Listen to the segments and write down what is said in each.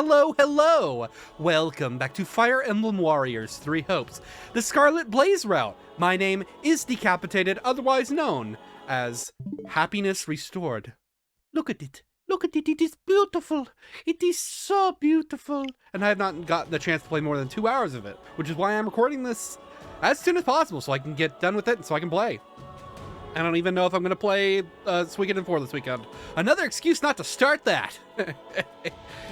hello, hello! Welcome back to Fire Emblem Warriors 3 Hopes, the Scarlet Blaze route. My name is Decapitated, otherwise known as Happiness Restored. Look at it. Look at it. It is beautiful. It is so beautiful. And I have not gotten the chance to play more than 2 hours of it, which is why I'm recording this as soon as possible so I can get done with it and so I can play. I don't even know if I'm going to play Suikoden 4 this weekend. Another excuse not to start that.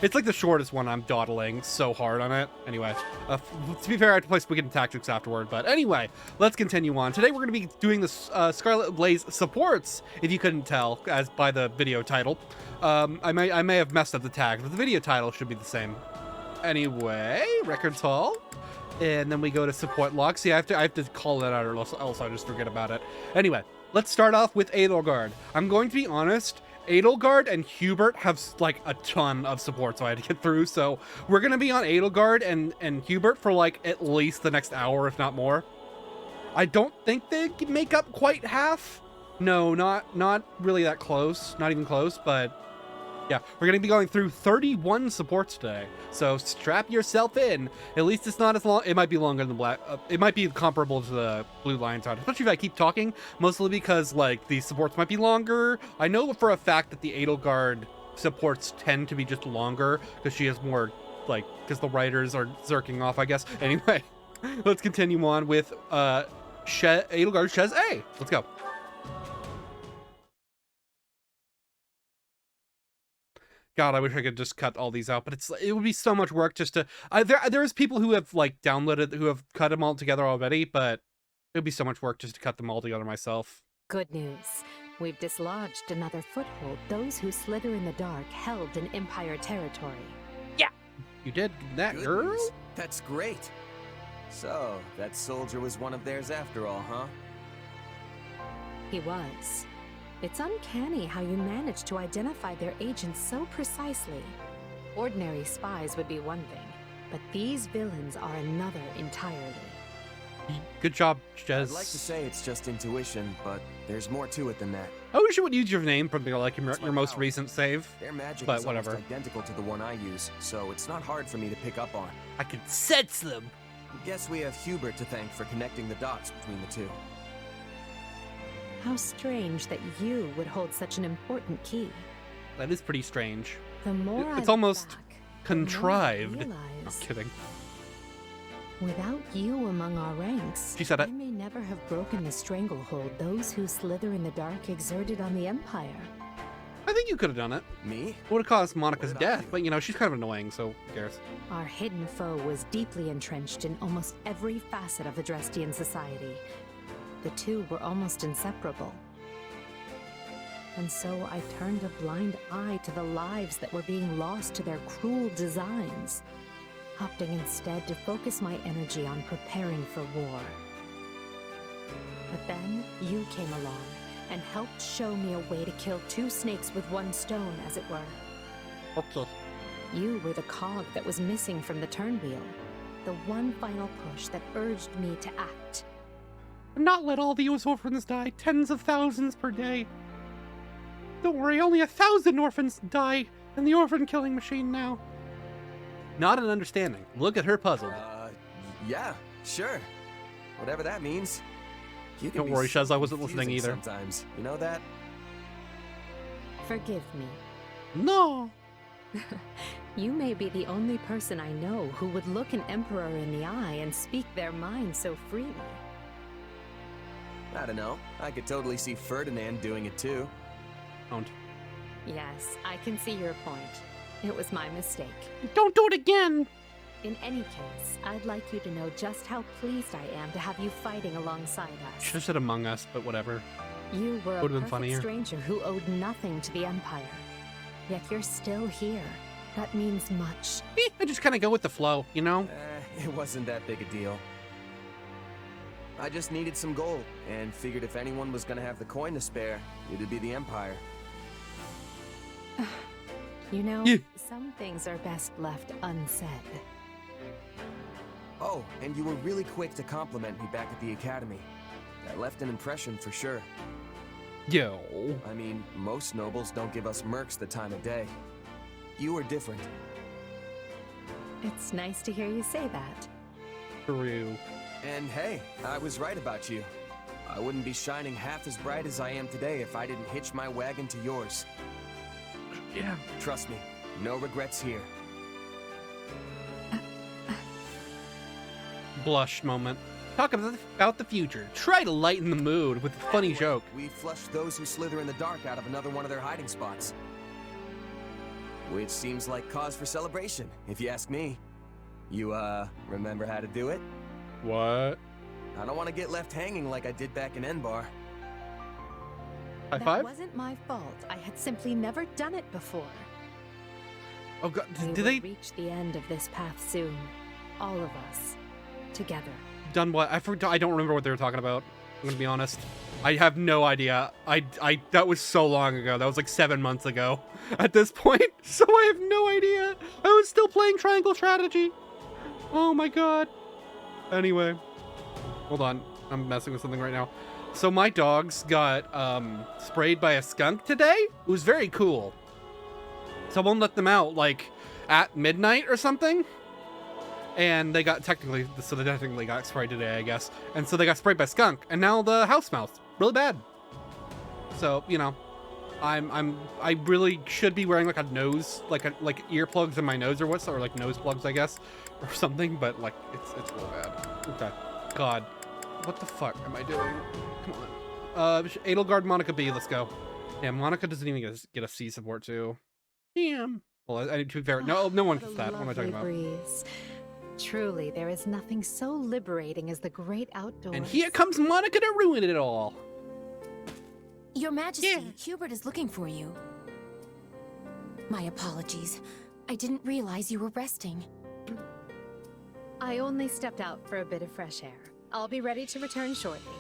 It's like the shortest one. I'm dawdling so hard on it. Anyway, to be fair, I have to play Suikoden Tactics afterward. But anyway, let's continue on. Today we're going to be doing the Scarlet Blaze supports, if you couldn't tell, as by the video title. I may have messed up the tags, but the video title should be the same. Anyway, Records Hall. And then we go to support log. See, I have to call that out or else I just forget about it. Anyway, let's start off with Edelgard. I'm going to be honest, Edelgard and Hubert have like a ton of support, so I had to get through. So we're going to be on Edelgard and Hubert for like at least the next hour, if not more. I don't think they make up quite half. No, not really that close. Not even close, but yeah, we're going to be going through 31 supports today, so strap yourself in. At least it's not as long. It might be longer than Black. It might be comparable to the Blue Lion Town, especially if I keep talking, mostly because like these supports might be longer. I know for a fact that the Edelgard supports tend to be just longer because she has more, like, because the writers are zerking off, I guess. Anyway, let's continue on with Edelgard Shez A. Let's go. God, I wish I could just cut all these out, but it would be so much work just to. There's people who have like downloaded who have cut them all together already, but it would be so much work just to cut them all together myself. Good news. We've dislodged another foothold those who slither in the dark held in Empire territory. Yeah, you did that, Good girl. news. That's great. So, that soldier was one of theirs after all, huh? He was. It's uncanny how you managed to identify their agents so precisely. Ordinary spies would be one thing, but these villains are another entirely. Good job, Jez. I'd like to say it's just intuition, but there's more to it than that. I wish you would use your name from like your most recent save. Their magic But is whatever. almost identical to the one I use, so it's not hard for me to pick up on. I can sense them. Guess we have Hubert to thank for connecting the dots between the two. How strange that you would hold such an important key. That is pretty strange. The more I It's look almost back, the more I contrived. I'm realize, kidding. without you among our ranks, She said it. I may never have broken the stranglehold those who slither in the dark exerted on the Empire. I think you could have done it. Me? It would have caused Monica's What did I death, do? but you know, she's kind of annoying, so who cares? Our hidden foe was deeply entrenched in almost every facet of Adrestian society. The two were almost inseparable. And so I turned a blind eye to the lives that were being lost to their cruel designs, opting instead to focus my energy on preparing for war. But then you came along and helped show me a way to kill two snakes with one stone, as it were. Okay. You were the cog that was missing from the turnwheel, the one final push that urged me to act. Not let all the US orphans die, tens of thousands per day. Don't worry, only 1,000 orphans die in the orphan killing machine now. Not an understanding. Look at her puzzled. Yeah, sure. Whatever that means. You can Don't be worry, so Shaz, I wasn't listening confusing either. Sometimes, you know that? Forgive me. No. You may be the only person I know who would look an emperor in the eye and speak their mind so freely. I don't know. I could totally see Ferdinand doing it too. Don't. Yes, I can see your point. It was my mistake. Don't do it again. In any case, I'd like you to know just how pleased I am to have you fighting alongside us. Should have said Among Us, but whatever. You were a Would've been perfect funnier. stranger who owed nothing to the Empire. Yet you're still here. That means much. I just kind of go with the flow, you know? It wasn't that big a deal. I just needed some gold, and figured if anyone was gonna have the coin to spare, it'd be the Empire. You know, Yeah. some things are best left unsaid. Oh, and you were really quick to compliment me back at the Academy. That left an impression for sure. Yo. I mean, most nobles don't give us mercs the time of day. You were different. It's nice to hear you say that. True. And hey, I was right about you. I wouldn't be shining half as bright as I am today if I didn't hitch my wagon to yours. Yeah. Trust me, no regrets here. Blush moment. Talk about the future. Try to lighten the mood with a funny joke. We flushed those who slither in the dark out of another one of their hiding spots. Which seems like cause for celebration, if you ask me. You, remember how to do it? What? I don't want to get left hanging like I did back in Enbar. High That five? wasn't my fault. I had simply never done it before. Oh god, We did will they reach the end of this path soon. All of us. Together. done what? I forgot. I don't remember what they were talking about. I'm gonna be honest. I have no idea. I that was so long ago. That was like 7 months ago at this point. So I have no idea. I was still playing Triangle Strategy. Oh my god. Anyway, hold on. I'm messing with something right now. So my dogs got sprayed by a skunk today. It was very cool. Someone let them out like at midnight or something. And they technically got sprayed today, I guess. And so they got sprayed by skunk, and now the house smells really bad. So, you know, I really should be wearing like a nose, like earplugs in my nose or what's, or like nose plugs, I guess, or something. But like, it's real bad. Okay, God, what the fuck am I doing? Come on, Edelgard, Monica B, let's go. Yeah, Monica doesn't even get a C support too. Damn. Well, I need to be fair. No one gets that. What am I talking about? Breeze. Truly, there is nothing so liberating as the great outdoors. And here comes Monica to ruin it all. Your Majesty, Yeah. Hubert is looking for you. My apologies. I didn't realize you were resting. I only stepped out for a bit of fresh air. I'll be ready to return shortly.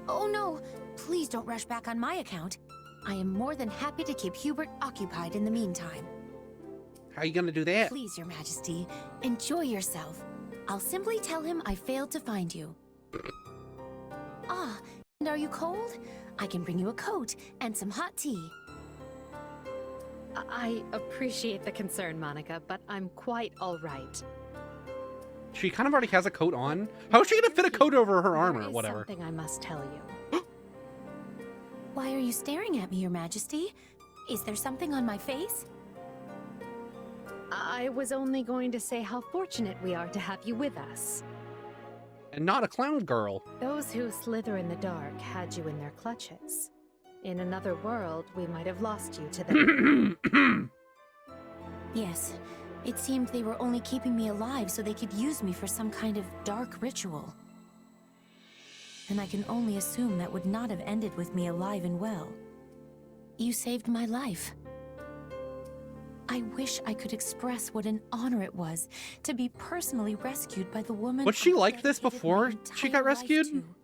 Oh no! Please don't rush back on my account. I am more than happy to keep Hubert occupied in the meantime. How you gonna do that? Please, Your Majesty, enjoy yourself. I'll simply tell him I failed to find you. Ah, and are you cold? I can bring you a coat and some hot tea. I appreciate the concern, Monica, but I'm quite all right. She kind of already has a coat on. How is she gonna fit a coat over her armor There or is whatever? something I must tell you. Why are you staring at me, Your Majesty? Is there something on my face? I was only going to say how fortunate we are to have you with us. And not a clown girl. Those who slither in the dark had you in their clutches. In another world, we might have lost you to them. Yes. It seemed they were only keeping me alive so they could use me for some kind of dark ritual. And I can only assume that would not have ended with me alive and well. You saved my life. I wish I could express what an honor it was to be personally rescued by the woman. Was she I like this dedicated before my she entire got rescued? life to.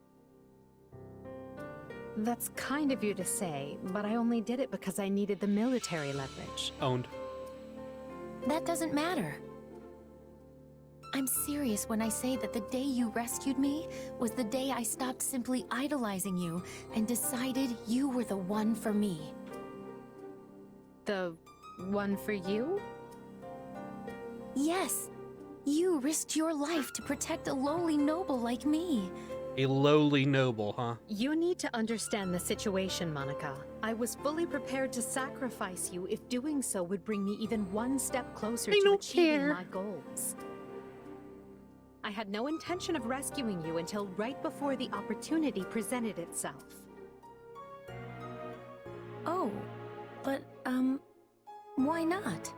That's kind of you to say, but I only did it because I needed the military leverage. Owned. That doesn't matter. I'm serious when I say that the day you rescued me was the day I stopped simply idolizing you and decided you were the one for me. The one for you? Yes, you risked your life to protect a lowly noble like me. A lowly noble, huh? You need to understand the situation, Monica. I was fully prepared to sacrifice you if doing so would bring me even one step closer I to don't achieving care. my goals. I had no intention of rescuing you until right before the opportunity presented itself. Oh, but, why not?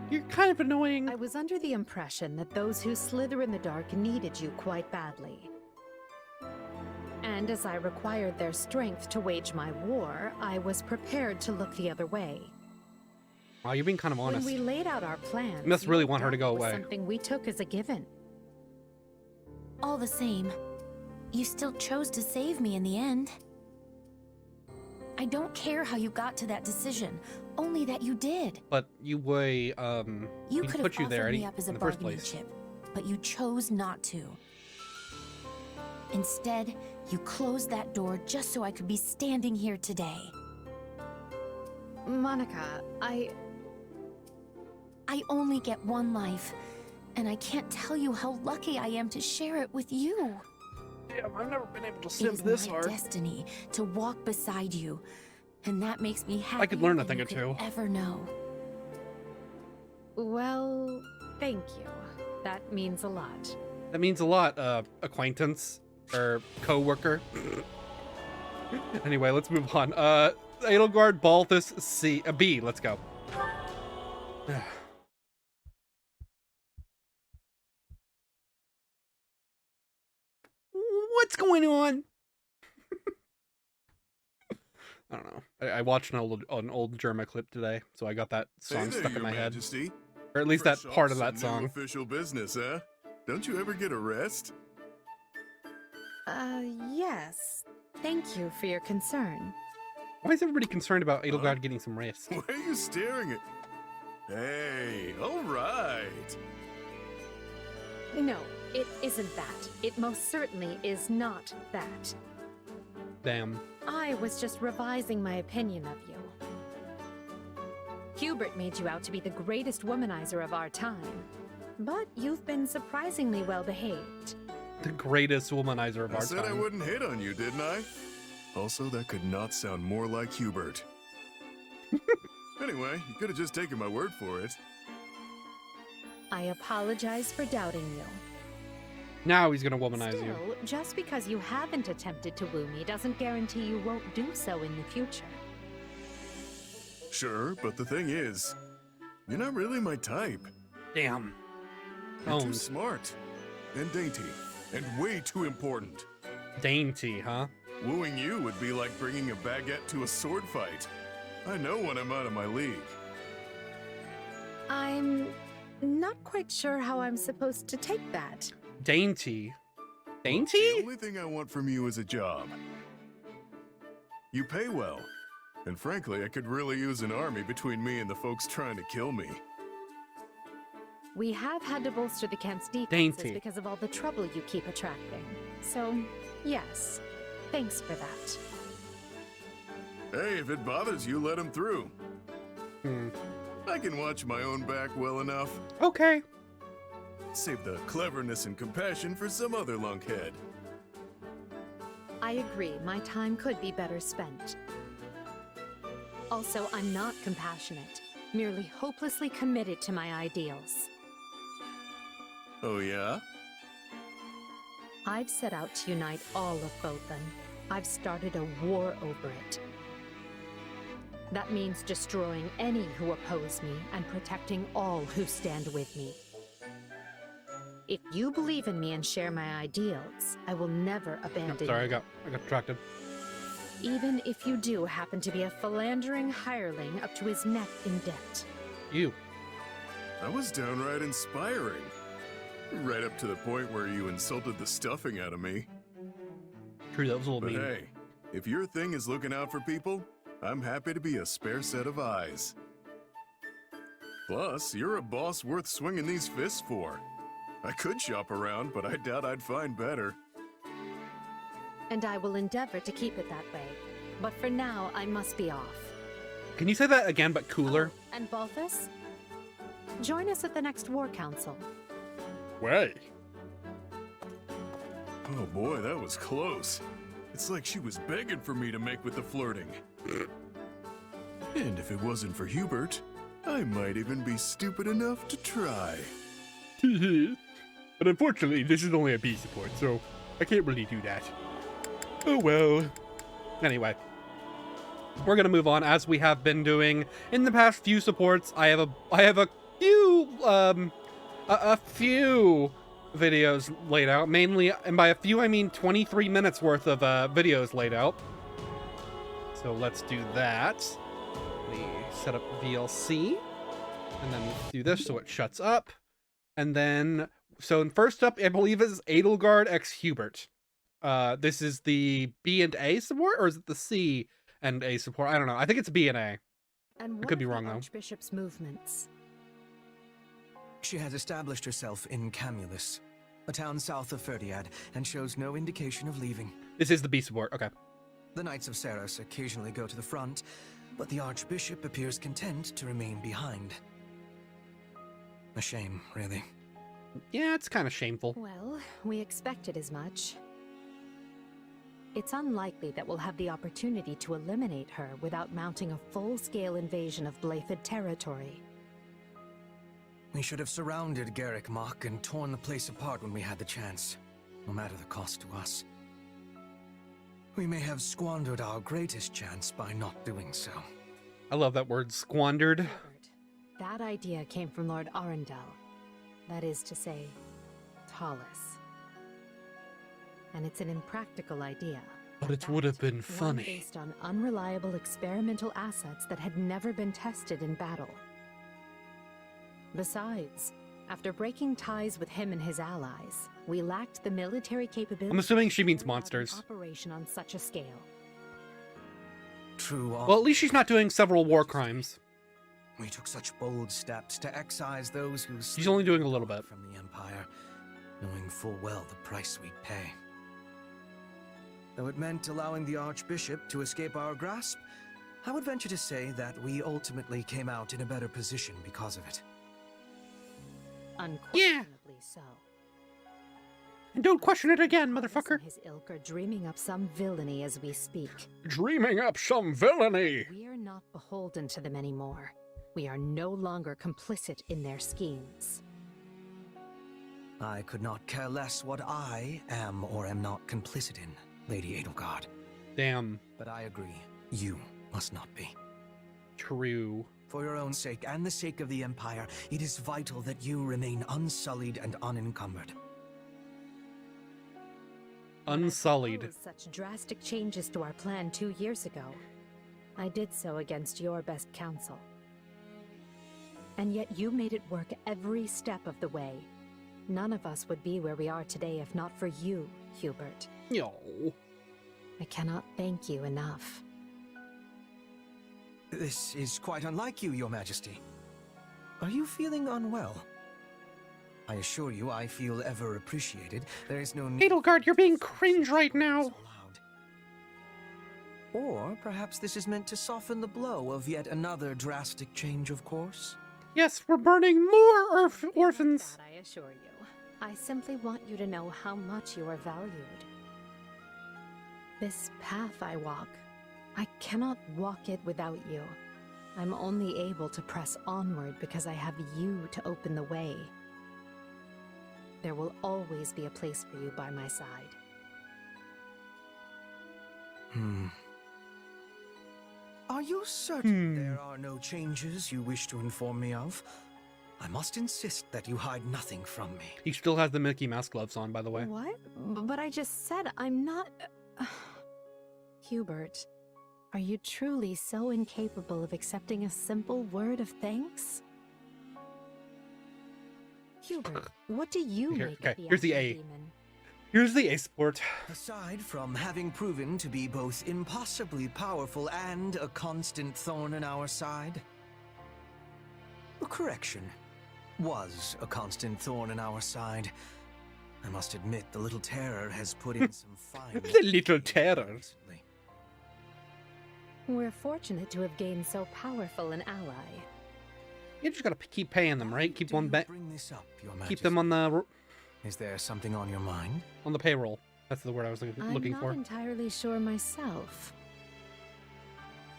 You're kind of annoying. I was under the impression that those who slither in the dark needed you quite badly. And as I required their strength to wage my war, I was prepared to look the other way. Wow, you're being kind of honest. When we laid out our plans, You must really your want her to death go was away. Something we took as a given. All the same, you still chose to save me in the end. I don't care how you got to that decision, only that you did. But you weigh, You he could have put you offered there me up as a in the first bargaining place. chip, but you chose not to. Instead, you closed that door just so I could be standing here today. Monica, I only get one life, and I can't tell you how lucky I am to share it with you. Damn, I've never been able to It simp is this my hard. destiny to walk beside you, and that makes me happy. I could learn a thing or two. Ever know. Well, thank you. That means a lot. That means a lot, acquaintance or co-worker. Anyway, let's move on. Edelgard, Balthus, B. Let's go. What's going on? I don't know. I watched an old Germa clip today, so I got that song stuck in my head, Majesty. or at least Fresh that part off of that some new song. official business, huh? Don't you ever get a rest? Yes. Thank you for your concern. Why is everybody concerned about Edelgard getting some rest? Why are you staring at? Hey, all right. No, it isn't that. It most certainly is not that. Damn. I was just revising my opinion of you. Hubert made you out to be the greatest womanizer of our time. But you've been surprisingly well behaved. The greatest womanizer of I our said I time. wouldn't hit on you, didn't I? Also, that could not sound more like Hubert. Anyway, you could have just taken my word for it. I apologize for doubting you. Now he's gonna womanize you. Still, just because you haven't attempted to woo me doesn't guarantee you won't do so in the future. Sure, but the thing is, you're not really my type. Damn. You're too Owned. smart and dainty and way too important. Dainty, huh? Wooing you would be like bringing a baguette to a sword fight. I know when I'm out of my league. I'm not quite sure how I'm supposed to take that. Dainty. The Dainty? only thing I want from you is a job. You pay well. And frankly, I could really use an army between me and the folks trying to kill me. We have had to bolster the camp's defenses Dainty. because of all the trouble you keep attracting. So, yes. Thanks for that. Hey, if it bothers you, let him through. Hmm. I can watch my own back well enough. Okay. Save the cleverness and compassion for some other lunkhead. I agree, my time could be better spent. Also, I'm not compassionate, merely hopelessly committed to my ideals. Oh yeah? I've set out to unite all of Bothan. I've started a war over it. That means destroying any who oppose me and protecting all who stand with me. If you believe in me and share my ideals, I will never abandon Sorry, I you. got distracted. Even if you do happen to be a philandering hireling up to his neck in debt. You. That was downright inspiring. Right up to the point where you insulted the stuffing out of me. True, that was a little But mean. hey, if your thing is looking out for people, I'm happy to be a spare set of eyes. Plus, you're a boss worth swinging these fists for. I could shop around, but I doubt I'd find better. And I will endeavor to keep it that way. But for now, I must be off. Can you say that again, but cooler? Oh, and Balthus? Join us at the next War Council. Way. Oh boy, that was close. It's like she was begging for me to make with the flirting. And if it wasn't for Hubert, I might even be stupid enough to try. But unfortunately, this is only a B support, so I can't really do that. Oh well. Anyway, we're gonna move on as we have been doing in the past few supports. I have a few a few videos laid out, mainly, and by a few I mean 23 minutes worth of videos laid out. So let's do that. We set up VLC, and then do this so it shuts up. And then, so first up, I believe is Edelgard x Hubert. This is the B and A support, or is it the C and A support? I don't know. I think it's B and A. And what could be of the wrong, though. Archbishop's movements? She has established herself in Camulus, a town south of Ferdiad, and shows no indication of leaving. This is the B support. Okay. The Knights of Ceros occasionally go to the front, but the Archbishop appears content to remain behind. A shame, really. Yeah, it's kind of shameful. Well, we expected as much. It's unlikely that we'll have the opportunity to eliminate her without mounting a full-scale invasion of Blaidd territory. We should have surrounded Garrick Mach and torn the place apart when we had the chance, no matter the cost to us. We may have squandered our greatest chance by not doing so. I love that word, squandered. Hubert, that idea came from Lord Arundel. That is to say, Tallis. And it's an impractical idea. But it At would have that, been one funny. based on unreliable experimental assets that had never been tested in battle. Besides, after breaking ties with him and his allies, we lacked the military capability. I'm assuming she means to carry out an monsters. operation on such a scale. True. Well, at least she's not doing several war crimes. We took such bold steps to excise those who She's only doing a little bit. from the Empire, knowing full well the price we'd pay. Though it meant allowing the Archbishop to escape our grasp, I would venture to say that we ultimately came out in a better position because of it. Unquestionably so. And don't question it again, Tallis motherfucker. and his ilk are dreaming up some villainy as we speak. Dreaming up some villainy. We are not beholden to them anymore. We are no longer complicit in their schemes. I could not care less what I am or am not complicit in, Lady Edelgard. Damn. But I agree, you must not be. True. For your own sake and the sake of the Empire, it is vital that you remain unsullied and unencumbered. Unsullied. Proposed such drastic changes to our plan 2 years ago. I did so against your best counsel. And yet you made it work every step of the way. None of us would be where we are today if not for you, Hubert. Yo. I cannot thank you enough. This is quite unlike you, Your Majesty. Are you feeling unwell? I assure you I feel ever appreciated. There is no need Edelgard, you're being cringe right now. so loud. Or perhaps this is meant to soften the blow of yet another drastic change of course. Yes, we're burning more orphans. That I assure you. I simply want you to know how much you are valued. This path I walk, I cannot walk it without you. I'm only able to press onward because I have you to open the way. There will always be a place for you by my side. Are you certain there are no changes you wish to inform me of? I must insist that you hide nothing from me. He still has the Mickey Mouse gloves on, by the way. What? But I just said I'm not... Hubert, are you truly so incapable of accepting a simple word of thanks? Hubert, what do you Here, make okay, of the here's the Ashen A. Demon? Here's the A support. Aside from having proven to be both impossibly powerful and a constant thorn in our side. Correction. Was a constant thorn in our side. I must admit the little terror has put in some fine... The little terror. recently. We're fortunate to have gained so powerful an ally. You just gotta keep paying them, right? Keep Do one you back. bring this up, Your Keep them Majesty? on the Is there something on your mind? payroll. That's the word I was looking I'm for. not entirely sure myself.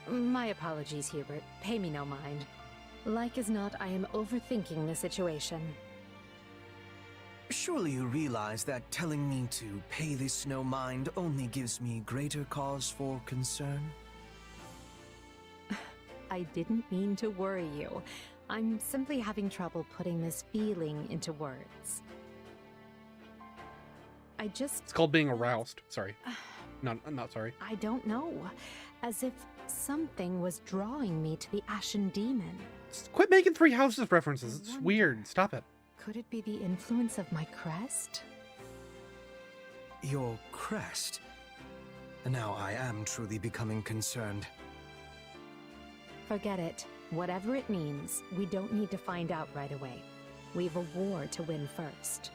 My apologies, Hubert. Pay me no mind. Like as not, I am overthinking the situation. Surely you realize that telling me to pay this no mind only gives me greater cause for concern? I didn't mean to worry you. I'm simply having trouble putting this feeling into words. It's called being aroused. Sorry. Not sorry. I don't know. As if something was drawing me to the Ashen Demon. Quit making Three Houses references. It's wonder- weird. Stop it. Could it be the influence of my crest? Your crest? Now I am truly becoming concerned. Forget it. Whatever it means, we don't need to find out right away. We've a war to win first.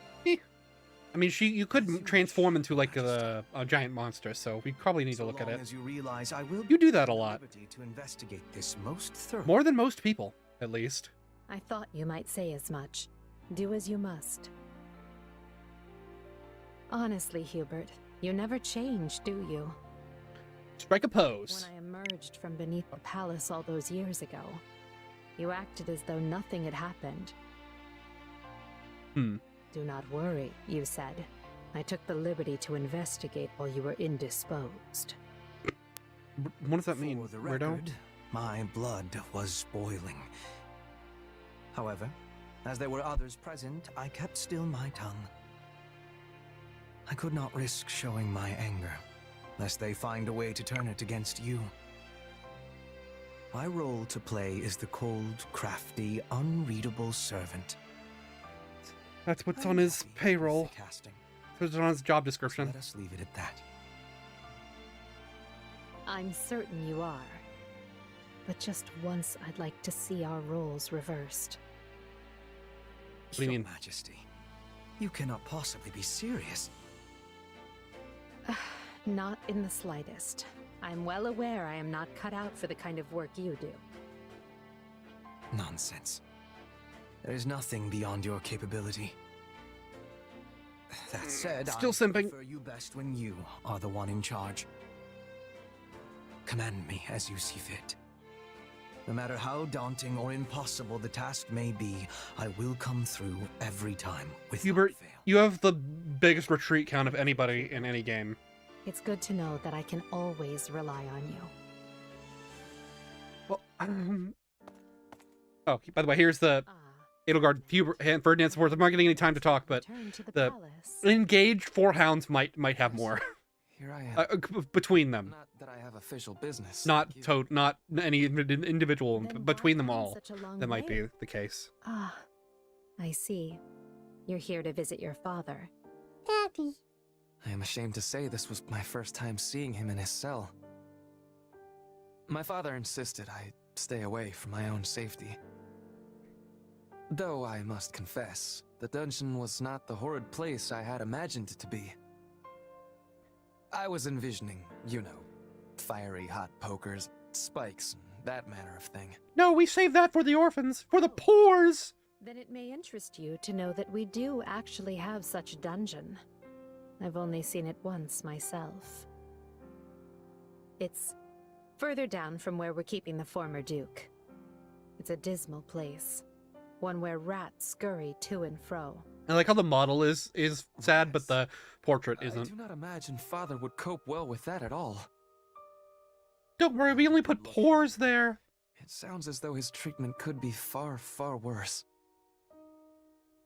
I mean, you could transform into like a giant monster, so we probably need to look at long it. as you realize I will You do that a be at lot. liberty to investigate this most thoroughly. More than most people, at least. I thought you might say as much. Do as you must. Honestly, Hubert, you never change, do you? Strike a pose. When I emerged from beneath the palace all those years ago, you acted as though nothing had happened. Hmm. Do not worry, you said. I took the liberty to investigate while you were indisposed. What does that mean, For the Weirdo? record, my blood was boiling. However, as there were others present, I kept still my tongue. I could not risk showing my anger, lest they find a way to turn it against you. My role to play is the cold, crafty, unreadable servant. That's what's I'm on his happy with payroll. the casting. What's on his job description. Let us leave it at that. I'm certain you are. But just once I'd like to see our roles reversed. What do you Your mean? Majesty, you cannot possibly be serious. Not in the slightest. I'm well aware I am not cut out for the kind of work you do. Nonsense. There is nothing beyond your capability. That said, Still I simping. prefer you best when you are the one in charge. Command me as you see fit. No matter how daunting or impossible the task may be, I will come through every time without Hubert, fail. you have the biggest retreat count of anybody in any game. It's good to know that I can always rely on you. Well, oh, by the way, here's the Edelgard Hubert and Ferdinand supports. I'm not getting any time to talk, but Return to the the palace. engaged 4 hounds might have more Here I am. between them. Not that I have official business. Not thank you. not any individual. Then Between why them come all, such a long that might way? be the case. Ah, I see. You're here to visit your father. Daddy. I am ashamed to say this was my first time seeing him in his cell. My father insisted I stay away for my own safety. Though I must confess, the dungeon was not the horrid place I had imagined it to be. I was envisioning, you know, fiery hot pokers, spikes, and that manner of thing. No, we saved that for the orphans, for the poors. Then it may interest you to know that we do actually have such a dungeon. I've only seen it once myself. It's further down from where we're keeping the former Duke. It's a dismal place. One where rats scurry to and fro. I like how the model is sad, but Yes. the portrait I isn't. do not imagine father would cope well with that at all. Don't worry, we only put pores there. It sounds as though his treatment could be far, far worse.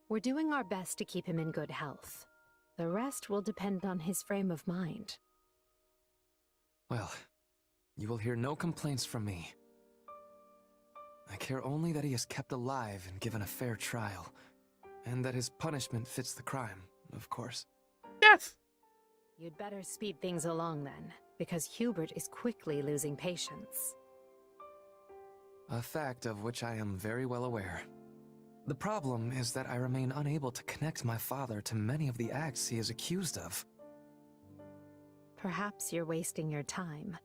We're doing our best to keep him in good health. The rest will depend on his frame of mind. Well, you will hear no complaints from me. I care only that he is kept alive and given a fair trial, and that his punishment fits the crime, of course. Yes. You'd better speed things along then, because Hubert is quickly losing patience. A fact of which I am very well aware. The problem is that I remain unable to connect my father to many of the acts he is accused of. Perhaps you're wasting your time.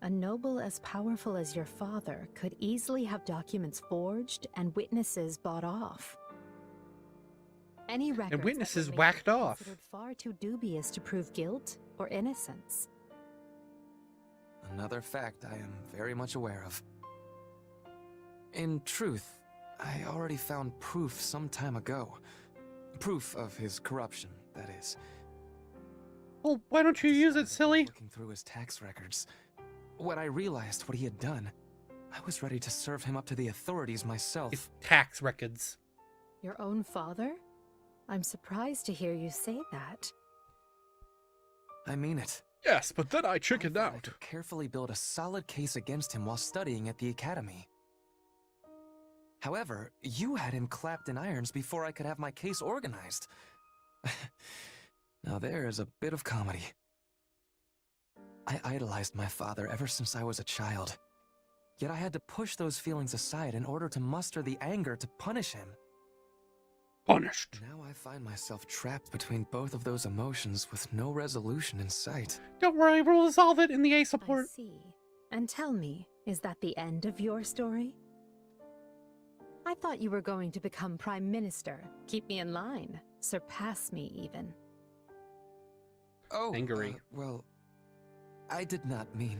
A noble as powerful as your father could easily have documents forged and witnesses bought off. Any records that witnesses were later whacked off. considered far too dubious to prove guilt or innocence. Another fact I am very much aware of. In truth, I already found proof some time ago. Proof of his corruption, that is. Well, why don't you use it, silly? Looking through his tax records. When I realized what he had done, I was ready to serve him up to the authorities myself. It's tax records. Your own father? I'm surprised to hear you say that. I mean it. Yes, but then I I chickened thought I out. could carefully build a solid case against him while studying at the academy. However, you had him clapped in irons before I could have my case organized. Now there is a bit of comedy. I idolized my father ever since I was a child. Yet I had to push those feelings aside in order to muster the anger to punish him. Punished. Now I find myself trapped between both of those emotions with no resolution in sight. Don't worry, we'll resolve it in the A I support. see. And tell me, is that the end of your story? I thought you were going to become Prime Minister. Keep me in line. Surpass me, even. Oh, Angry. Well, I did not mean...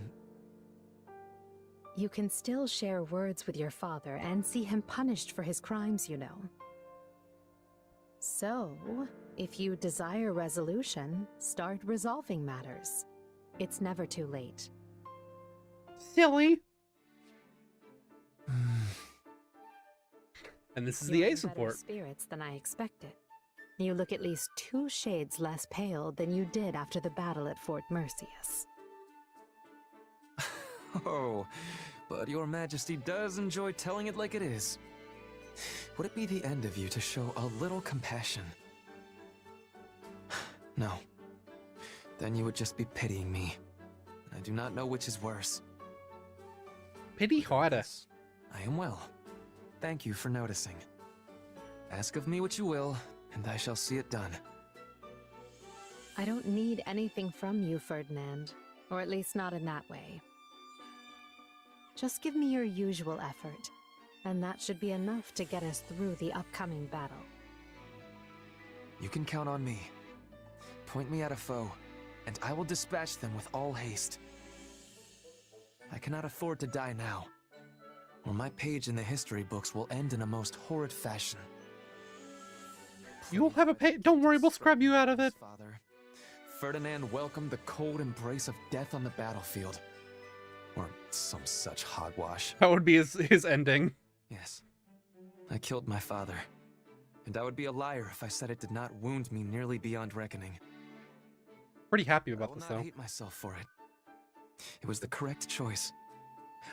You can still share words with your father and see him punished for his crimes, you know. So, if you desire resolution, start resolving matters. It's never too late. Silly. And this is the You're A in better support. spirits than I expected. You look at least 2 shades less pale than you did after the battle at Fort Mercius. Oh, but your majesty does enjoy telling it like it is. Would it be the end of you to show a little compassion? No. Then you would just be pitying me. I do not know which is worse. Pity harder. I am well. Thank you for noticing. Ask of me what you will, and I shall see it done. I don't need anything from you, Ferdinand. Or at least not in that way. Just give me your usual effort, and that should be enough to get us through the upcoming battle. You can count on me. Point me at a foe, and I will dispatch them with all haste. I cannot afford to die now, or my page in the history books will end in a most horrid fashion. You'll have a pay. Don't worry, we'll scrub you out of it. Father, Ferdinand welcomed the cold embrace of death on the battlefield. Or some such hogwash. That would be his ending. Yes. I killed my father. And I would be a liar if I said it did not wound me nearly beyond reckoning. Pretty happy I about will this, not though. hate myself for it. It was the correct choice.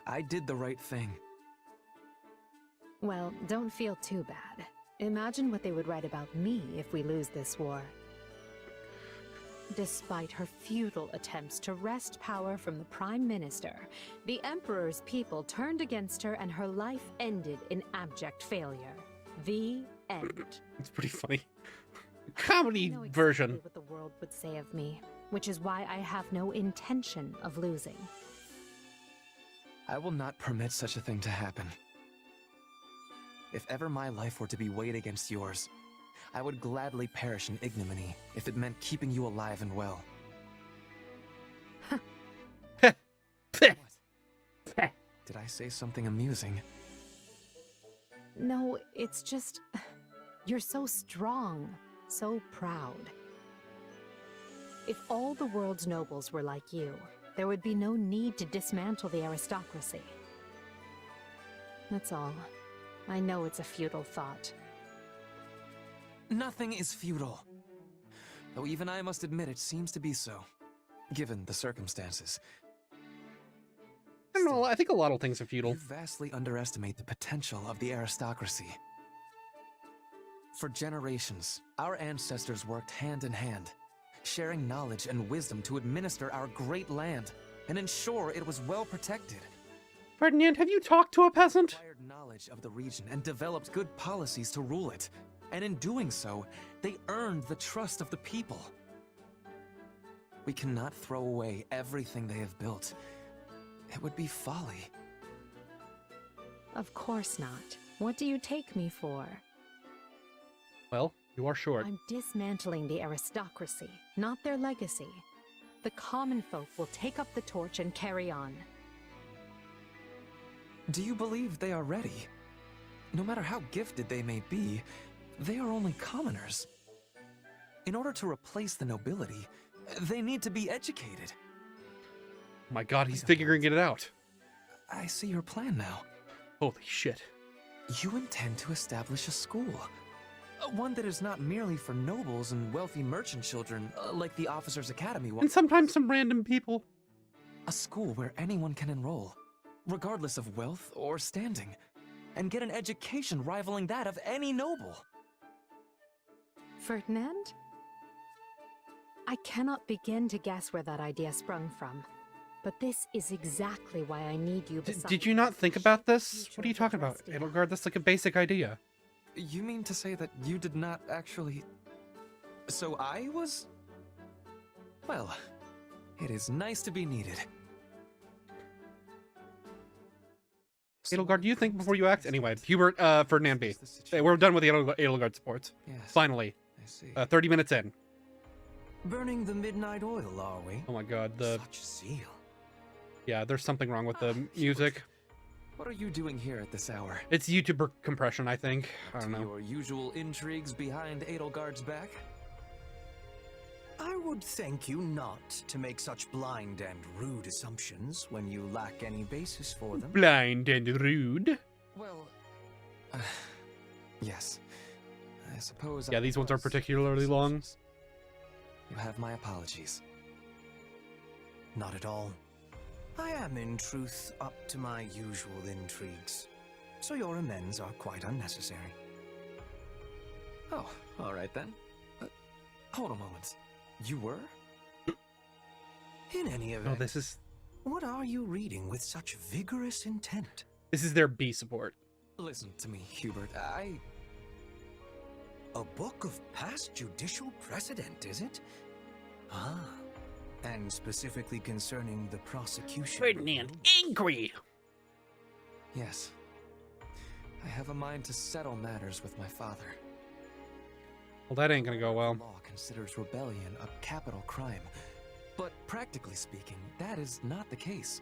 I did the right thing. Well, don't feel too bad. Imagine what they would write about me if we lose this war. Despite her futile attempts to wrest power from the Prime Minister, the Emperor's people turned against her and her life ended in abject failure. The end. It's pretty funny. I Comedy know exactly version. what the world would say of me, which is why I have no intention of losing. I will not permit such a thing to happen. If ever my life were to be weighed against yours, I would gladly perish in ignominy if it meant keeping you alive and well. What? Did I say something amusing? No, it's just... You're so strong, so proud. If all the world's nobles were like you, there would be no need to dismantle the aristocracy. That's all. I know it's a futile thought. Nothing is futile. Though even I must admit it seems to be so, given the circumstances. I don't know, I think a lot of things are futile. You vastly underestimate the potential of the aristocracy. For generations, our ancestors worked hand in hand, sharing knowledge and wisdom to administer our great land and ensure it was well protected. Ferdinand, have you talked to a peasant? Acquired knowledge of the region and developed good policies to rule it. And in doing so, they earned the trust of the people. We cannot throw away everything they have built. It would be folly. Of course not. What do you take me for? Well, you are short. I'm dismantling the aristocracy, not their legacy. The common folk will take up the torch and carry on. Do you believe they are ready? No matter how gifted they may be, they are only commoners. In order to replace the nobility, they need to be educated. My god, he's figuring it out. I see your plan now. Holy shit. You intend to establish a school. One that is not merely for nobles and wealthy merchant children, like the Officers' Academy was. And sometimes some random people. A school where anyone can enroll, regardless of wealth or standing, and get an education rivaling that of any noble. Ferdinand? I cannot begin to guess where that idea sprung from. But this is exactly why I need you beside Did you not think about this? future What are you of talking about? Dresden. I regard this like a basic idea. You mean to say that you did not actually... So I was... Well, it is nice to be needed. Edelgard, do you think before you act? Anyway, Hubert, Ferdinand B. Hey, we're done with the Edelgard supports. Yes, Finally. I see. 30 minutes in. Burning the midnight oil, are we? Oh my god, Such zeal. yeah, there's something wrong with the music. What are you doing here at this hour? It's YouTuber compression, I think. I don't To know. your usual intrigues behind Edelgard's back? I would thank you not to make such blind and rude assumptions when you lack any basis for them. Blind and rude. Well, yes. I suppose. Yeah, I these ones are was particularly long. suspicious. You have my apologies. Not at all. I am, in truth, up to my usual intrigues, so your amends are quite unnecessary. Oh, all right then. Hold a moment. You were? In any Oh, event, this is what are you reading with such vigorous intent? their B support. Listen to me, Hubert. A book of past judicial precedent, is it? Ah, and specifically concerning the prosecution. Ferdinand, angry. Yes. I have a mind to settle matters with my father. Well, that ain't gonna go well. The law considers rebellion a capital crime, but practically speaking, that is not the case.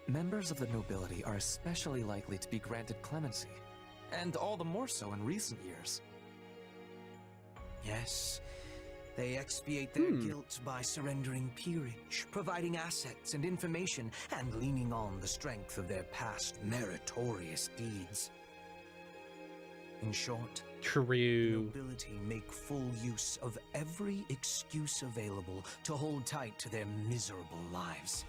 Members of the nobility are especially likely to be granted clemency, and all the more so in recent years. Yes, they expiate their guilt by surrendering peerage, providing assets and information, and leaning on the strength of their past meritorious deeds. In short, True. nobility make full use of every excuse available to hold tight to their miserable lives.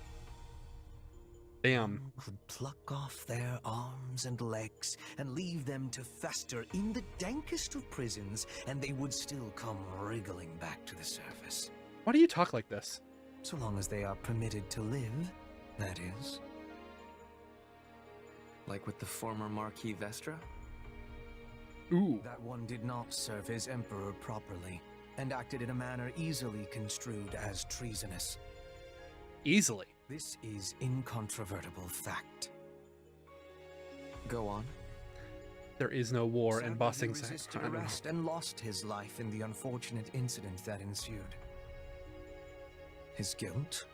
Damn. Could pluck off their arms and legs and leave them to fester in the dankest of prisons, and they would still come wriggling back to the surface. Why do you talk like this? So long as they are permitted to live, that is. Like with the former Marquis Vestra? Ooh. That one did not serve his emperor properly, and acted in a manner easily construed as treasonous. Easily. This is incontrovertible fact. Go on. There is no war in Sadly, Bossing he Sack. resisted arrest and lost his life in the unfortunate incident that ensued. His guilt,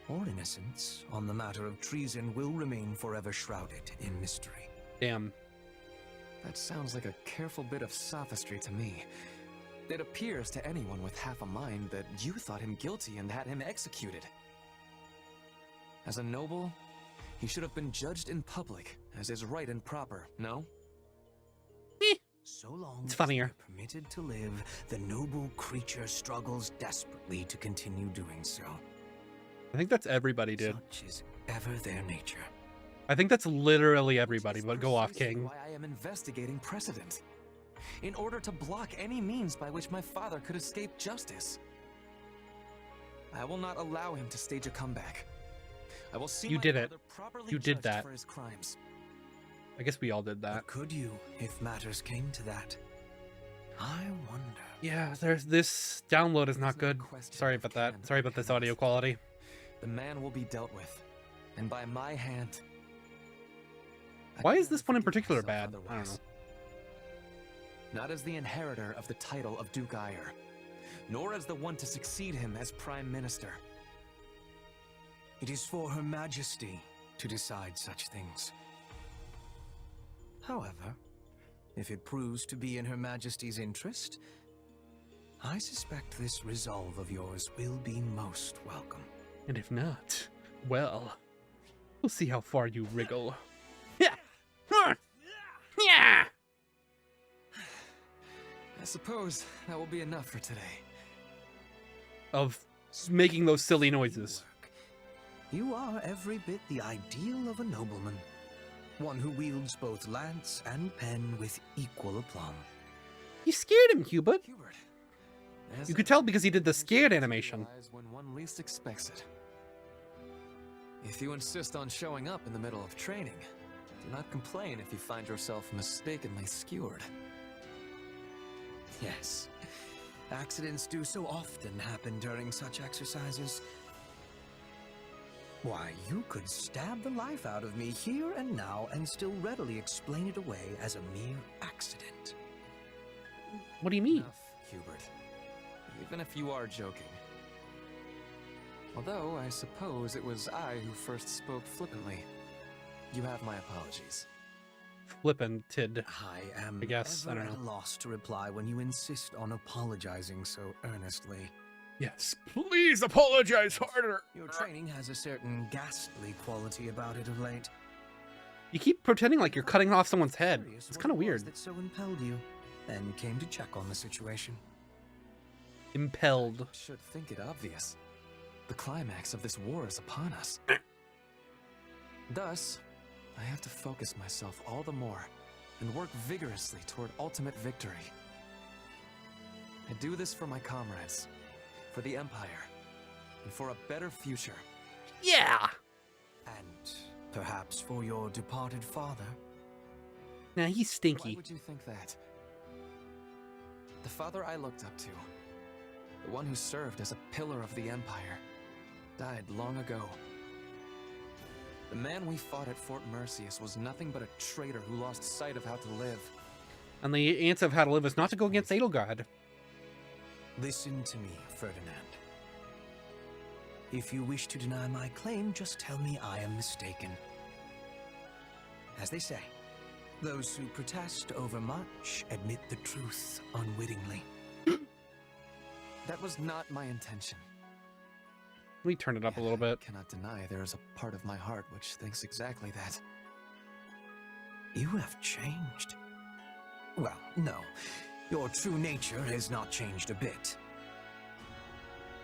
or innocence, on the matter of treason will remain forever shrouded in mystery. Damn. That sounds like a careful bit of sophistry to me. It appears to anyone with half a mind that you thought him guilty and had him executed. As a noble, he should have been judged in public, as is right and proper, no? So long It's as funnier. they're permitted to live, the noble creature struggles desperately to continue doing so. I think that's everybody, dude. Such is ever their nature. I think that's literally everybody, Which is but go off, precisely King. Why I am investigating precedent. In order to block any means by which my father could escape justice. I will not allow him to stage a comeback. I will see You my did it. brother properly You did judged that. for his crimes. I guess we all did that. But could you, if matters came to that? I wonder. Yeah, there's this download is not There's no good. question Sorry if about that. can Sorry or about this cannot. audio quality. The man will be dealt with, and by my hand. I Why can is this never one in forgive particular myself bad? I don't otherwise. Not as the inheritor of the title of Duke Ire, nor as the one to succeed him as Prime Minister. It is for Her Majesty to decide such things. However, if it proves to be in Her Majesty's interest, I suspect this resolve of yours will be most welcome. And if not, well, we'll see how far you wriggle. Yeah. Yeah. I suppose that will be enough for today. Of making those silly noises. You are every bit the ideal of a nobleman. One who wields both lance and pen with equal aplomb. You scared him, Hubert. Hubert. as You could ever, tell because he did the things scared materialize animation. When one least expects it. If you insist on showing up in the middle of training, do not complain if you find yourself mistakenly skewered. Yes. Accidents do so often happen during such exercises. Why, you could stab the life out of me here and now and still readily explain it away as a mere accident. What do you mean? Enough, Hubert. Even if you are joking. Although, I suppose it was I who first spoke flippantly. You have my apologies. Flippanted. I am I guess, I ever don't at a know. loss to reply when you insist on apologizing so earnestly. Yes, please apologize harder. Your training has a certain ghastly quality about it of late. You keep pretending like you're cutting off someone's head. Curious It's what kind of it was weird. that so impelled you, and came to check on the situation. Impelled. Should think it obvious. The climax of this war is upon us. Thus, I have to focus myself all the more and work vigorously toward ultimate victory. I do this for my comrades, for the Empire, and for a better future. Yeah. And perhaps for your departed father. Nah, he's Why stinky. would you think that? The father I looked up to, the one who served as a pillar of the Empire, died long ago. The man we fought at Fort Merceus was nothing but a traitor who lost sight of how to live. And the answer of how to live is not to go against Edelgard. Listen to me, Ferdinand. If you wish to deny my claim, just tell me I am mistaken. As they say, those who protest overmuch admit the truth unwittingly. That was not my intention. Let me turn it up a Yet little bit. I cannot deny there is a part of my heart which thinks exactly that. You have changed. Well, no. Your true nature has not changed a bit.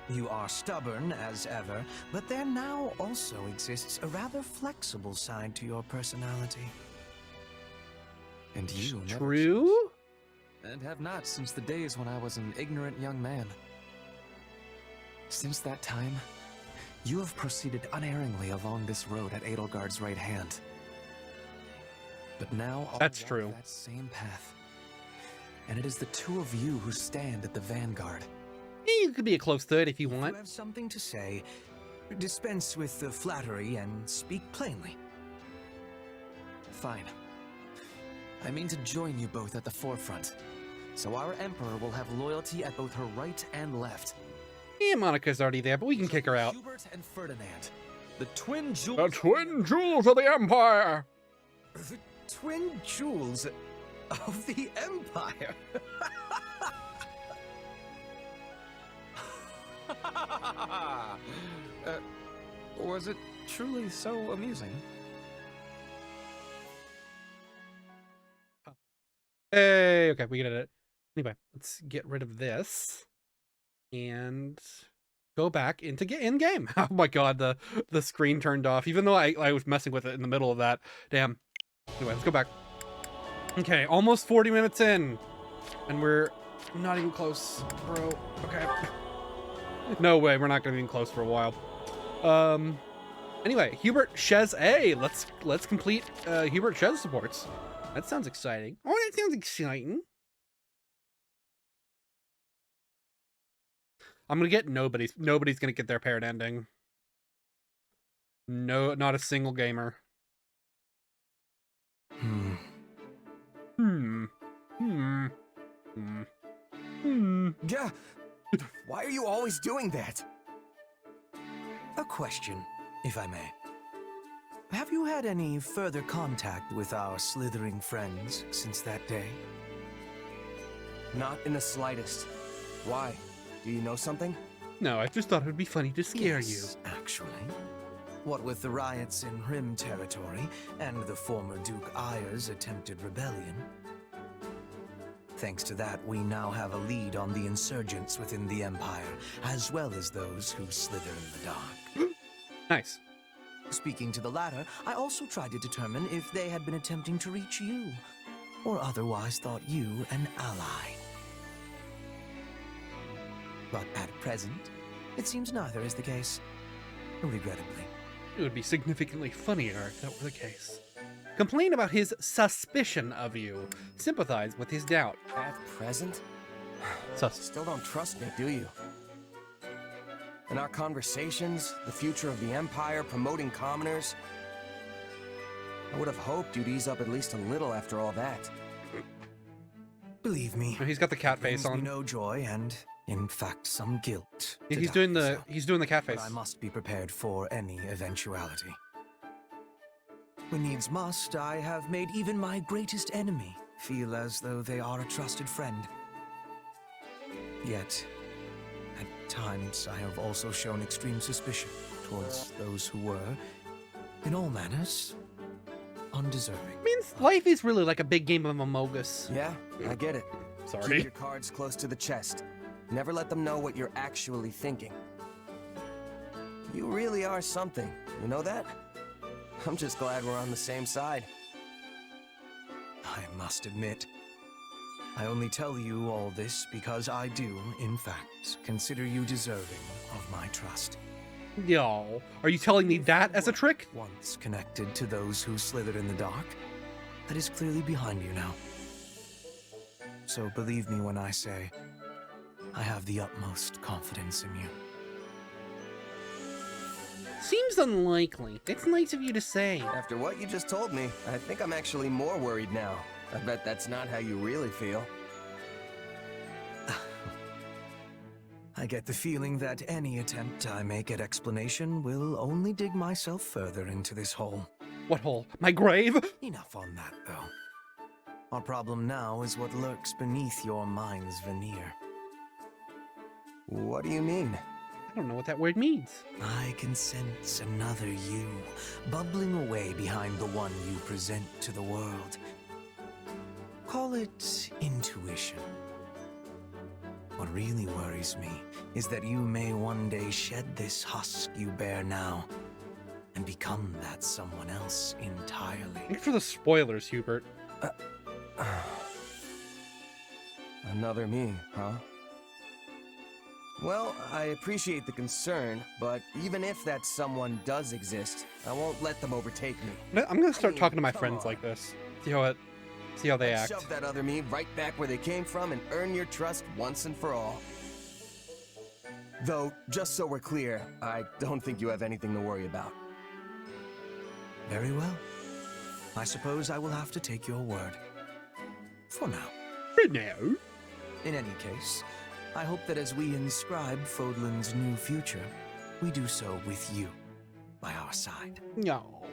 You are stubborn as ever, but there now also exists a rather flexible side to your personality. And you never True? changed, and have not since the days when I was an ignorant young man. Since that time, you have proceeded unerringly along this road at Edelgard's right hand. But now I'll That's walk true. that same path. And it is the two of you who stand at the vanguard. You could be a close third if you If you want. have something to say, dispense with the flattery and speak plainly. Fine. I mean to join you both at the forefront, so our Emperor will have loyalty at both her right and left. Yeah, Monica's already there, but we can So kick her out. Hubert and Ferdinand, the twin jewels. The twin jewels of the Empire! The twin jewels of the Empire. Was it truly so amusing? Hey, okay, we get it. Anyway, let's get rid of this. And go back into in-game. Oh my god, the screen turned off, even though I was messing with it in the middle of that. Damn. Anyway, let's go back. Okay, almost 40 minutes in. And we're not even close, bro. Okay. No way, we're not gonna be even close for a while. Anyway, Hubert Shez A. Let's complete Hubert Shez supports. That sounds exciting. Oh, that sounds exciting. I'm gonna get nobody's gonna get their paired ending. No, not a single gamer. Hmm. Yeah. Why are you always doing that? A question, if I may. Have you had any further contact with our slithering friends since that day? Not in the slightest. Why? Do you know something? No, I just thought it would be funny to scare Yes, actually. What with the riots in Rim territory and the former Duke Ayer's attempted rebellion. Thanks to that, we now have a lead on the insurgents within the Empire, as well as those who slither in the dark. you. Nice. Speaking to the latter, I also tried to determine if they had been attempting to reach you, or otherwise thought you an ally. But at present, it seems neither is the case, regrettably. It would be significantly funnier if that were the case. Complain about his suspicion of you. Sympathize with his doubt. At present? Sus. Still don't trust me, do you? And our conversations, the future of the Empire, promoting commoners. I would have hoped you'd ease up at least a little after all that. Believe me, He's got the cat face brings me on. no joy and, in fact, some guilt. Yeah, to he's doubt doing the myself. he's doing the cat But face. I must be prepared for any eventuality. When needs must, I have made even my greatest enemy feel as though they are a trusted friend. Yet, at times, I have also shown extreme suspicion towards those who were, in all manners, undeserving. I mean, life is really like a big game of Among Us. Yeah, I get it. Keep Sorry. your cards close to the chest. Never let them know what you're actually thinking. You really are something, you know that? I'm just glad we're on the same side. I must admit, I only tell you all this because I do, in fact, consider you deserving of my trust. Yo, are you telling me that as a trick? Once connected to those who slithered in the dark, that is clearly behind you now. So believe me when I say, I have the utmost confidence in you. Seems unlikely. It's nice of you to say. After what you just told me, I think I'm actually more worried now. I bet that's not how you really feel. I get the feeling that any attempt I make at explanation will only dig myself further into this hole. What hole? My grave? Enough on that, though. Our problem now is what lurks beneath your mind's veneer. What do you mean? I don't know what that word means. I can sense another you bubbling away behind the one you present to the world. Call it intuition. What really worries me is that you may one day shed this husk you bear now and become that someone else entirely. Thanks for the spoilers, Hubert. Another me, huh? Well, I appreciate the concern, but even if that someone does exist, I won't let them overtake me. I'm gonna start I mean, talking to my come friends on. like this. See how they act. Shove that other me right back where they came from and earn your trust once and for all. Though, just so we're clear, I don't think you have anything to worry about. Very well. I suppose I will have to take your word. For now. For now. In any case, I hope that as we inscribe Fodlan's new future, we do so with you by our side. No.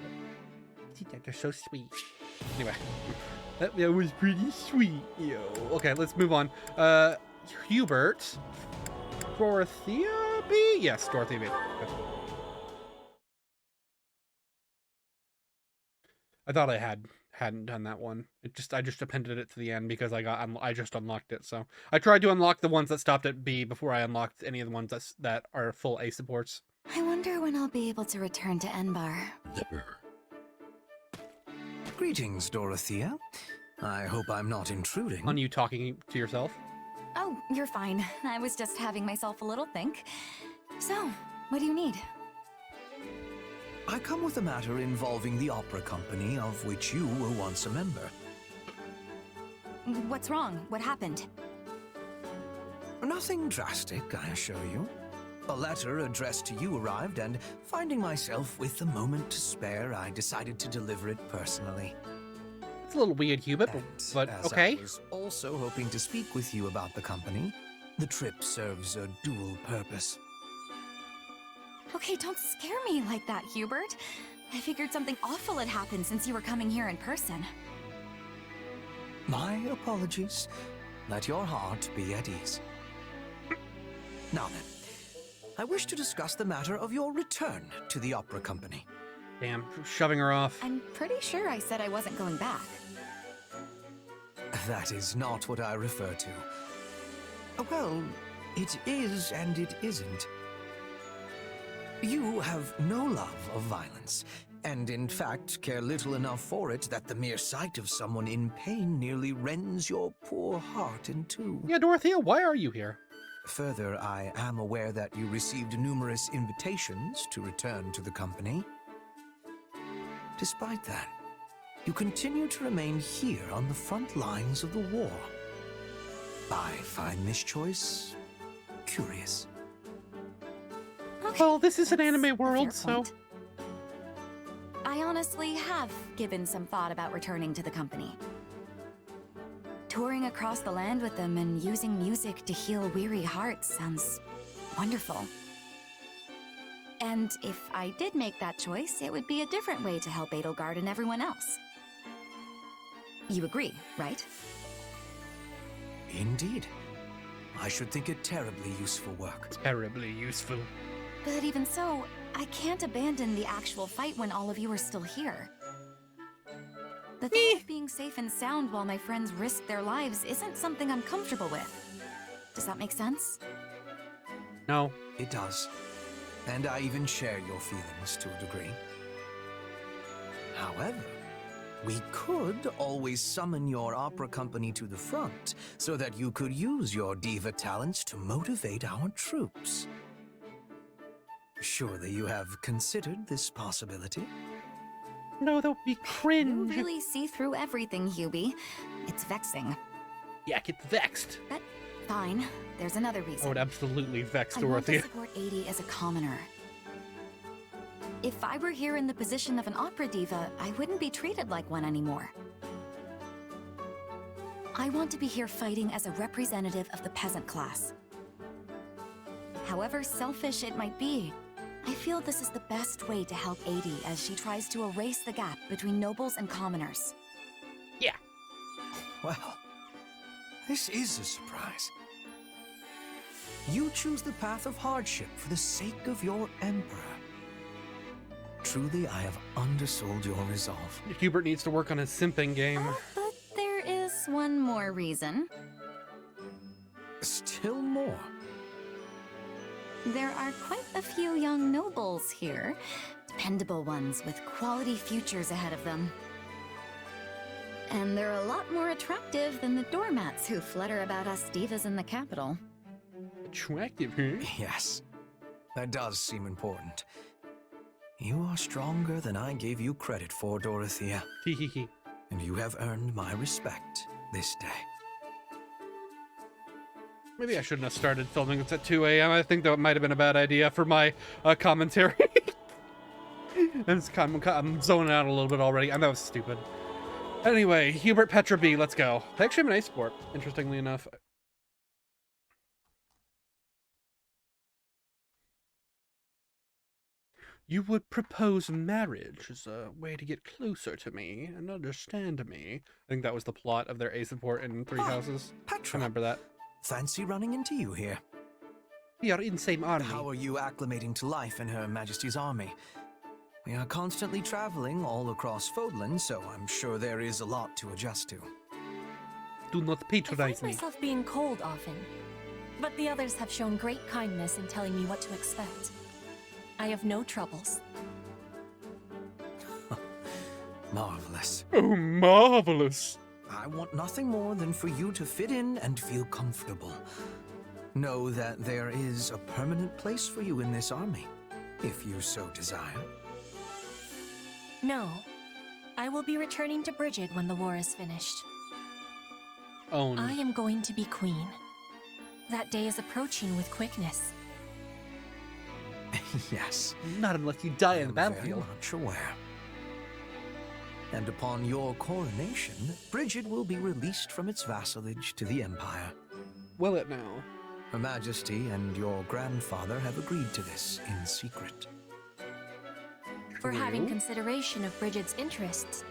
They're so sweet. Anyway, that was pretty sweet, yo. Okay, let's move on. Hubert. Dorothea B? Yes, Dorothea B. Okay. I thought I hadn't done that one. I just appended it to the end because I just unlocked it. So I tried to unlock the ones that stopped at B before I unlocked any of the ones that are full A supports. I wonder when I'll be able to return to Enbar. Greetings, Dorothea. I hope I'm not intruding. On you talking to yourself. Oh, you're fine. I was just having myself a little think. So, what do you need? I come with a matter involving the opera company of which you were once a member. What's wrong? What happened? Nothing drastic, I assure you. A letter addressed to you arrived, and finding myself with a moment to spare, I decided to deliver it personally. It's a little weird, Hubert, And but as okay. I was also hoping to speak with you about the company, the trip serves a dual purpose. Okay, don't scare me like that, Hubert. I figured something awful had happened since you were coming here in person. My apologies. Let your heart be at ease. Now then, I wish to discuss the matter of your return to the opera company. Damn, shoving her off. I'm pretty sure I said I wasn't going back. That is not what I refer to. Well, it is and it isn't. You have no love of violence, and in fact care little enough for it that the mere sight of someone in pain nearly rends your poor heart in two. Yeah, Dorothea, why are you here? Further, I am aware that you received numerous invitations to return to the company. Despite that, you continue to remain here on the front lines of the war. I find this choice curious. Well, this is an That's anime a fair world, so... point. I honestly have given some thought about returning to the company. Touring across the land with them and using music to heal weary hearts sounds wonderful. And if I did make that choice, it would be a different way to help Edelgard and everyone else. You agree, right? Indeed. I should think it terribly useful work. Terribly useful. But even so, I can't abandon the actual fight when all of you are still here. The thought of being safe and sound while my friends risk their lives isn't something I'm comfortable with. Does that make sense? No. It does. And I even share your feelings to a degree. However, we could always summon your opera company to the front so that you could use your diva talents to motivate our troops. Surely you have considered this possibility? No, that would be You cringe. really see through everything, Hubie. It's vexing. Yeah, get vexed. But fine, there's another I reason. would absolutely vex I want to Dorothea. support 80 as a commoner. If I were here in the position of an opera diva, I wouldn't be treated like one anymore. I want to be here fighting as a representative of the peasant class. However selfish it might be, I feel this is the best way to help 80 as she tries to erase the gap between nobles and commoners. Yeah. Well, this is a surprise. You choose the path of hardship for the sake of your emperor. Truly, I have undersold your resolve. Hubert needs to work on his simping game. But there is one more reason. Still more. There are quite a few young nobles here. Dependable ones with quality futures ahead of them. And they're a lot more attractive than the doormats who flutter about us divas in the capital. Attractive, huh? Yes, that does seem important. You are stronger than I gave you credit for, Dorothea, Teehee. and you have earned my respect this day. Maybe I shouldn't have started filming this at 2 a.m. I think that might have been a bad idea for my commentary. I'm zoning out a little bit already, and that was stupid. Anyway, Hubert Petra B, let's go. I actually have an ace sport, interestingly enough. You would propose marriage as a way to get closer to me and understand me. I think that was the plot of their ace support in Three Ah, Houses. Petra, Remember that. fancy running into you here. We are in same army. How are you acclimating to life in Her Majesty's army? We are constantly traveling all across Fodlan, so I'm sure there is a lot to adjust to. Do not I find patronize me. myself being cold often, but the others have shown great kindness in telling me what to expect. I have no troubles. Marvelous. Oh, marvelous. I want nothing more than for you to fit in and feel comfortable. Know that there is a permanent place for you in this army, if you so desire. No, I will be returning to Brigid when the war is finished. Own. I am going to be queen. That day is approaching with quickness. Yes, Not unless you die I in the am very battlefield. much aware. And upon your coronation, Brigid will be released from its vassalage to the Empire. Will it now? Her Majesty and your grandfather have agreed to this in secret. For having True. consideration of Brigid's interests,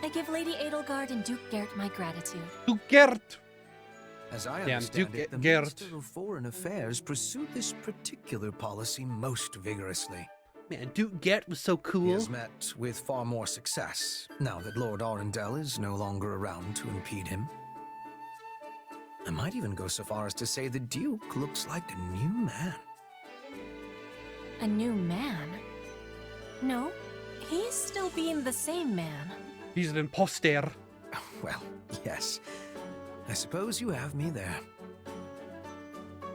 I give Lady Edelgard and Duke Gert my gratitude. To Gert. As I Damn, understand Duke it, the Gert. Minister of Foreign Affairs pursued this particular policy most vigorously. Man, Duke Gert was so He cool. has met with far more success, now that Lord Arundel is no longer around to impede him. I might even go so far as to say the Duke looks like a new man. A new man? No, he is still being the same man. He's an imposter. Well, yes. I suppose you have me there.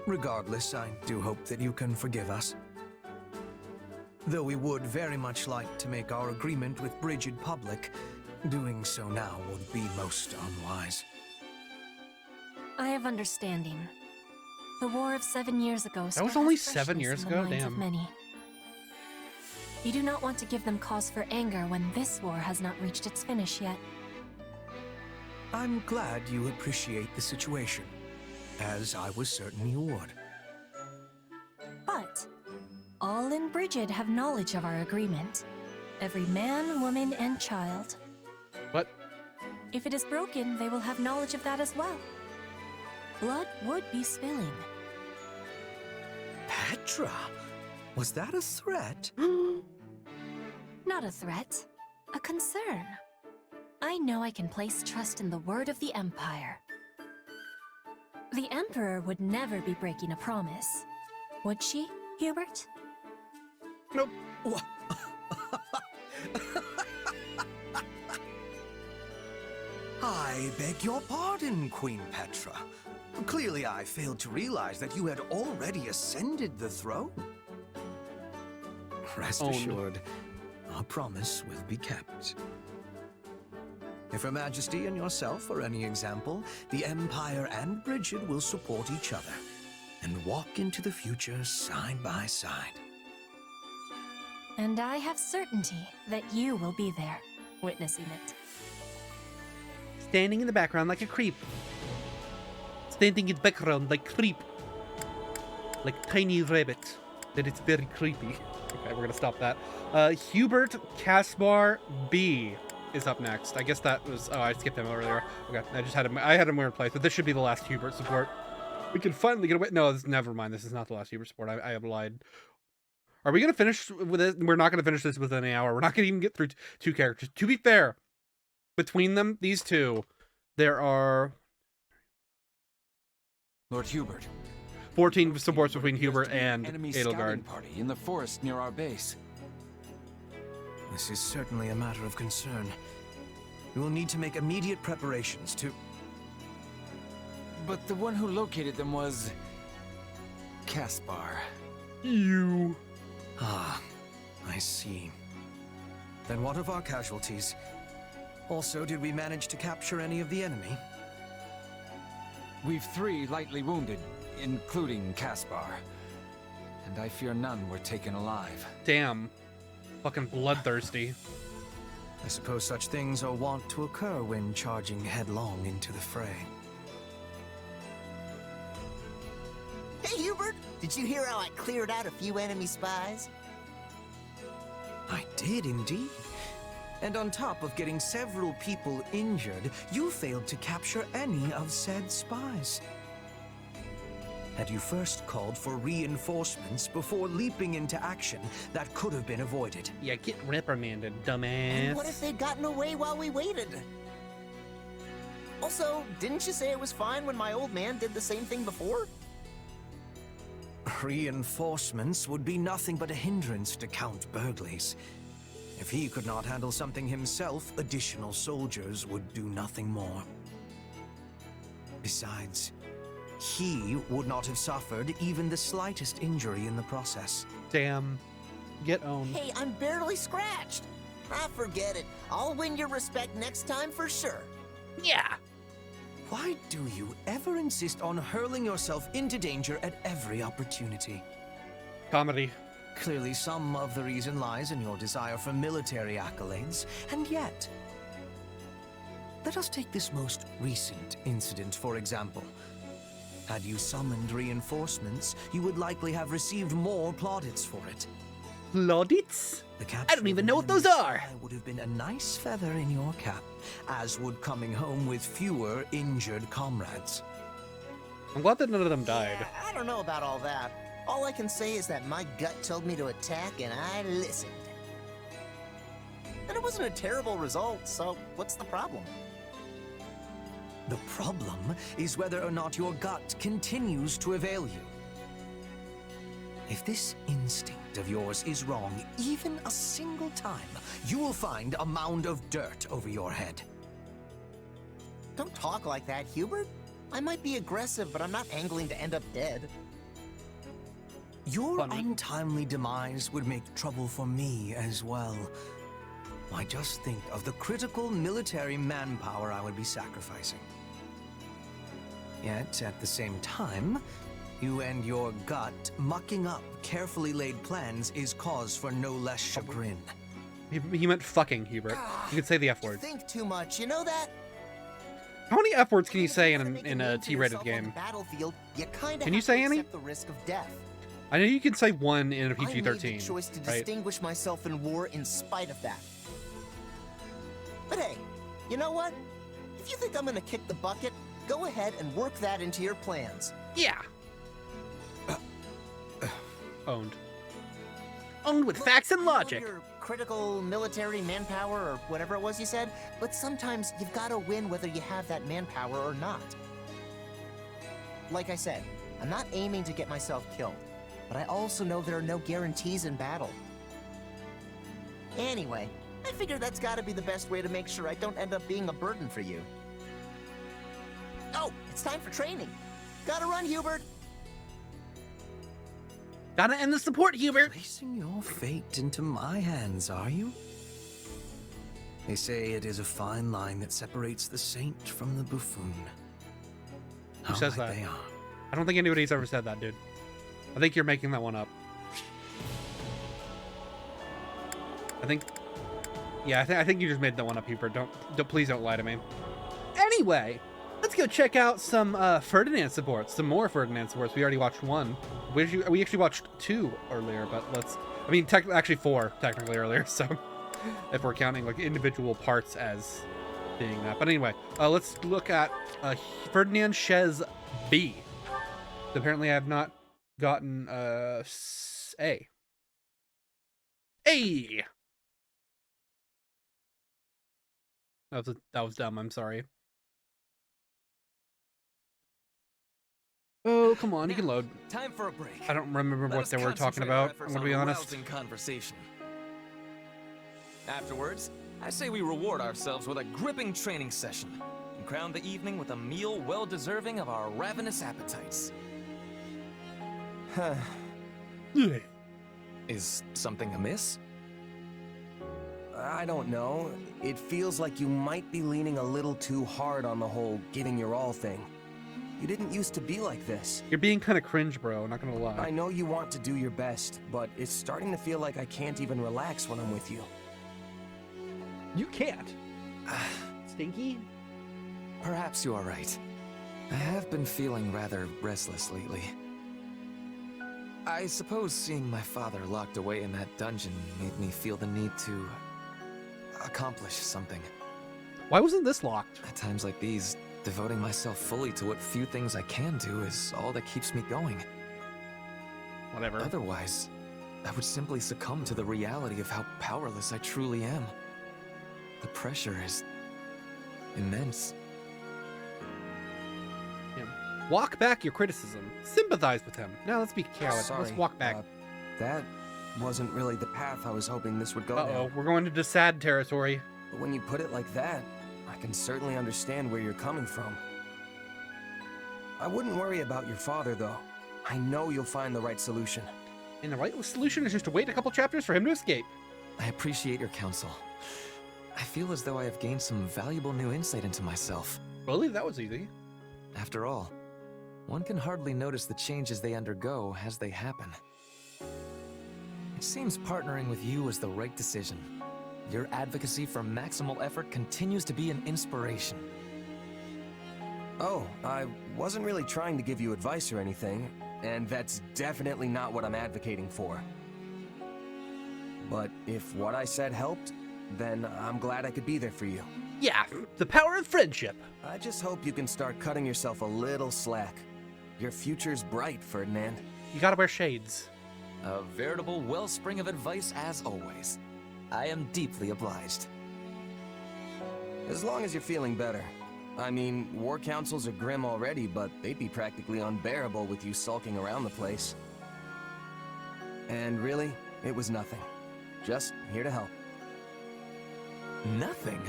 Regardless, I do hope that you can forgive us. Though we would very much like to make our agreement with Brigid public, doing so now would be most unwise. I have understanding. The war of 7 years ago was still only has 7 freshness years in the ago? minds of Damn. many. You do not want to give them cause for anger when this war has not reached its finish yet. I'm glad you appreciate the situation, as I was certain you would. But all in Brigid have knowledge of our agreement. Every man, woman, and child. What? If it is broken, they will have knowledge of that as well. Blood would be spilling. Petra? Was that a threat? Not a threat, a concern. I know I can place trust in the word of the Empire. The Emperor would never be breaking a promise. Would she, Hubert? Nope. Wha- I beg your pardon, Queen Petra. Clearly I failed to realize that you had already ascended the throne. Rest Owned. assured, our promise will be kept. If Her Majesty and yourself are any example, the Empire and Brigid will support each other and walk into the future side by side. And I have certainty that you will be there, witnessing it. Standing in the background like a creep. Standing in the background like creep. Like tiny rabbit. That it's very creepy. Okay, we're gonna stop that. Hubert Caspar B is up next. I guess that was... Oh, I skipped him earlier. Okay, I had him weird place, but this should be the last Hubert support. We can finally get away... No, never mind. This is not the last Hubert support. I have lied. Are we gonna finish with it? We're not gonna finish this within an hour. We're not gonna even get through two characters. To be fair, between them, these two, there are... Lord Hubert. 14 supports between Hubert and enemy Edelgard. scouting party in the forest near our base. This is certainly a matter of concern. We will need to make immediate preparations to... But the one who located them was... Caspar. You. Ah, I see. Then what of our casualties? Also, did we manage to capture any of the enemy? We've 3 lightly wounded, including Caspar. And I fear none were taken alive. Damn. Fucking bloodthirsty. I suppose such things are wont to occur when charging headlong into the fray. Hey, Hubert! Did you hear how I cleared out a few enemy spies? I did indeed. And on top of getting several people injured, you failed to capture any of said spies. Had you first called for reinforcements before leaping into action, that could have been avoided. Yeah, get reprimanded, dumbass. And what if they'd gotten away while we waited? Also, didn't you say it was fine when my old man did the same thing before? Reinforcements would be nothing but a hindrance to Count Burgleys. If he could not handle something himself, additional soldiers would do nothing more. Besides, he would not have suffered even the slightest injury in the process. Damn. Get owned. Hey, I'm barely scratched. Ah, forget it. I'll win your respect next time for sure. Yeah. Why do you ever insist on hurling yourself into danger at every opportunity? Comedy. Clearly, some of the reason lies in your desire for military accolades, and yet... Let us take this most recent incident, for example. Had you summoned reinforcements, you would likely have received more plaudits for it. Plaudits? The capture I don't even know what those of an are! enemy would have been a nice feather in your cap, as would coming home with fewer injured comrades. I'm glad that none of them died. Yeah, I don't know about all that. All I can say is that my gut told me to attack and I listened. And it wasn't a terrible result, so what's the problem? The problem is whether or not your gut continues to avail you. If this instinct of yours is wrong even a single time, you will find a mound of dirt over your head. Don't talk like that, Hubert. I might be aggressive, but I'm not angling to end up dead. Your Funny. untimely demise would make trouble for me as well. Why, just think of the critical military manpower I would be sacrificing. Yet, at the same time, You and your gut mucking up carefully laid plans is cause for no less chagrin. He meant fucking, Hubert. You could say the F You word. think too much, you know that? How many F words can you Even say if in you make a name for T-rated yourself on the game? battlefield, you kinda Can you have say to any? accept the risk of death. I know you can say one in a I made PG-13, the choice to right? distinguish myself in war in spite of that. But hey, you know what? If you think I'm gonna kick the bucket, go ahead and work that into your plans. Yeah. Owned. Owned with facts and I know logic. Your critical military manpower or whatever it was you said, but sometimes you've got to win whether you have that manpower or not. Like I said, I'm not aiming to get myself killed, but I also know there are no guarantees in battle. Anyway, I figure that's got to be the best way to make sure I don't end up being a burden for you. Oh, it's time for training. Gotta run, Hubert. Gotta end the support, Hubert. Placing your fate into my hands, are you? They say it is a fine line that separates the saint from the buffoon. Who says right that? They are. I don't think anybody's ever said that, dude. I think you're making that one up. I think you just made that one up, Hubert. Please don't lie to me. Anyway, let's go check out some Ferdinand supports. Some more Ferdinand supports. We already watched one. We actually watched 2 earlier, but actually 4 technically earlier. So if we're counting like individual parts as being that. But anyway, let's look at Ferdinand Shez B. Apparently I have not gotten A. That was dumb. I'm sorry. Oh, come on, you can load. Time for a break. I don't remember what they were talking about. I'm gonna be honest. Conversation. Afterwards, I say we reward ourselves with a gripping training session and crown the evening with a meal well deserving of our ravenous appetites. Is something amiss? I don't know. It feels like you might be leaning a little too hard on the whole giving your all thing. You didn't used to be like this. You're being kind of cringe, bro. Not gonna lie. I know you want to do your best, but it's starting to feel like I can't even relax when I'm with you. You can't. Stinky? Perhaps you are right. I have been feeling rather restless lately. I suppose seeing my father locked away in that dungeon made me feel the need to accomplish something. Why wasn't this locked? At times like these, devoting myself fully to what few things I can do is all that keeps me going. Whatever. Otherwise, I would simply succumb to the reality of how powerless I truly am. The pressure is immense. Walk back your criticism. Sympathize with him. Now let's be coward. Sorry, Let's walk back. That wasn't really the path I was hoping this would go Uh-oh, down. we're going into sad territory. But when you put it like that, I can certainly understand where you're coming from. I wouldn't worry about your father, though. I know you'll find the right solution. And the right solution is just to wait a couple chapters for him to escape. I appreciate your counsel. I feel as though I have gained some valuable new insight into myself. Believe that was easy. After all, one can hardly notice the changes they undergo as they happen. It seems partnering with you was the right decision. Your advocacy for maximal effort continues to be an inspiration. Oh, I wasn't really trying to give you advice or anything, and that's definitely not what I'm advocating for. But if what I said helped, then I'm glad I could be there for you. Yeah, the power of friendship. I just hope you can start cutting yourself a little slack. Your future's bright, Ferdinand. You gotta wear shades. A veritable wellspring of advice as always. I am deeply obliged. As long as you're feeling better. I mean, war councils are grim already, but they'd be practically unbearable with you sulking around the place. And really, it was nothing. Just here to help. Nothing?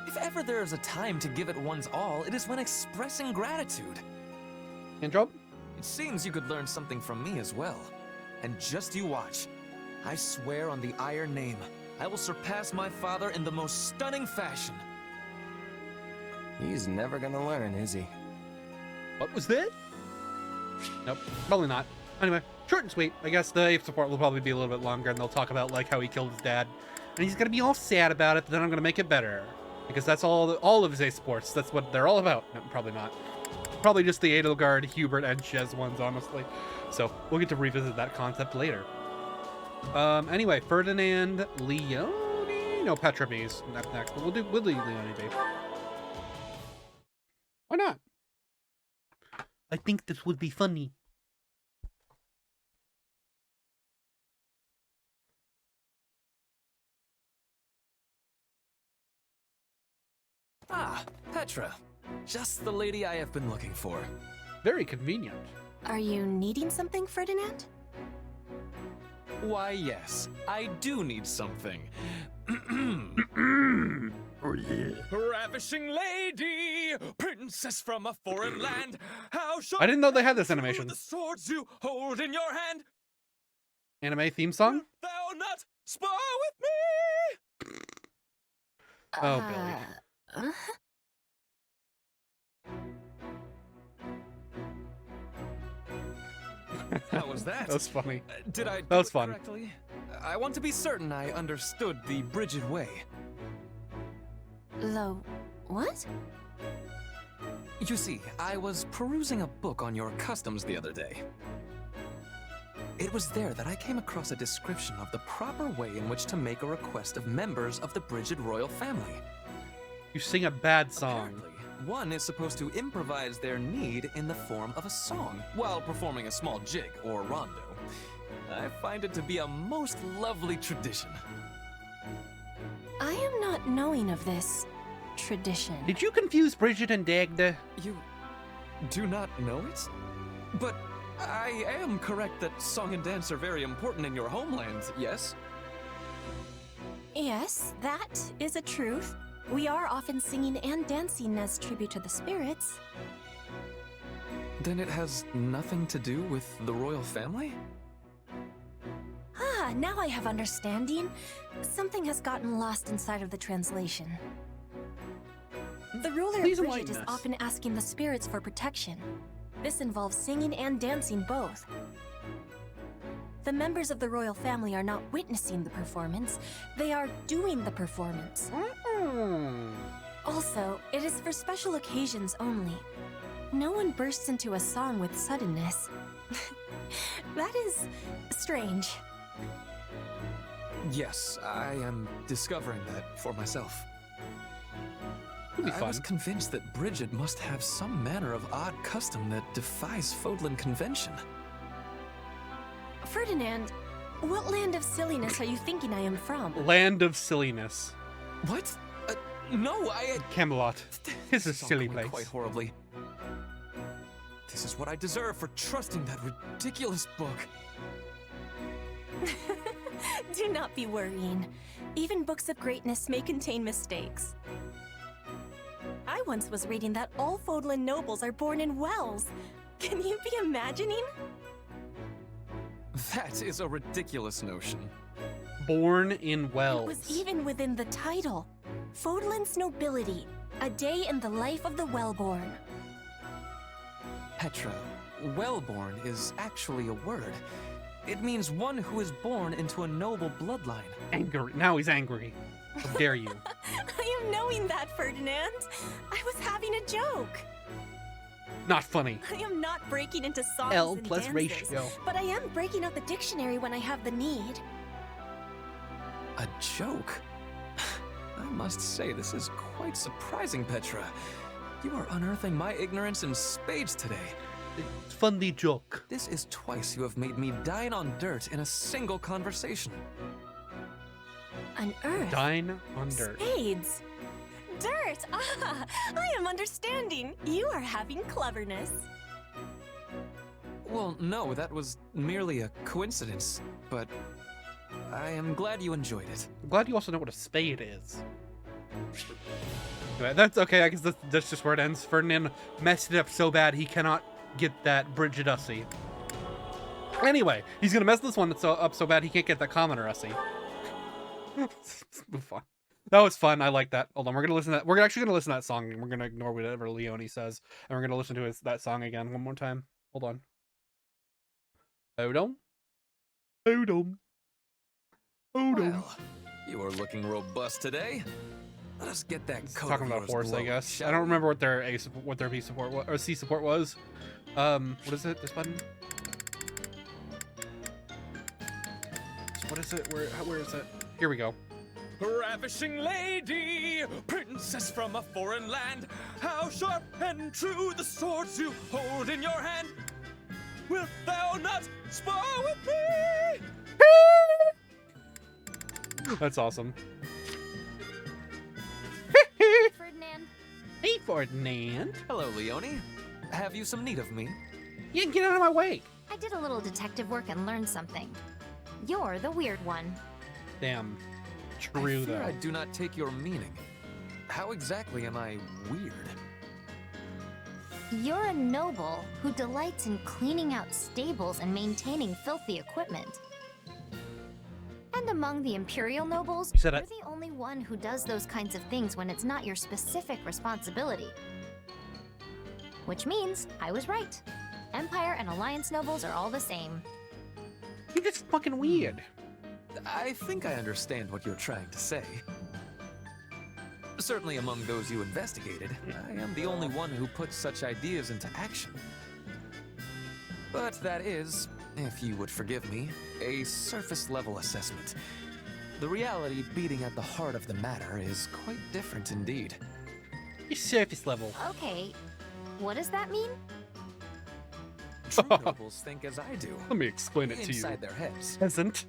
If ever there is a time to give it one's all, it is when expressing gratitude. Hand job? It seems you could learn something from me as well. And just you watch. I swear on the Iron Name, I will surpass my father in the most stunning fashion. He's never gonna learn, is he? What was that? Nope, probably not. Anyway, short and sweet. I guess the 8th support will probably be a little bit longer, and they'll talk about like how he killed his dad, and he's gonna be all sad about it. But then I'm gonna make it better because that's all of his 8th supports. That's what they're all about. No, probably not. Probably just the Edelgard, Hubert, and Shez ones, honestly. So we'll get to revisit that concept later. Anyway, Ferdinand, Leone, no, Petrames next. But we'll do Leone, babe. Why not? I think this would be funny. Ah, Petra. Just the lady I have been looking for. Very convenient. Are you needing something, Ferdinand? Why, yes, I do need something. Oh yeah. Ravishing lady, princess from a foreign land. How shall I didn't know they had this animation. the swords you hold in your hand? Anime theme song? Thou not spar with me? Oh, Billy. How was that? That was funny. Did I That was do it fun. correctly? I want to be certain I understood the Brigid way. What? You see, I was perusing a book on your customs the other day. It was there that I came across a description of the proper way in which to make a request of members of the Brigid royal family. You sing a bad song. Apparently, one is supposed to improvise their need in the form of a song, while performing a small jig or rondo. I find it to be a most lovely tradition. I am not knowing of this tradition. Did you confuse Bridget and Dagda? You do not know it? But I am correct that song and dance are very important in your homeland, yes? Yes, that is a truth. We are often singing and dancing as tribute to the spirits. Then it has nothing to do with the royal family? Ah, now I have understanding. Something has gotten lost inside of the translation. The ruler Please of Brigid enlighten is us. often asking the spirits for protection. This involves singing and dancing both. The members of the royal family are not witnessing the performance, they are doing the performance. Also, it is for special occasions only. No one bursts into a song with suddenness. That is strange. Yes, I am discovering that for myself. It'll be I fun. was convinced that Brigid must have some manner of odd custom that defies Fodlan convention. Ferdinand, what land of silliness are you thinking I am from? Land of silliness. What? No, Camelot. It's a This is all silly going place. quite horribly. This is what I deserve for trusting that ridiculous book. Do not be worrying. Even books of greatness may contain mistakes. I once was reading that all Fodlan nobles are born in wells. Can you be imagining? That is a ridiculous notion. Born in It wells. was even within the title. Fodlan's Nobility, a day in the life of the Wellborn. Petra, wellborn is actually a word. It means one who is born into a noble bloodline. Angry. Now he's angry. How dare you? I am knowing that, Ferdinand. I was having a joke. Not funny. I am not breaking into songs L and plus dances, ratio. but I am breaking out the dictionary when I have the need. A joke? I must say, this is quite surprising, Petra. You are unearthing my ignorance in spades today. Funny joke. This is twice you have made me dine on dirt in a single conversation. An earth. Dine on dirt. Spades. Dirt. Ah, I am understanding. You are having cleverness. Well, no, that was merely a coincidence, but I am glad you enjoyed it. I'm glad you also know what a spade is. Anyway, that's okay. I guess that's just where it ends. Ferdinand messed it up so bad he cannot get that Brigid Ussy. Anyway, he's gonna mess this one up so bad he can't get that commoner Ussy. Move on. That was fun. I like that. Hold on, we're gonna listen to that. We're actually gonna listen to that song, and we're gonna ignore whatever Leone says, and we're gonna listen to that song again one more time. Hold on. Odom? Odom. Odom. Well, you are looking robust today. Let us get that coat Talking of about yours horse, I glowing, guess. shall I don't we? remember what their what their B support was, or C support was. What is it? This button? What is it? Where is it? Here we go. Ravishing lady, princess from a foreign land, how sharp and true the swords you hold in your hand. Wilt thou not spar with me? That's awesome. Ferdinand? Hey, Ferdinand. Hello, Leonie. Have you some need of me? You can get out of my way. I did a little detective work and learned something. You're the weird one. Damn. I True, fear though. I do not take your meaning. How exactly am I weird? You're a noble who delights in cleaning out stables and maintaining filthy equipment. And among the Imperial nobles, You said you're it. the only one who does those kinds of things when it's not your specific responsibility. Which means I was right. Empire and Alliance nobles are all the same. You're just fucking weird. I think I understand what you're trying to say. Certainly among those you investigated, I am the only one who puts such ideas into action. But that is, if you would forgive me, a surface-level assessment. The reality beating at the heart of the matter is quite different indeed. You're surface level. Okay, what does that mean? True nobles think as I do, Let me explain it to you. inside their heads. Peasant.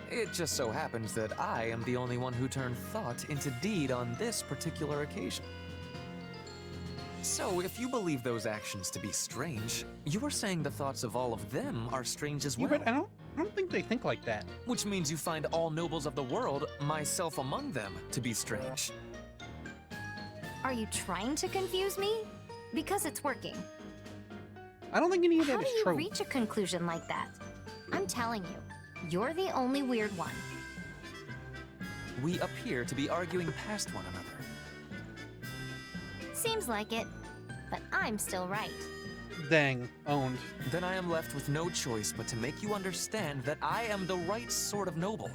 It just so happens that I am the only one who turned thought into deed on this particular occasion. So, if you believe those actions to be strange, you are saying the thoughts of all of them are strange as Yeah, well. but I don't think they think like that. Which means you find all nobles of the world, myself among them, to be strange. Are you trying to confuse me? Because it's working. I don't think any of How that do is you true. reach a conclusion like that? I'm telling you, you're the only weird one. We appear to be arguing past one another. Seems like it, but I'm still right. Dang, owned. Then I am left with no choice but to make you understand that I am the right sort of noble.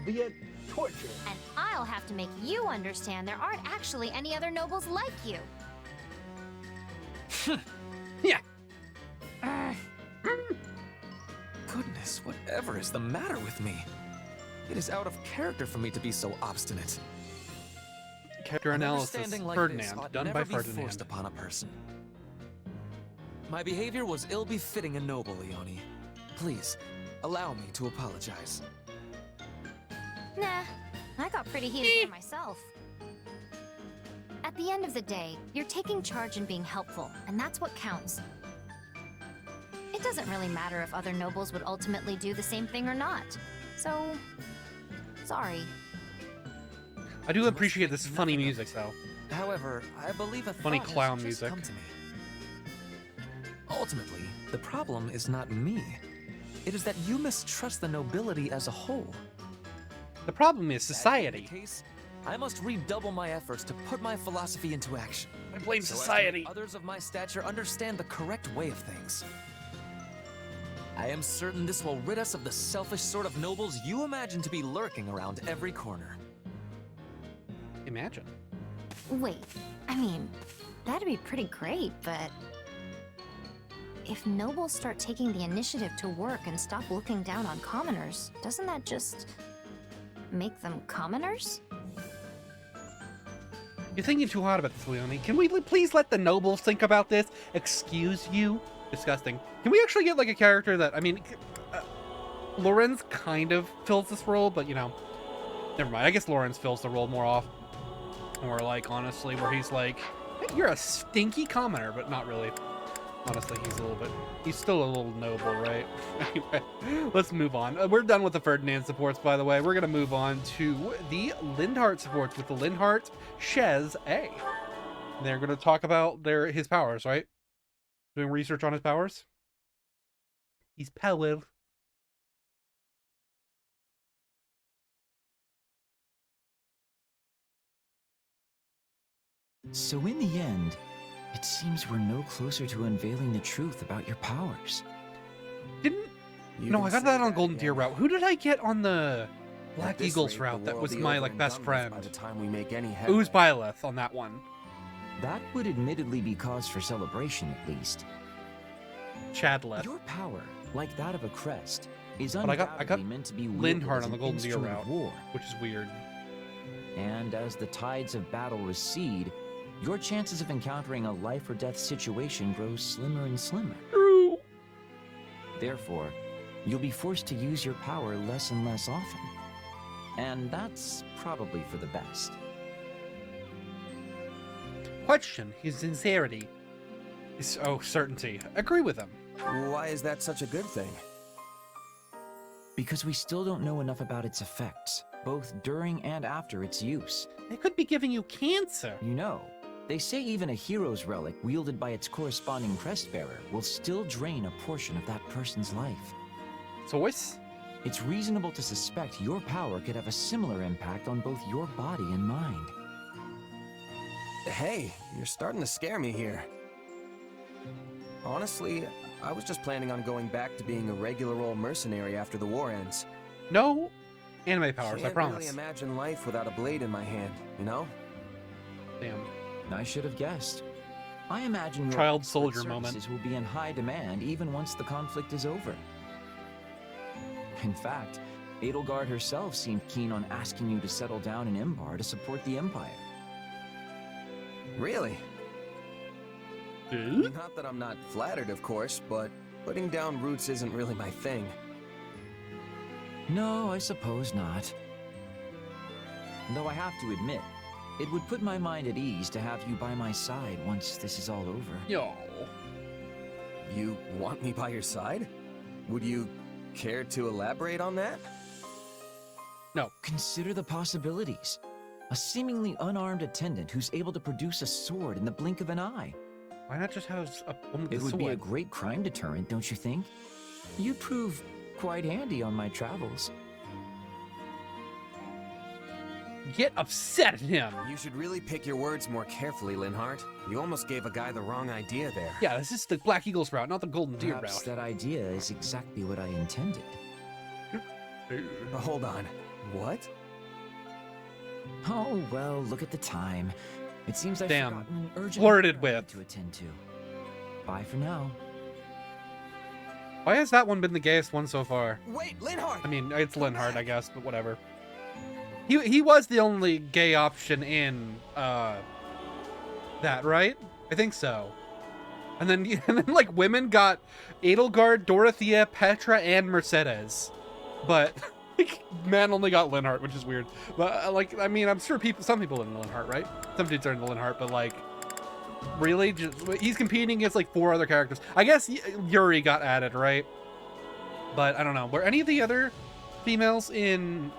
Via torture. And I'll have to make you understand there aren't actually any other nobles like you. Yeah. Goodness, whatever is the matter with me? It is out of character for me to be so obstinate. Character An analysis. understanding like Ferdinand. this ought Done never by be Ferdinand. forced upon a person. My behavior was ill-befitting a noble, Leonie. Please, allow me to apologize. Nah, I got pretty heated there myself. At the end of the day, you're taking charge and being helpful, and that's what counts. It doesn't really matter if other nobles would ultimately do the same thing or not. So, sorry. I do You must appreciate think this funny nothing of music, it. though. However, I believe a Funny thought has clown just music. come to me. Ultimately, the problem is not me. It is that you mistrust the nobility as a whole. The problem is That being society. the case, I must redouble my efforts to put my philosophy into action. I blame so as to society. make others of my stature understand the correct way of things. I am certain this will rid us of the selfish sort of nobles you imagine to be lurking around every corner. Imagine. Wait, I mean, that'd be pretty great, but... if nobles start taking the initiative to work and stop looking down on commoners, doesn't that just... make them commoners? You're thinking too hard about this, Leonie. Can we please let the nobles think about this? Excuse you? Disgusting. Can we actually get, like, a character that... I mean... Lorenz kind of fills this role, but, you know... Never mind. I guess Lorenz fills the role more often. Or, like, honestly, where he's like... You're a stinky commoner, but not really. Honestly, he's a little bit... He's still a little noble, right? Anyway, let's move on. We're done with the Ferdinand supports, by the way. We're going to move on to the Lindhart supports with the Lindhart Shez A. They're going to talk about his powers, right? Doing research on his powers? He's powered. So in the end, it seems we're no closer to unveiling the truth about your powers. Didn't... You No, can I got say that on Golden again. Deer route. Who did I get on the At Black this Eagles rate, the route that war was will be my, over like, and best done with friend? By the time we make any It headway. was Byleth on that one. That would admittedly be cause for celebration, at least. Chadleth. Your power, like that of a crest, is But I got undoubtedly meant to be wielded Linhardt as on the an Golden Deer instrument route, of war. which is weird. And as the tides of battle recede, your chances of encountering a life or death situation grow slimmer and slimmer. True. Therefore, you'll be forced to use your power less and less often. And that's probably for the best. Question his sincerity. Certainty. Agree with him. Why is that such a good thing? Because we still don't know enough about its effects, both during and after its use. It could be giving you cancer. You know, they say even a hero's relic wielded by its corresponding crest bearer will still drain a portion of that person's life. Choice? It's reasonable to suspect your power could have a similar impact on both your body and mind. Hey, you're starting to scare me here. Honestly, I was just planning on going back to being a regular old mercenary after the war ends. No anime powers, I Can't promise. really imagine life without a blade in my hand, you know? Damn. I should have guessed. I imagine your Child expert soldier moment. services will be in high demand even once the conflict is over. In fact, Edelgard herself seemed keen on asking you to settle down in Imbar to support the Empire. Really? Hmm? Not that I'm not flattered, of course, but putting down roots isn't really my thing. No, I suppose not. Though I have to admit, it would put my mind at ease to have you by my side once this is all over. Yo. You want me by your side? Would you care to elaborate on that? No. Consider the possibilities. A seemingly unarmed attendant who's able to produce a sword in the blink of an eye. Why not just have a woman with It a would sword? be a great crime deterrent, don't you think? You'd prove quite handy on my travels. Get upset at him. You should really pick your words more carefully, Linhardt. You almost gave a guy the wrong idea there. Yeah, this is the Black Eagles route, not the Golden Deer Perhaps route. that idea is exactly what I intended. Hold on. What? Oh, well, look at the time. It seems I've Damn. forgotten an urgent Flirted matter I need with. to attend to. Bye for now. Why has that one been the gayest one so far? Wait, Linhardt! I mean, it's Linhardt, I guess, but whatever. He was the only gay option in that, right? I think so. And then like women got Edelgard, Dorothea, Petra, and Mercedes, but like, men only got Linhardt, which is weird. But like, I mean, I'm sure some people in Linhardt, right? Some dudes are in Linhardt, but like, really, he's competing against like 4 other characters. I guess Yuri got added, right? But I don't know. Were any of the other females in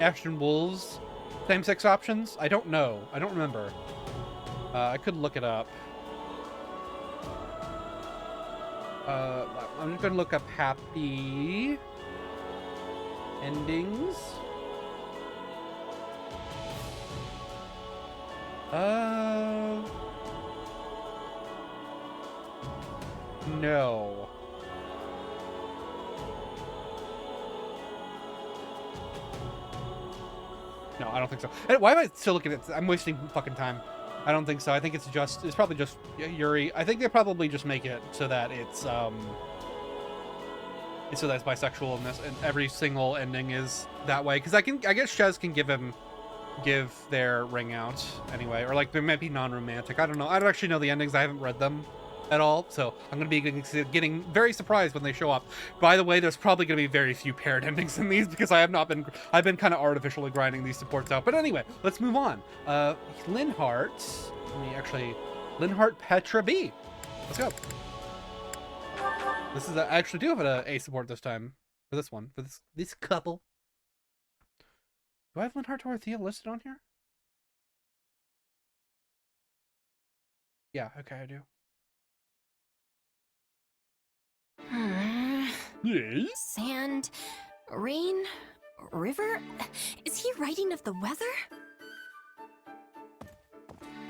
Ashton Wolves same-sex options? I don't know. I don't remember. I could look it up. I'm just gonna look up happy endings. No. No, I don't think so. Why am I still looking at this? I'm wasting fucking time. I don't think so. I think it's probably just Yuri. I think they probably just make it so that it's bisexual in this, and every single ending is that way. Because I guess Shez can give their ring out anyway, or like they might be non-romantic. I don't know. I don't actually know the endings. I haven't read them at all, so I'm gonna be getting very surprised when they show up. By the way, there's probably gonna be very few paired endings in these because I've been kind of artificially grinding these supports out. But anyway, let's move on. Linhardt. Linhardt Petra B. Let's go. This is I actually do have an A support this time for this one, for this couple. Do I have Linhardt Dorothea listed on here? Yeah, okay, I do. Yes? Sand, rain, river? Is he writing of the weather?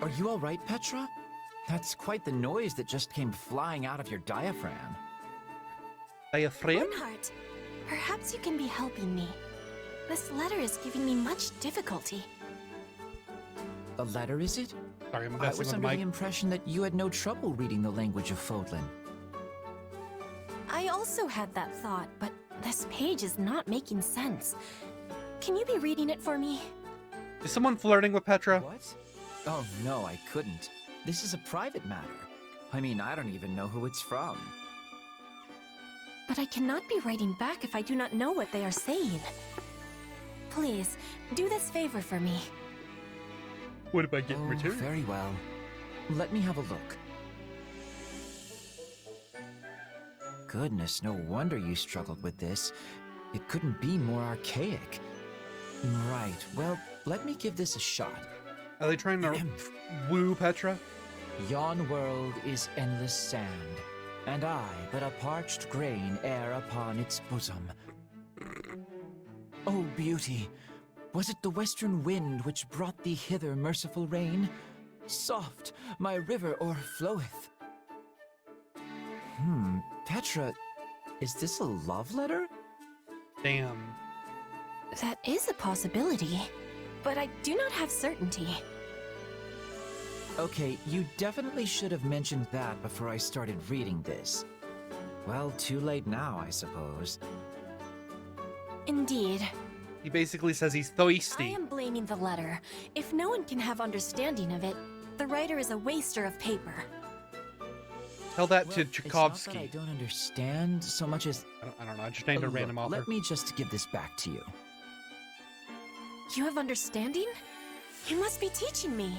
Are you all right, Petra? That's quite the noise that just came flying out of your diaphragm. Diaphragm? Linhardt, perhaps you can be helping me. This letter is giving me much difficulty. A letter, is it? Sorry, I'm I messing was with under the Mike. impression that you had no trouble reading the language of Fodlan. I also had that thought, but this page is not making sense. Can you be reading it for me? Is someone flirting with Petra? What? Oh, no, I couldn't. This is a private matter. I mean, I don't even know who it's from. But I cannot be writing back if I do not know what they are saying. Please, do this favor for me. What if I get Oh, very well. Let me have a look. Goodness, no wonder you struggled with this. It couldn't be more archaic. Right, well, let me give this a shot. Are they trying to woo Petra? Yon world is endless sand, and I but a parched grain air upon its bosom. O beauty, was it the western wind which brought thee hither, merciful rain? Soft, my river o'erfloweth. Petra, is this a love letter? Damn. That is a possibility, but I do not have certainty. Okay, you definitely should have mentioned that before I started reading this. Well, too late now, I suppose. Indeed. He basically says he's I thirsty. am blaming the letter. If no one can have understanding of it, the writer is a waster of paper. Tell that Well, to it's not that I Tchaikovsky. don't understand so much as... I don't know, I just named a Look, random author. Let me just give this back to you. You have understanding? You must be teaching me.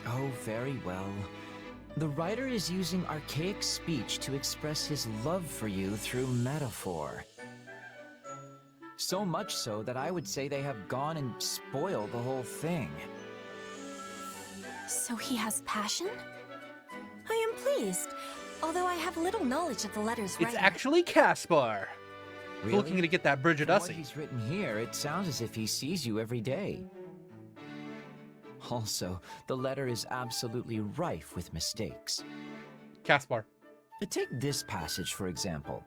Oh, very well. The writer is using archaic speech to express his love for you through metaphor. So much so that I would say they have gone and spoiled the whole thing. So he has passion? I am pleased, although I have little knowledge of the letter's It's writer. actually Caspar. Really? Looking to get that Bridget From what Hussey. he's written here, it sounds as if he sees you every day. Also, the letter is absolutely rife with mistakes. Caspar. Take this passage, for example.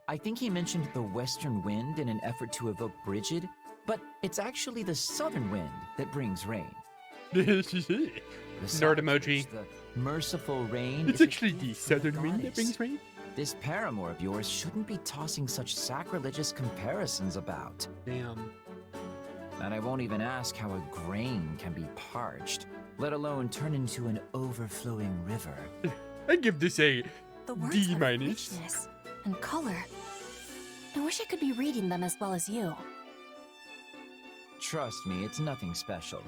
I think he mentioned the western wind in an effort to evoke Bridget, but it's actually the southern wind that brings rain. Nerd Besides emoji. which, the merciful rain It's is a actually the gift from southern wind that goddess. brings rain. This paramour of yours shouldn't be tossing such sacrilegious comparisons about. Damn. And I won't even ask how a grain can be parched, let alone turn into an overflowing river. I give this a The words D have minus. richness and color. I wish I could be reading them as well as you. Trust me, it's nothing special.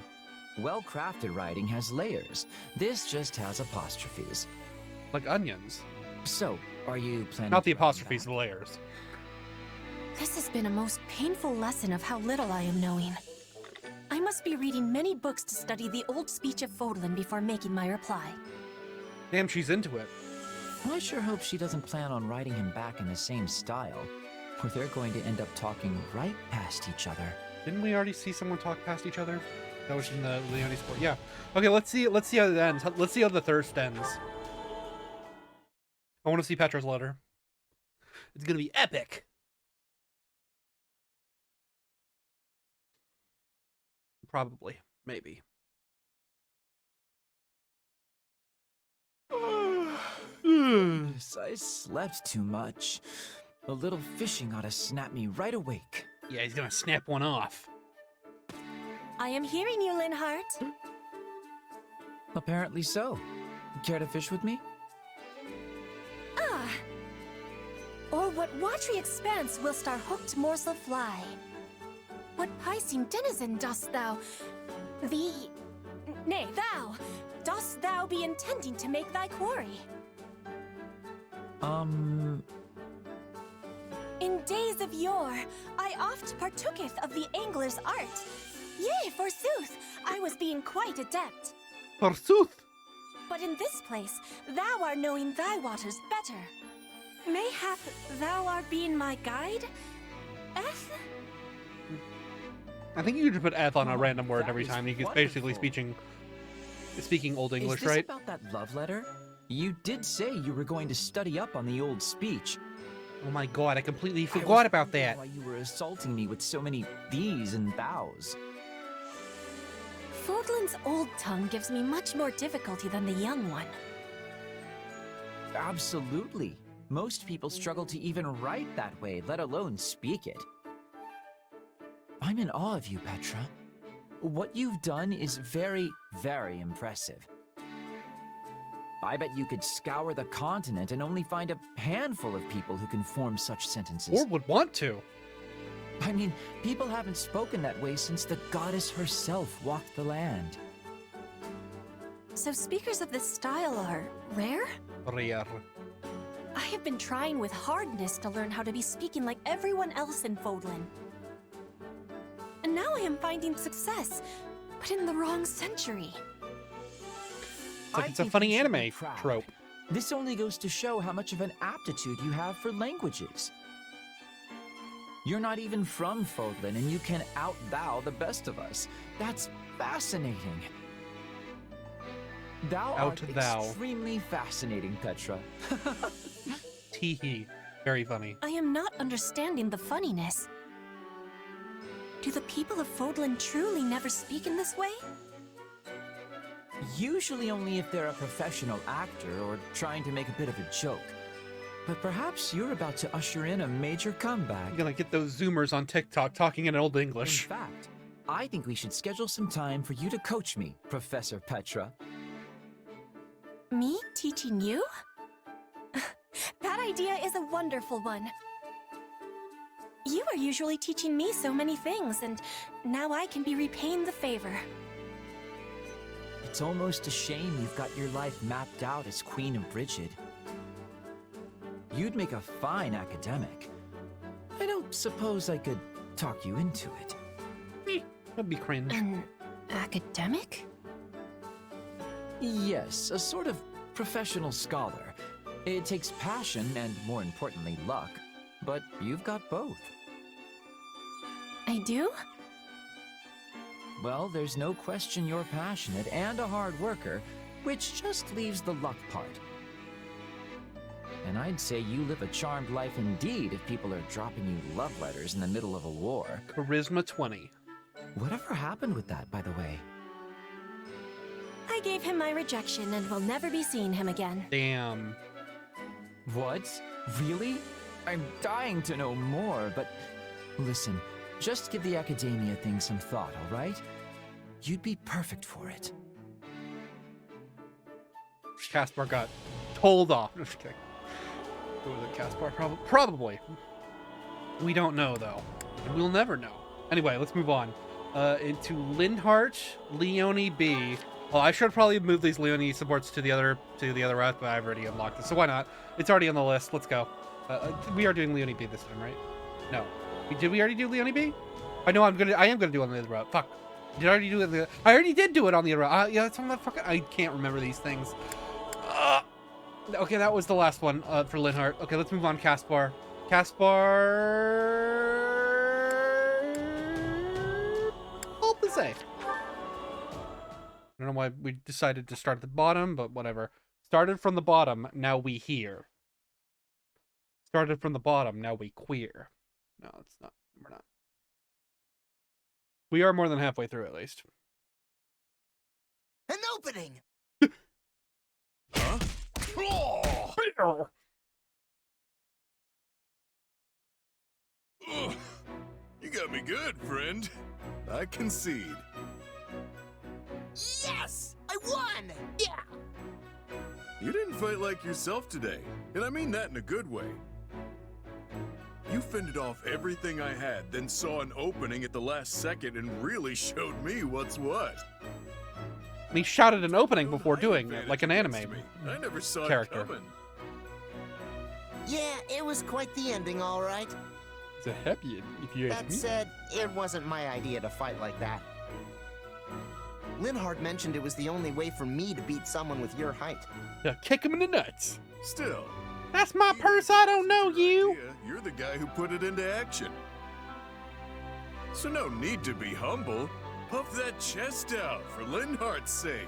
Well-crafted writing has layers. This just has apostrophes. Like onions. So, are you planning Not the to write apostrophes, back? the layers. This has been a most painful lesson of how little I am knowing. I must be reading many books to study the old speech of Fodlan before making my reply. Damn, she's into it. I sure hope she doesn't plan on writing him back in the same style, or they're going to end up talking right past each other. Didn't we already see someone talk past each other? That was in the Leone Sport. Yeah. Okay, let's see how it ends. Let's see how the thirst ends. I want to see Petra's letter. It's gonna be epic. Probably. Maybe. Yes, I slept too much. A little fishing ought to snap me right awake. Yeah, he's gonna snap one off. I am hearing you, Linhardt. Apparently so. Care to fish with me? Ah! Or what watery expanse whilst our hooked morsel fly? What Piscean denizen dost thou... Nay, thou! Dost thou be intending to make thy quarry? In days of yore, I oft partooketh of the angler's art. Yea, forsooth, I was being quite adept. Forsooth! But in this place, thou art knowing thy waters better. Mayhap thou art being my guide? Eth? I think you could put F on a random word That every is time. He's basically wonderful. speaking Old English, Is this right? about that love letter? You did say you were going to study up on the old speech. Oh my god, I completely I was forgot about wondering that. Why you were assaulting me with so many these and thous. Fodlan's old tongue gives me much more difficulty than the young one. Absolutely. Most people struggle to even write that way, let alone speak it. I'm in awe of you, Petra. What you've done is very, very impressive. I bet you could scour the continent and only find a handful of people who can form such sentences. Or would want to. I mean, people haven't spoken that way since the goddess herself walked the land. So speakers of this style are rare? Rare. I have been trying with hardness to learn how to be speaking like everyone else in Fodlan. And now I am finding success, but in the wrong century. It's like it's a think funny you should be anime proud. trope. This only goes to show how much of an aptitude you have for languages. You're not even from Fodlan, and you can out-thou the best of us. That's fascinating. Thou art Out-thou. extremely fascinating, Petra. Teehee. Very funny. I am not understanding the funniness. Do the people of Fodlan truly never speak in this way? Usually only if they're a professional actor or trying to make a bit of a joke. But perhaps you're about to usher in a major comeback. I'm gonna get those Zoomers on TikTok talking in Old In English. fact, I think we should schedule some time for you to coach me, Professor Petra. Me teaching you? That idea is a wonderful one. You are usually teaching me so many things, and now I can be repaying the favor. It's almost a shame you've got your life mapped out as Queen of Brigid. You'd make a fine academic. I don't suppose I could talk you into it. That'd be cringe. An academic? Yes, a sort of professional scholar. It takes passion and, more importantly, luck. But you've got both. I do? Well, there's no question you're passionate and a hard worker, which just leaves the luck part. And I'd say you live a charmed life indeed if people are dropping you love letters in the middle of a war. Charisma 20. Whatever happened with that, by the way? I gave him my rejection and will never be seeing him again. Damn. What? Really? I'm dying to know more, but listen, just give the academia thing some thought, all right? You'd be perfect for it. Caspar got told off. Just kidding. Who was it, Caspar? Probably. We don't know, though. And we'll never know. Anyway, let's move on. Into Lindhart, Leone B. Well, I should probably move these Leone supports to the other route, but I've already unlocked it, so why not? It's already on the list. Let's go. We are doing Leone B this time, right? No. Did we already do Leone B? I know I am gonna do it on the other route. Fuck. Did I already do it? I already did do it on the other route. Yeah, it's on the fucking. I can't remember these things. Okay, that was the last one for Linhart. Okay, let's move on. Caspar. Hold the safe. I don't know why we decided to start at the bottom, but whatever. Started from the bottom, now we here. Started from the bottom, now we queer. No, it's not. We're not. We are more than halfway through, at least. An opening! Huh? Oh! Ugh. You got me good, friend. I concede. Yes! I won! Yeah! You didn't fight like yourself today, and I mean that in a good way. You fended off everything I had, then saw an opening at the last second and really showed me what's what. And he shouted an opening before doing it, like an anime I never saw character. it coming. Yeah, it was quite the ending, all right. It's a happy if you ask That me. said, it wasn't my idea to fight like that. Linhart mentioned it was the only way for me to beat someone with your height. Yeah, kick him in the nuts. Still, That's my purse, I don't know you. idea, you're the guy who put it into action. So no need to be humble. Puff that chest out for Linhart's sake.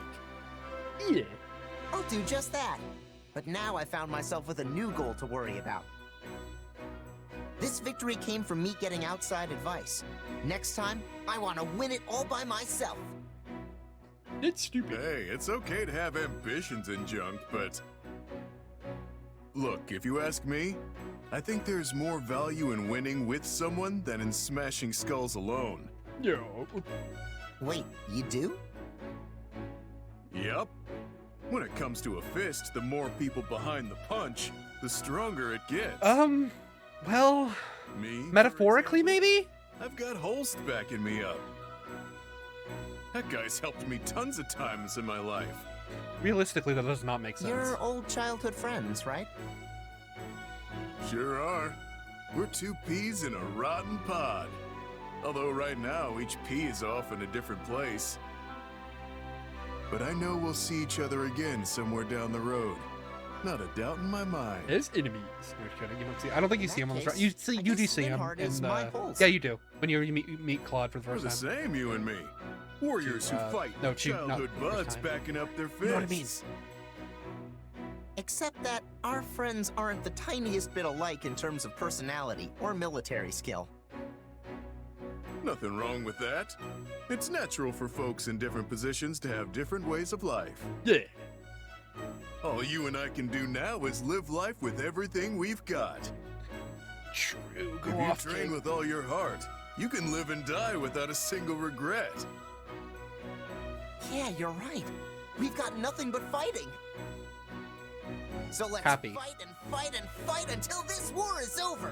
Yeah. I'll do just that. But now I found myself with a new goal to worry about. This victory came from me getting outside advice. Next time, I want to win it all by myself. It's stupid. Hey, it's okay to have ambitions and junk, but... Look, if you ask me, I think there's more value in winning with someone than in smashing skulls alone. Yeah. Wait, you do? Yep. When it comes to a fist, the more people behind the punch, the stronger it gets. Well, Me? metaphorically, for example, maybe? I've got Holst backing me up. That guy's helped me tons of times in my life. Realistically, that does not make sense. You're old childhood friends, right? Sure are. We're two peas in a rotten pod. Although right now, each pea is off in a different place. But I know we'll see each other again somewhere down the road. Not a doubt in my mind. His enemies. No, just kidding. You don't see. I don't think you see him on the case, street. You see. I You do guess see him Spinheart in is the. my Holst. Yeah, you do. When you meet Claude for the We're first the time. same, you and me. Warriors who fight. no, two- not childhood the first buds time. backing up their fists. You know what I mean? Except that our friends aren't the tiniest bit alike in terms of personality or military skill. Nothing wrong with that. It's natural for folks in different positions to have different ways of life. Yeah. All you and I can do now is live life with everything we've got. True. If Go you off, train Jake. with all your heart, you can live and die without a single regret. Yeah, you're right. We've got nothing but fighting. So let's Happy. fight and fight and fight until this war is over.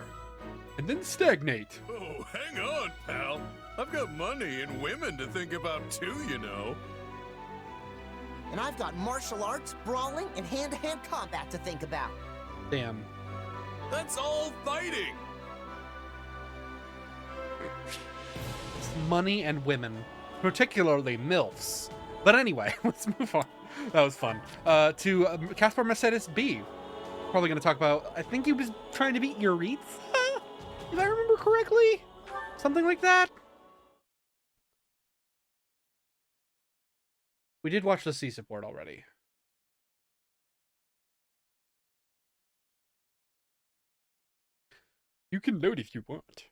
And then stagnate. Oh, hang on, pal. I've got money and women to think about too, you know. And I've got martial arts, brawling, and hand-to-hand combat to think about. Damn. That's all fighting. Money and women, particularly MILFs. But anyway, let's move on. That was fun. To Caspar Mercedes B. Probably going to talk about, I think he was trying to beat Yuritsa, if I remember correctly. Something like that. We did watch the C support already. You can load if you want.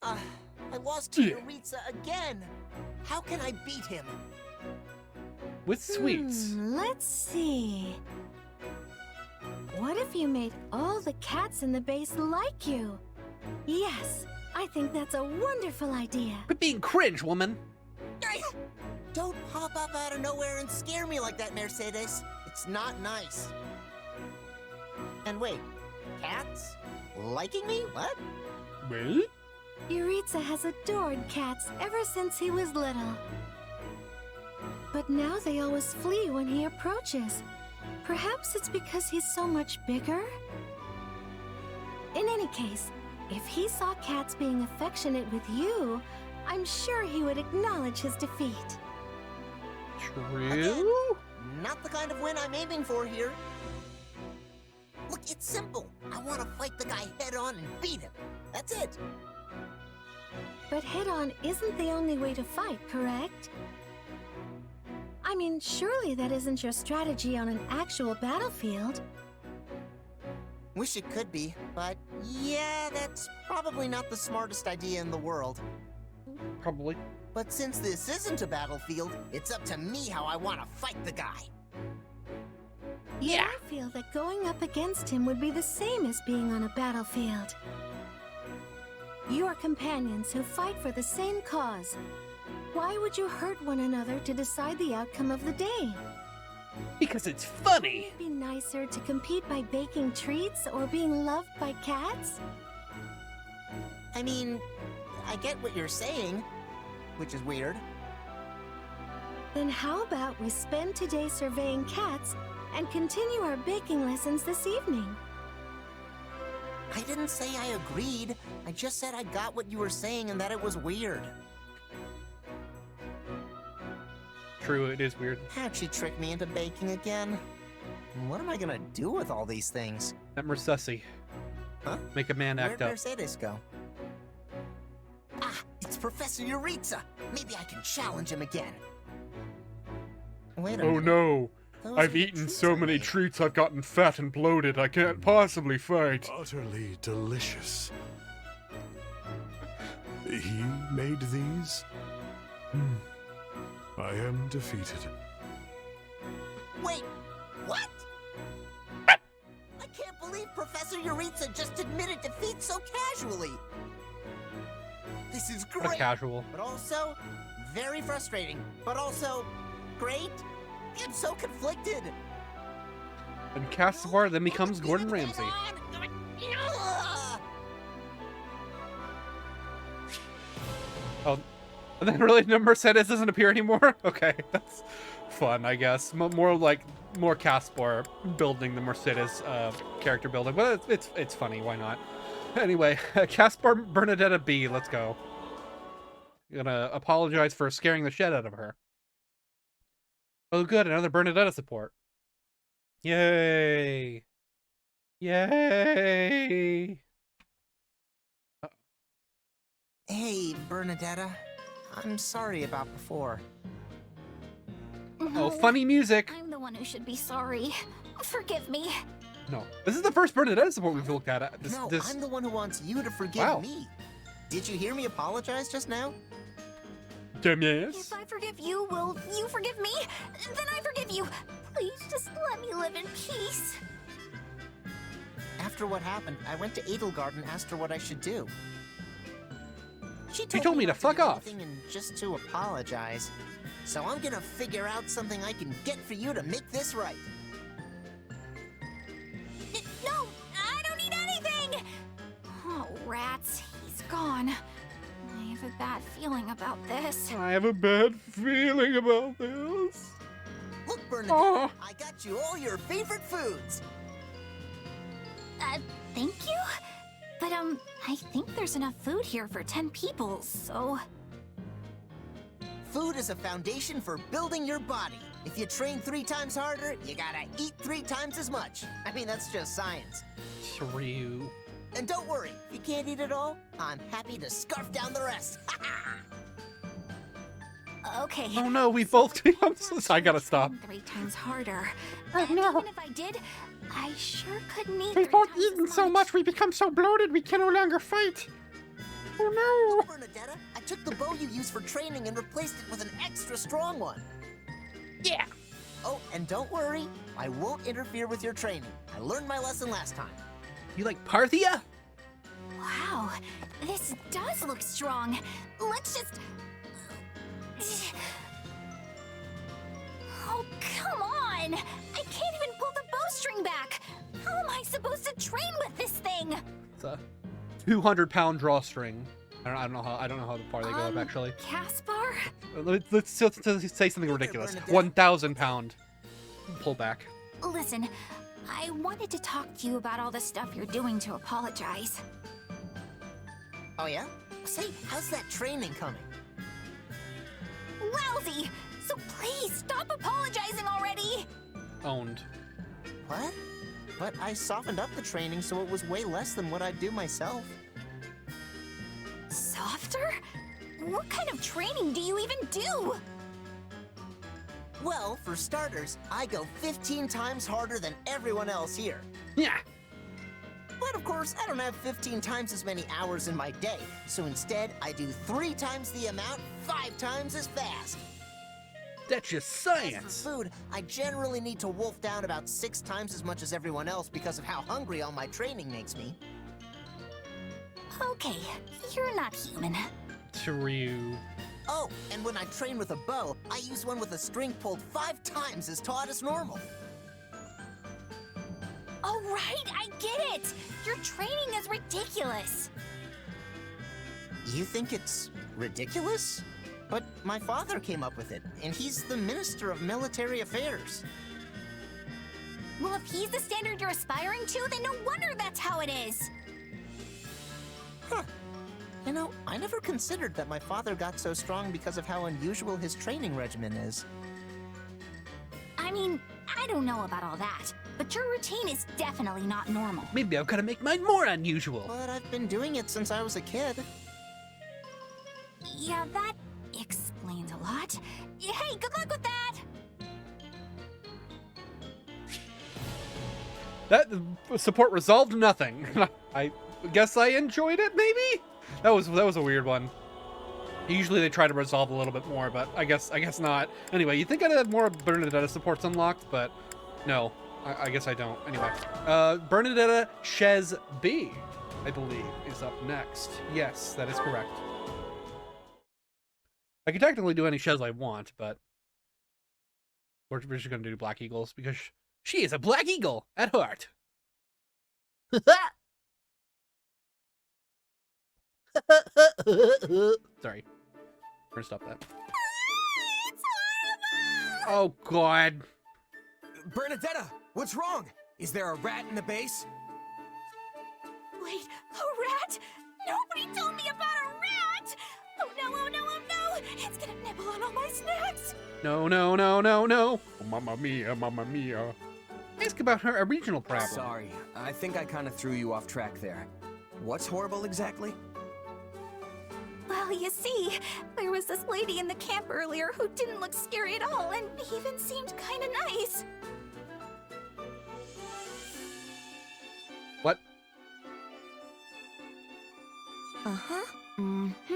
I lost to Yeah. Yuritsa again. How can I beat him? With sweets. Let's see. What if you made all the cats in the base like you? Yes, I think that's a wonderful idea. Quit being cringe, woman. Don't pop up out of nowhere and scare me like that, Mercedes. It's not nice. And wait, cats? Liking me? What? What? Yuritsa has adored cats ever since he was little. But now they always flee when he approaches. Perhaps it's because he's so much bigger? In any case, if he saw cats being affectionate with you, I'm sure he would acknowledge his defeat. True? Not the kind of win I'm aiming for here. Look, it's simple. I want to fight the guy head on and beat him. That's it. But head-on isn't the only way to fight, correct? I mean, surely that isn't your strategy on an actual battlefield. Wish it could be, but yeah, that's probably not the smartest idea in the world. Probably. But since this isn't a battlefield, it's up to me how I want to fight the guy. Yeah. I feel that going up against him would be the same as being on a battlefield. You are companions who fight for the same cause. Why would you hurt one another to decide the outcome of the day? Because it's funny. Wouldn't it be nicer to compete by baking treats or being loved by cats? I mean, I get what you're saying, which is weird. Then how about we spend today surveying cats and continue our baking lessons this evening? I didn't say I agreed. I just said I got what you were saying and that it was weird. True, it is weird. How'd she trick me into baking again? What am I gonna do with all these things? That Mersussy. Huh? Make a man act Where'd up. Mercedes go? Ah, it's Professor Yuritsa! Maybe I can challenge him again. Wait a Oh minute. no. Those I've are eaten treats so I many made. treats I've gotten fat and bloated. I can't possibly fight. Utterly delicious. He made these? I am defeated. Wait, what? I can't believe Professor Yuritsa just admitted defeat so casually. This is What a great, casual. but also very frustrating, but also great. I'm so conflicted. And Caspar then becomes Gordon Ramsay. Oh, and then really no Mercedes doesn't appear anymore? Okay, that's fun, I guess. More like more Caspar building the Mercedes character building, but it's funny. Why not? Anyway, Caspar Bernadetta B. Let's go. I'm gonna apologize for scaring the shit out of her. Oh, good, another Bernadetta support. Yay! Yay! Hey, Bernadetta. I'm sorry about before. Oh, funny music. I'm the one who should be sorry. Forgive me. No, this is the first Bernadetta support we've looked at. No, I'm the one who wants you to forgive Wow. me. Did you hear me apologize just now? Yes. If I forgive you, will you forgive me? Then I forgive you. Please just let me live in peace. After what happened, I went to Edelgard and asked her what I should do. She told me to not fuck do off. anything and just to apologize. So I'm gonna figure out something I can get for you to make this right. No, I don't need anything! Oh, rats, he's gone. I have a bad feeling about this. I have a bad feeling about this. Look, Bernadette, Oh. I got you all your favorite foods. Thank you? But, I think there's enough food here for 10 people, so... Food is a foundation for building your body. If you train 3 times harder, you gotta eat 3 times as much. I mean, that's just science. True. And don't worry, if you can't eat it all, I'm happy to scarf down the rest. Okay. Oh no, we both. I gotta stop. 3 times harder. Oh, And no. even if I did, I sure couldn't eat We've 3 both times eaten as so much we become so bloated we can no longer fight. Oh no. Bernadetta, I took the bow you use for training and replaced it with an extra strong one. Yeah. Oh, and don't worry, I won't interfere with your training. I learned my lesson last time. You like Parthia? Wow, this does look strong. Let's just... Oh, come on! I can't even pull the bowstring back! How am I supposed to train with this thing? It's a 200-pound drawstring. I don't know how far they go up actually. Caspar? Let's say something ridiculous. 1,000-pound pullback. Listen, I wanted to talk to you about all the stuff you're doing to apologize. Oh yeah? Say, how's that training coming? Lousy! So please stop apologizing already! Owned. What? But I softened up the training so it was way less than what I'd do myself. Softer? What kind of training do you even do? Well, for starters, I go 15 times harder than everyone else here. Yeah. But of course, I don't have 15 times as many hours in my day, so instead, I do 3 times the amount, 5 times as fast. That's just As science. for food, I generally need to wolf down about 6 times as much as everyone else because of how hungry all my training makes me. Okay, you're not human. True. Oh, and when I train with a bow, I use one with a string pulled 5 times as taut as normal. Oh, right, I get it! Your training is ridiculous! You think it's ridiculous? But my father came up with it, and he's the Minister of Military Affairs. Well, if he's the standard you're aspiring to, then no wonder that's how it is! Huh. You know, I never considered that my father got so strong because of how unusual his training regimen is. I mean, I don't know about all that, but your routine is definitely not normal. Maybe I've got to make mine more unusual. But I've been doing it since I was a kid. Yeah, that explains a lot. Hey, good luck with that! That support resolved nothing. I guess I enjoyed it, maybe? That was a weird one. Usually they try to resolve a little bit more, but I guess not. Anyway, you think I'd had more Bernadetta supports unlocked, but no, I guess I don't. Anyway, Bernadetta Shez B, I believe, is up next. Yes, that is correct. I can technically do any Shez I want, but we're just gonna do Black Eagles because she is a Black Eagle at heart. Sorry. We're gonna stop that. Oh, God. Bernadetta, what's wrong? Is there a rat in the base? Wait, a rat? Nobody told me about a rat! Oh no, oh no, oh no! It's gonna nibble on all my snacks! No, no, no, no, no. Oh, mamma mia, mamma mia. Ask about her original problem. Sorry, I think I kind of threw you off track there. What's horrible exactly? Well, you see, there was this lady in the camp earlier who didn't look scary at all and even seemed kinda nice. What? Uh-huh. Mm-hmm.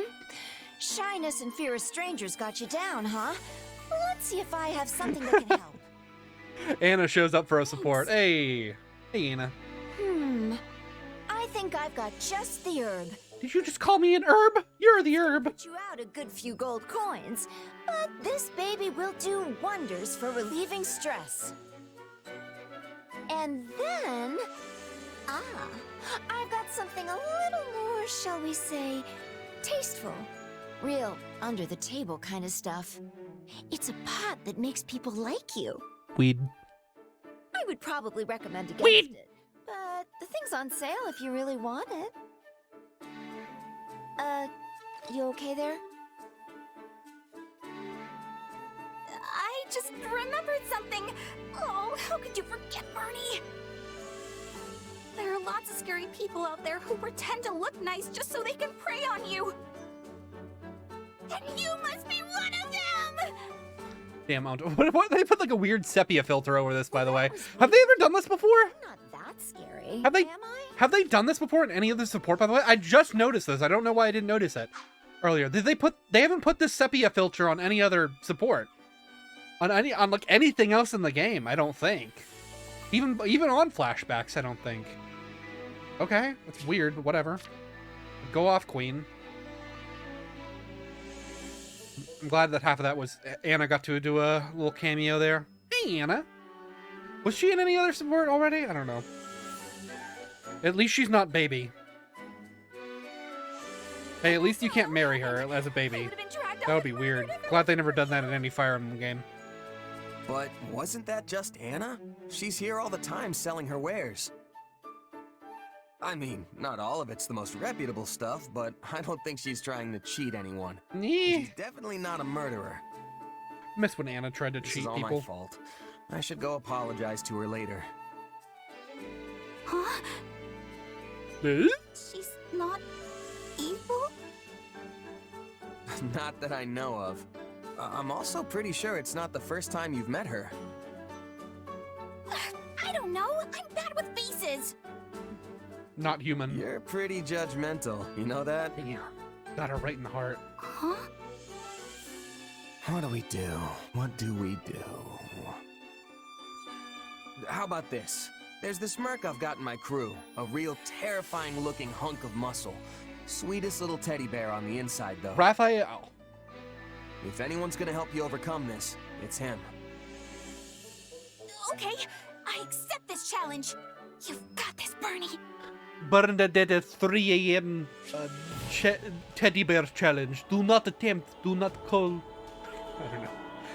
Shyness and fear of strangers got you down, huh? Let's see if I have something that can help. Anna shows up for a support. Hey. Hey, Anna. I think I've got just the herb. Did you just call me an herb? You're the herb. Put you out a good few gold coins, but this baby will do wonders for relieving stress. And then, I've got something a little more, shall we say, tasteful. Real under-the-table kind of stuff. It's a pot that makes people like you. Weed. I would probably recommend against Weed. it, but the thing's on sale if you really want it. You okay there? I just remembered something. Oh, how could you forget, Bernie? There are lots of scary people out there who pretend to look nice just so they can prey on you. And you must be one of them! Damn, what? They put like a weird sepia filter over this, by the way. Have they ever done this before? Not that scary. Have they? Am I? Have they done this before in any of the support, by the way? I just noticed this. I don't know why I didn't notice it earlier. They haven't put this sepia filter on any other support. On like anything else in the game, I don't think. Even on flashbacks, I don't think. Okay, that's weird, but whatever. Go off, Queen. I'm glad that half of that was Anna got to do a little cameo there. Hey, Anna. Was she in any other support already? I don't know. At least she's not baby. Hey, at least you can't marry her as a baby. That would be weird. Glad they never done that in any Fire Emblem game. But wasn't that just Anna? She's here all the time selling her wares. I mean, not all of it's the most reputable stuff, but I don't think she's trying to cheat anyone. She's definitely not a murderer. Miss when Anna tried to cheat This is all people. my fault. I should go apologize to her later. Huh? Huh? She's not evil? Not that I know of. I'm also pretty sure it's not the first time you've met her. I don't know. I'm bad with faces. Not human. You're pretty judgmental, you know that? Yeah. Got her right in the heart. Huh? What do we do? What do we do? How about this? There's this merc I've got in my crew. A real terrifying looking hunk of muscle. Sweetest little teddy bear on the inside, though. Raphael. If anyone's gonna help you overcome this, it's him. Okay, I accept this challenge. You've got this, Bernie. Bernadette 3 a.m. Teddy bear challenge. Do not attempt. Do not call. I don't know.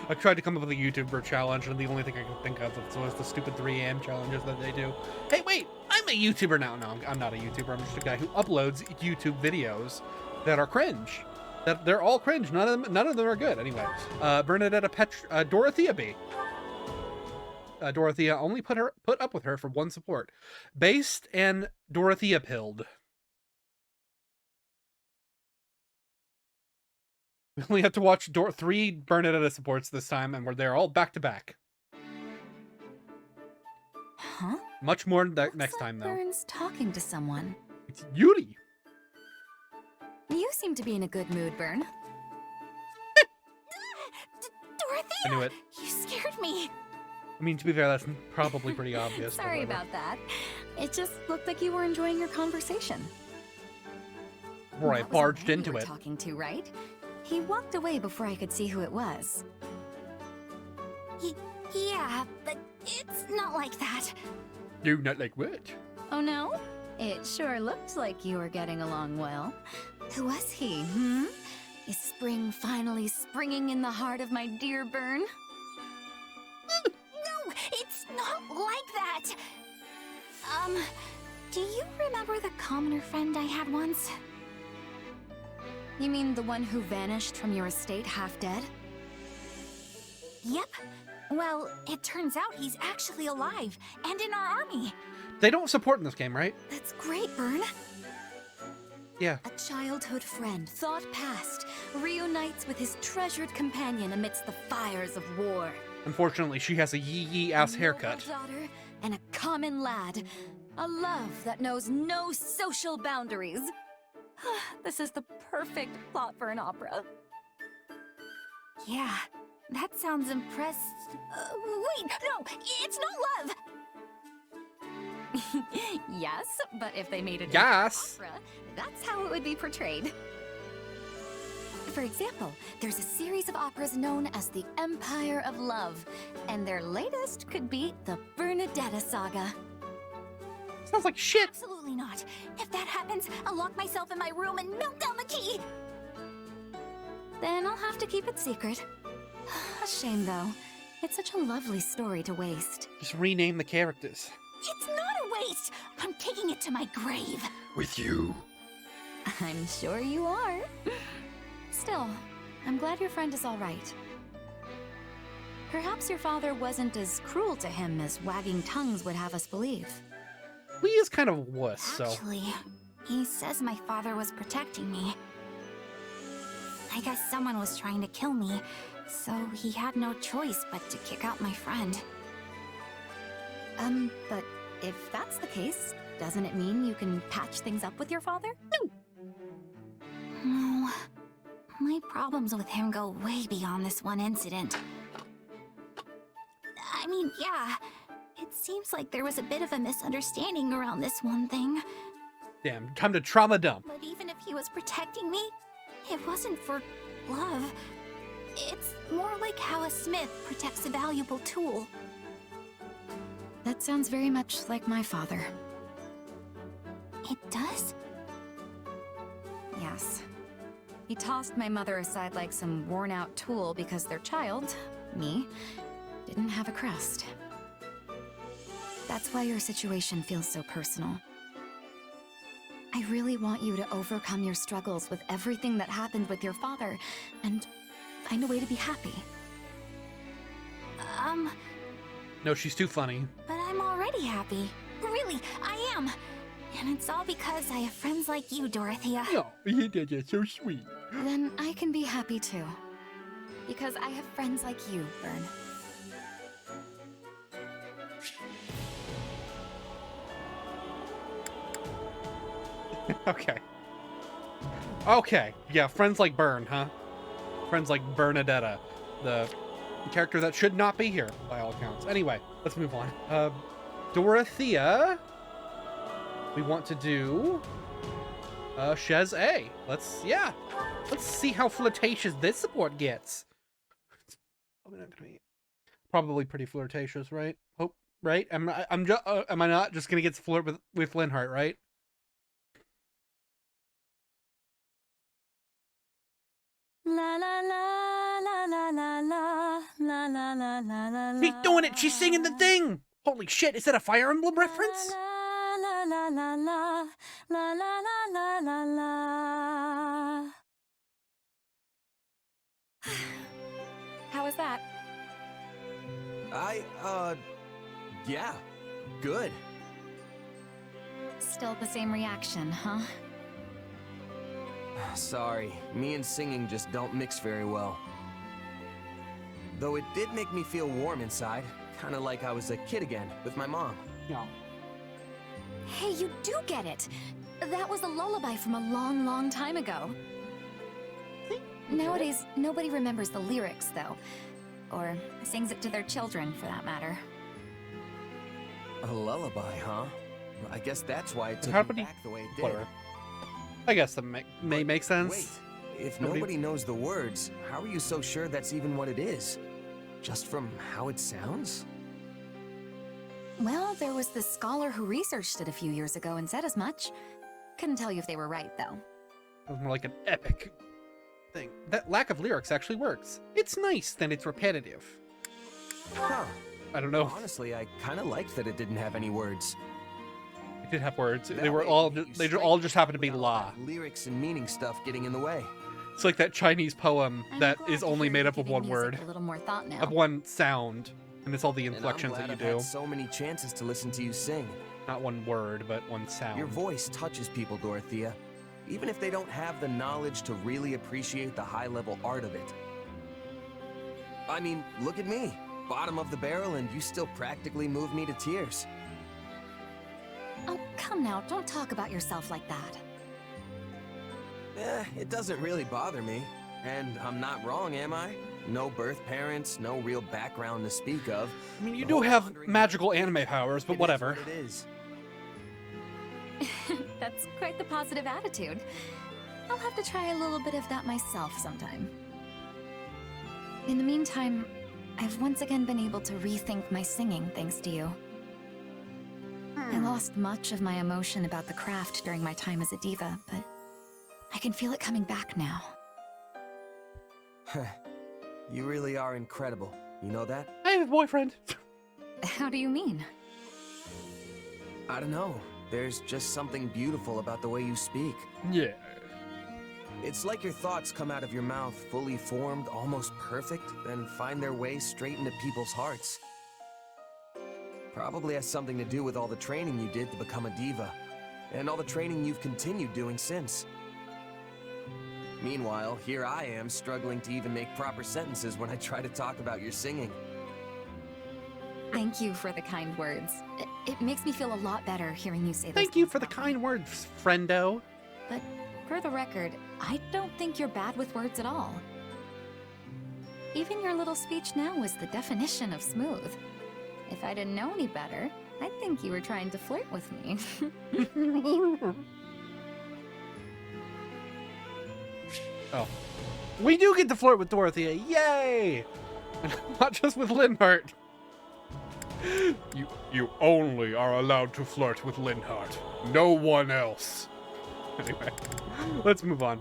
I tried to come up with a YouTuber challenge, and the only thing I can think of was the stupid 3 a.m. challenges that they do. Hey, wait! I'm a YouTuber now. No, I'm not a YouTuber. I'm just a guy who uploads YouTube videos that are cringe. That they're all cringe. None of them are good. Anyway, Bernadetta Dorothea B. Dorothea only put up with her for one support. Based and Dorothea pilled. We only have to watch 3 Bernadetta supports this time, and they're all back to back. Huh? Much more next Looks time, like though. Burn's talking to someone. It's Yuri. You seem to be in a good mood, Burn. Dorothea! I knew it. You scared me. I mean, to be fair, that's probably pretty obvious. but Sorry whatever. about that. It just looked like you were enjoying your conversation. Or I That was barged Ray you into were it. Talking to, right? He walked away before I could see who it was. Yeah, but it's not like that. No, not like what? Oh no? It sure looked like you were getting along well. Who was he, hmm? Is spring finally springing in the heart of my dear Burn? No, it's not like that! Do you remember the commoner friend I had once? You mean the one who vanished from your estate half dead? Yep. Well, it turns out he's actually alive and in our army. They don't support in this game, right? That's great, Burn. Yeah. A childhood friend, thought past, reunites with his treasured companion amidst the fires of war. Unfortunately, she has a yee ass haircut. A daughter and a common lad. A love that knows no social boundaries. This is the perfect plot for an opera. Yeah, that sounds impressed. Wait, no, it's not love! Yes, but if they made it Yes. into an opera, that's how it would be portrayed. For example, there's a series of operas known as the Empire of Love, and their latest could be the Bernadetta Saga. Sounds like shit. Absolutely not. If that happens, I'll lock myself in my room and melt down the key. Then I'll have to keep it secret. A shame, though. It's such a lovely story to waste. Just rename the characters. It's not a waste! I'm taking it to my grave. With you. I'm sure you are. Still, I'm glad your friend is all right. Perhaps your father wasn't as cruel to him as wagging tongues would have us believe. Lee is kind of a wuss, so. Actually, he says my father was protecting me. I guess someone was trying to kill me, so he had no choice but to kick out my friend. But if that's the case, doesn't it mean you can patch things up with your father? No. My problems with him go way beyond this one incident. I mean, yeah, it seems like there was a bit of a misunderstanding around this one thing. Damn, time to trauma dump. But even if he was protecting me, it wasn't for love. It's more like how a smith protects a valuable tool. That sounds very much like my father. It does? Yes. He tossed my mother aside like some worn-out tool because their child, me, didn't have a crest. That's why your situation feels so personal. I really want you to overcome your struggles with everything that happened with your father and find a way to be happy. No, she's too funny. But I'm already happy. Really, I am. And it's all because I have friends like you, Dorothea. Oh, that's so sweet. Then I can be happy too. Because I have friends like you, Burn. Okay. Okay, yeah, friends like Burn, huh? Friends like Bernadetta, the character that should not be here, by all accounts. Anyway, let's move on. Dorothea, we want to do Shez A. Let's see how flirtatious this support gets. Probably not gonna be. Probably pretty flirtatious, right? Hope, right? Am I not just gonna get to flirt with Linhardt, right? La la la la la la la la la la la la. She's doing it! She's singing the thing! Holy shit, is that a Fire Emblem reference? La la la la la la la la la la. How was that? Yeah, good. Still the same reaction, huh? Sorry, me and singing just don't mix very well. Though it did make me feel warm inside, kinda like I was a kid again, with my mom. Yeah. Hey, you do get it! That was a lullaby from a long, long time ago. Nowadays, nobody remembers the lyrics, though. Or sings it to their children, for that matter. A lullaby, huh? I guess that's why it took How me many- back the way it did. Whatever. I guess that may make sense. Wait, if Nobody- nobody knows the words, how are you so sure that's even what it is? Just from how it sounds? Well, there was this scholar who researched it a few years ago and said as much. Couldn't tell you if they were right, though. It was more like an epic thing. That lack of lyrics actually works. It's nice, then it's repetitive. Huh. I don't know. Honestly, I kind of liked that it didn't have any words. It did have words. That They were way, all. you They strike all just happened to be without la. that lyrics and meaning stuff getting in the way. It's like that Chinese poem I'm that glad is to only hear made you're up of giving one music word, A little more thought now. of one sound, and it's all the And I'm inflections glad that you I've do. had so many chances to listen to you sing. Not one word, but one sound. Your voice touches people, Dorothea, even if they don't have the knowledge to really appreciate the high-level art of it. I mean, look at me. Bottom of the barrel, and you still practically move me to tears. Oh, come now, don't talk about yourself like that. It doesn't really bother me. And I'm not wrong, am I? No birth parents, no real background to speak of. I mean, you The do whole have wandering- magical anime powers, but It is whatever. what it is. That's quite the positive attitude. I'll have to try a little bit of that myself sometime. In the meantime, I've once again been able to rethink my singing thanks to you. I lost much of my emotion about the craft during my time as a diva, but I can feel it coming back now. You really are incredible. You know that? I have a boyfriend. How do you mean? I don't know. There's just something beautiful about the way you speak. Yeah. It's like your thoughts come out of your mouth fully formed, almost perfect, then find their way straight into people's hearts. Probably has something to do with all the training you did to become a diva, and all the training you've continued doing since. Meanwhile, here I am struggling to even make proper sentences when I try to talk about your singing. Thank you for the kind words. It makes me feel a lot better hearing you say those Thank you things for the about me. kind words, friendo. But for the record, I don't think you're bad with words at all. Even your little speech now was the definition of smooth. If I didn't know any better, I'd think you were trying to flirt with me. Oh. We do get to flirt with Dorothea. Yay! Not just with Linhardt. You only are allowed to flirt with Linhardt. No one else. Anyway, let's move on.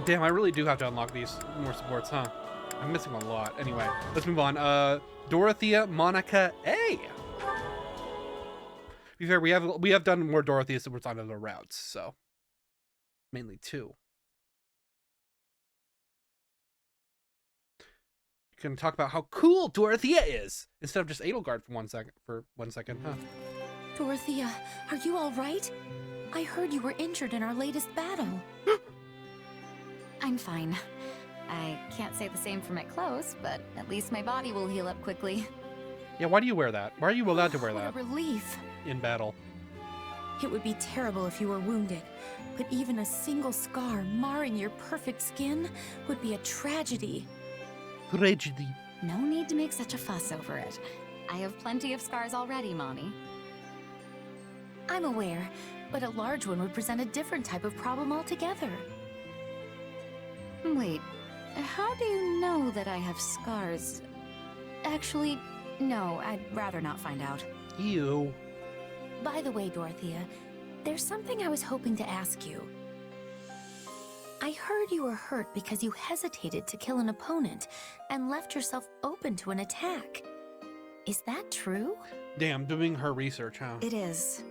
Damn, I really do have to unlock these more supports, huh? I'm missing a lot. Anyway, let's move on. Dorothea, Monica, A. To be fair, we have done more Dorothea supports on other routes, so mainly 2. Gonna talk about how cool Dorothea is instead of just Edelgard for one second, huh? Dorothea, are you all right? I heard you were injured in our latest battle. I'm fine. I can't say the same for my clothes, but at least my body will heal up quickly. Yeah, why do you wear that? Why are you allowed to wear What that a relief. in battle? It would be terrible if you were wounded, but even a single scar marring your perfect skin would be a tragedy. Tragedy. No need to make such a fuss over it. I have plenty of scars already, Mommy. I'm aware, but a large one would present a different type of problem altogether. Wait, how do you know that I have scars? Actually, no, I'd rather not find out. Ew. By the way, Dorothea, there's something I was hoping to ask you. I heard you were hurt because you hesitated to kill an opponent and left yourself open to an attack. Is that true? Damn, doing her research, huh? It is.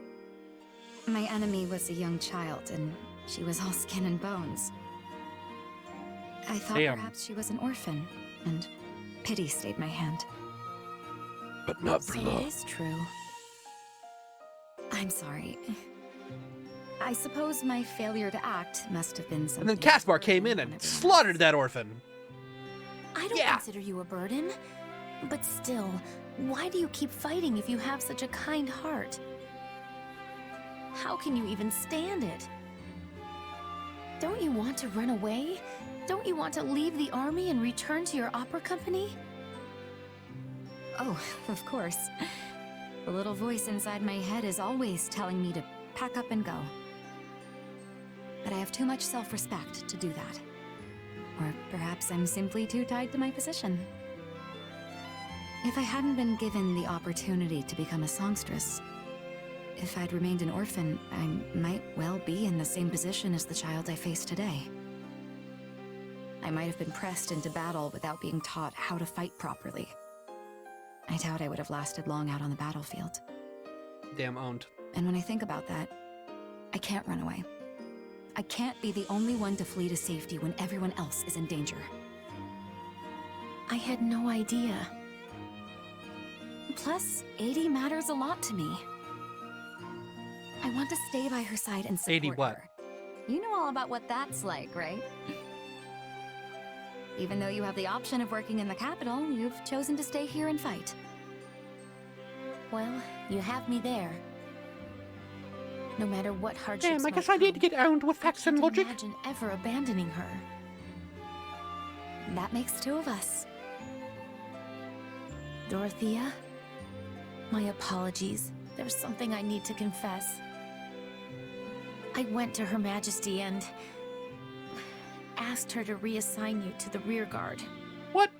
My enemy was a young child, and she was all skin and bones. I thought Damn. perhaps she was an orphan, and pity stayed my hand. But not So it is true. I'm sorry. I suppose my failure to act must have been And something. then Caspar came in and slaughtered that orphan. I don't Yeah. consider you a burden, but still, Why do you keep fighting if you have such a kind heart? How can you even stand it? Don't you want to run away? Don't you want to leave the army and return to your opera company? Oh, of course. The little voice inside my head is always telling me to pack up and go. But I have too much self-respect to do that. Or perhaps I'm simply too tied to my position. If I hadn't been given the opportunity to become a songstress, if I'd remained an orphan, I might well be in the same position as the child I face today. I might have been pressed into battle without being taught how to fight properly. I doubt I would have lasted long out on the battlefield. Damn owned. And when I think about that, I can't run away. I can't be the only one to flee to safety when everyone else is in danger. I had no idea. Plus, 80 matters a lot to me. I want to stay by her side and support 80 what? her. You know all about what that's like, right? Even though you have the option of working in the capital, you've chosen to stay here and fight. Well, you have me there. No matter what hardships Damn, I guess I need to get owned with facts and logic. Imagine ever abandoning her. That makes two of us. Dorothea, my apologies. There's something I need to confess. I went to Her Majesty and asked her to reassign you to the rear guard. What?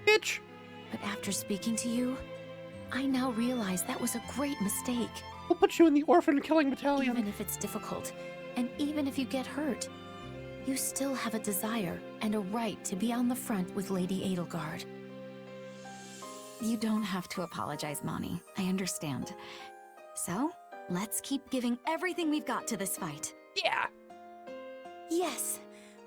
Bitch! But after speaking to you, I now realize that was a great mistake. We'll put you in the orphan killing battalion. Even if it's difficult, and even if you get hurt, you still have a desire and a right to be on the front with Lady Edelgard. You don't have to apologize, Moni. I understand. So, let's keep giving everything we've got to this fight. Yeah! Yes!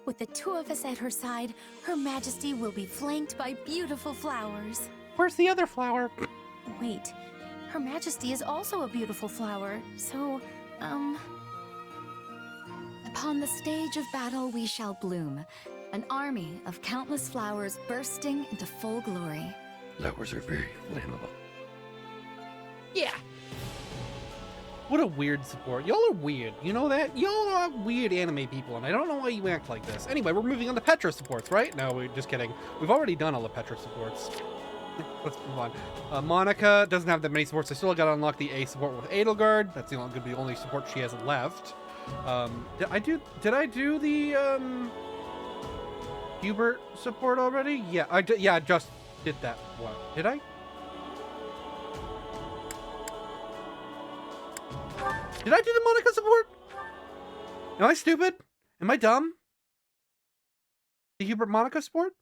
With the two of us at her side, Her Majesty will be flanked by beautiful flowers. Where's the other flower? Wait, Her Majesty is also a beautiful flower, so, Upon the stage of battle we shall bloom, an army of countless flowers bursting into full glory. Flowers are very flammable. Yeah! What a weird support. Y'all are weird. You know that? Y'all are weird anime people, and I don't know why you act like this. Anyway, we're moving on to Petra supports, right? No, we're just kidding. We've already done all the Petra supports. Let's move on. Monica doesn't have that many supports. I still got to unlock the A support with Edelgard. That's going to be the only support she has left. Did I do the Hubert support already? Yeah, I just did that one. Did I? Did I do the Monica support? Am I stupid? Am I dumb? The Hubert Monica support?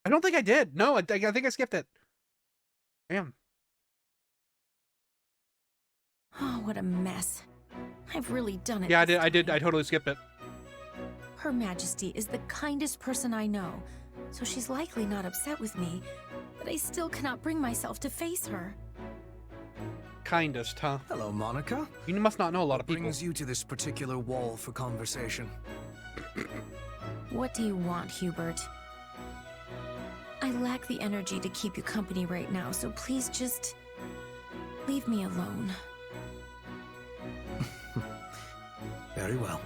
I don't think I did. No, I think I skipped it. Damn. oh, what a mess. I've really done it. Yeah, this I did. time. I totally skipped it. Her Majesty is the kindest person I know, so she's likely not upset with me, but I still cannot bring myself to face her. Kindest, huh? Hello, Monica. You must not know a lot of people. Brings you to this particular wall for conversation. What do you want, Hubert? I lack the energy to keep you company right now, so please just leave me alone. Very well.